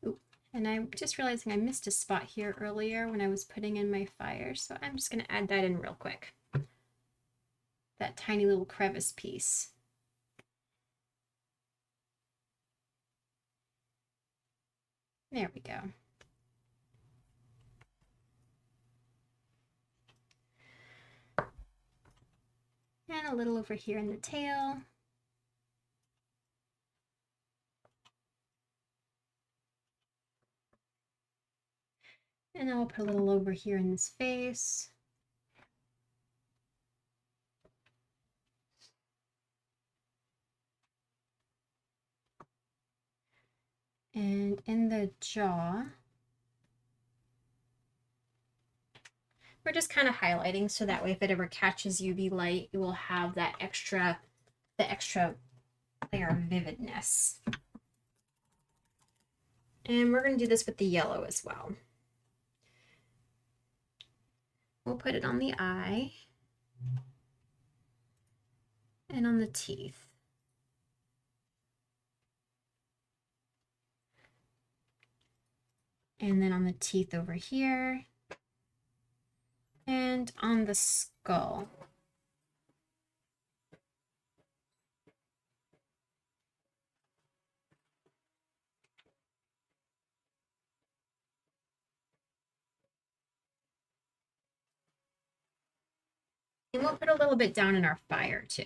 Ooh, and I'm just realizing I missed a spot here earlier when I was putting in my fire, so I'm just going to add that in real quick. That tiny little crevice piece. There we go. And a little over here in the tail. And I'll put a little over here in this face. And in the jaw, we're just kind of highlighting so that way if it ever catches UV light, it will have that extra layer of vividness. And we're going to do this with the yellow as well. We'll put it on the eye and on the teeth. And then on the teeth over here. And on the skull. And we'll put a little bit down in our fire too.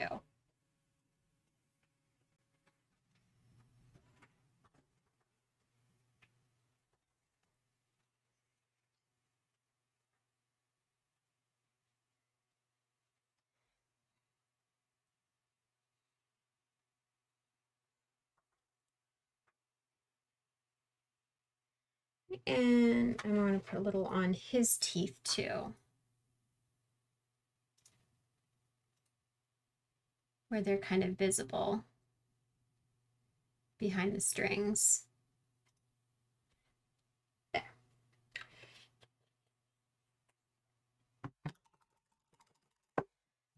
And I'm going to put a little on his teeth too, where they're kind of visible behind the strings. There.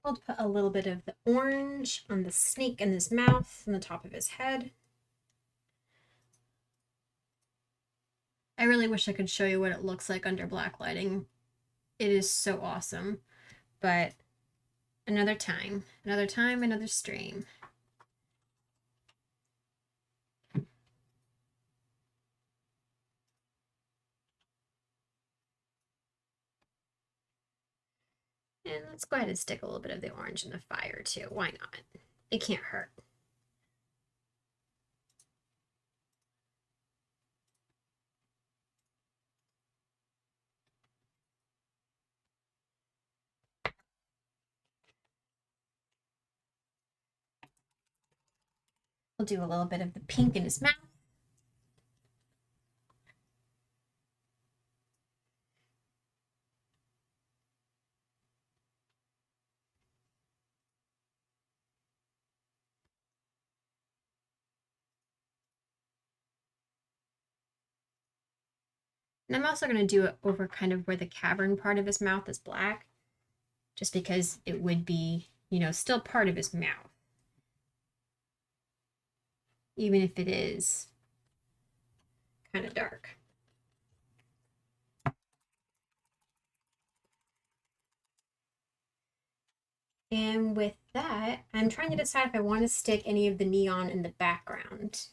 I'll put a little bit of the orange on the snake in his mouth and the top of his head. I really wish I could show you what it looks like under black lighting. It is so awesome, but another time, another stream. And let's go ahead and stick a little bit of the orange in the fire too. Why not? It can't hurt. We'll do a little bit of the pink in his mouth. And I'm also going to do it over kind of where the cavern part of his mouth is black, just because it would be, you know, still part of his mouth, even if it is kind of dark. And with that, I'm trying to decide if I want to stick any of the neon in the background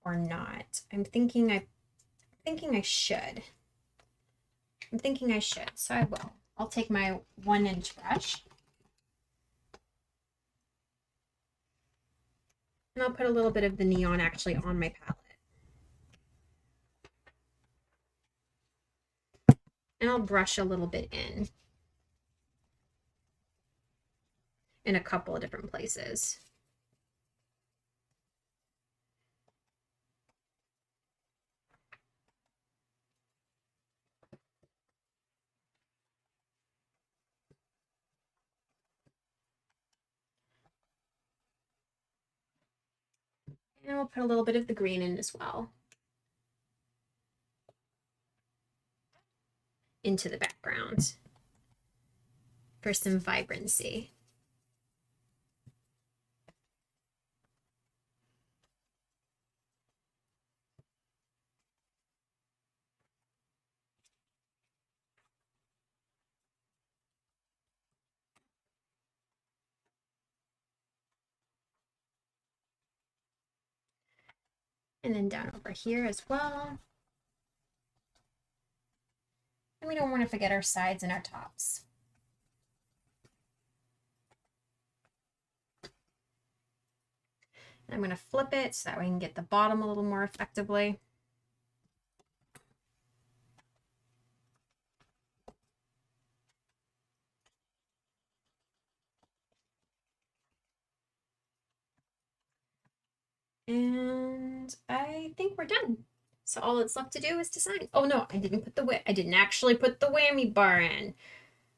or not. I'm thinking I should. So I will. I'll take my 1-inch brush. And I'll put a little bit of the neon actually on my palette. And I'll brush a little bit in. in a couple of different places. And we'll put a little bit of the green in as well into the background for some vibrancy. And then down over here as well. And we don't want to forget our sides and our tops. And I'm going to flip it so that we can get the bottom a little more effectively. And I think we're done. So all that's left to do is to sign. Oh no, I didn't actually put the whammy bar in.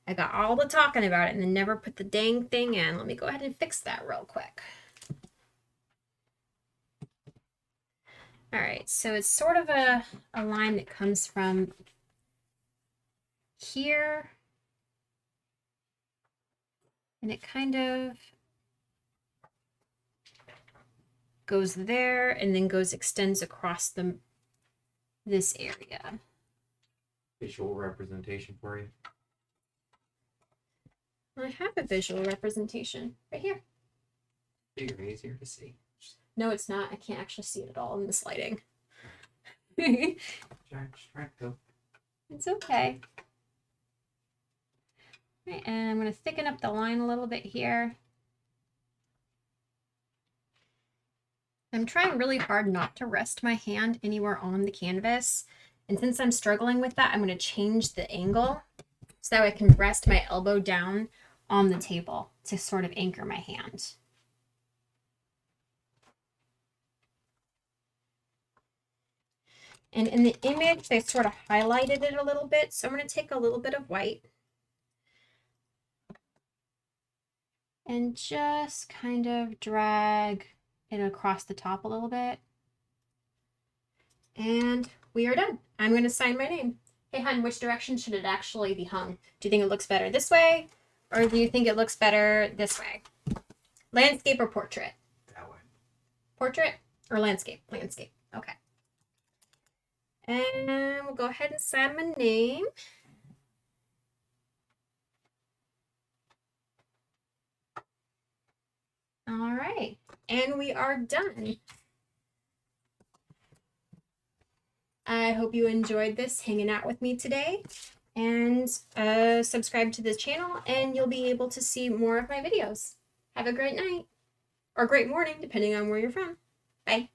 I got all the talking about it and then never put the dang thing in. Let me go ahead and fix that real quick. All right, so it's sort of a line that comes from here. And it kind of goes there and then extends across this area. Visual representation for you. I have a visual representation right here. Bigger, easier to see. No, it's not. I can't actually see it at all in this lighting. Go. It's okay. Right, and I'm going to thicken up the line a little bit here. I'm trying really hard not to rest my hand anywhere on the canvas. And since I'm struggling with that, I'm going to change the angle so that I can rest my elbow down on the table to sort of anchor my hand. And in the image, they sort of highlighted it a little bit. So I'm going to take a little bit of white and just kind of drag it across the top a little bit. And we are done. I'm going to sign my name. Hey, hon, which direction should it actually be hung? Do you think it looks better this way? Or do you think it looks better this way? Landscape or portrait? That way. Portrait or landscape? Landscape. Okay. And we'll go ahead and sign my name. All right. And we are done. I hope you enjoyed this hanging out with me today. And subscribe to the channel and you'll be able to see more of my videos. Have a great night or great morning, depending on where you're from. Bye.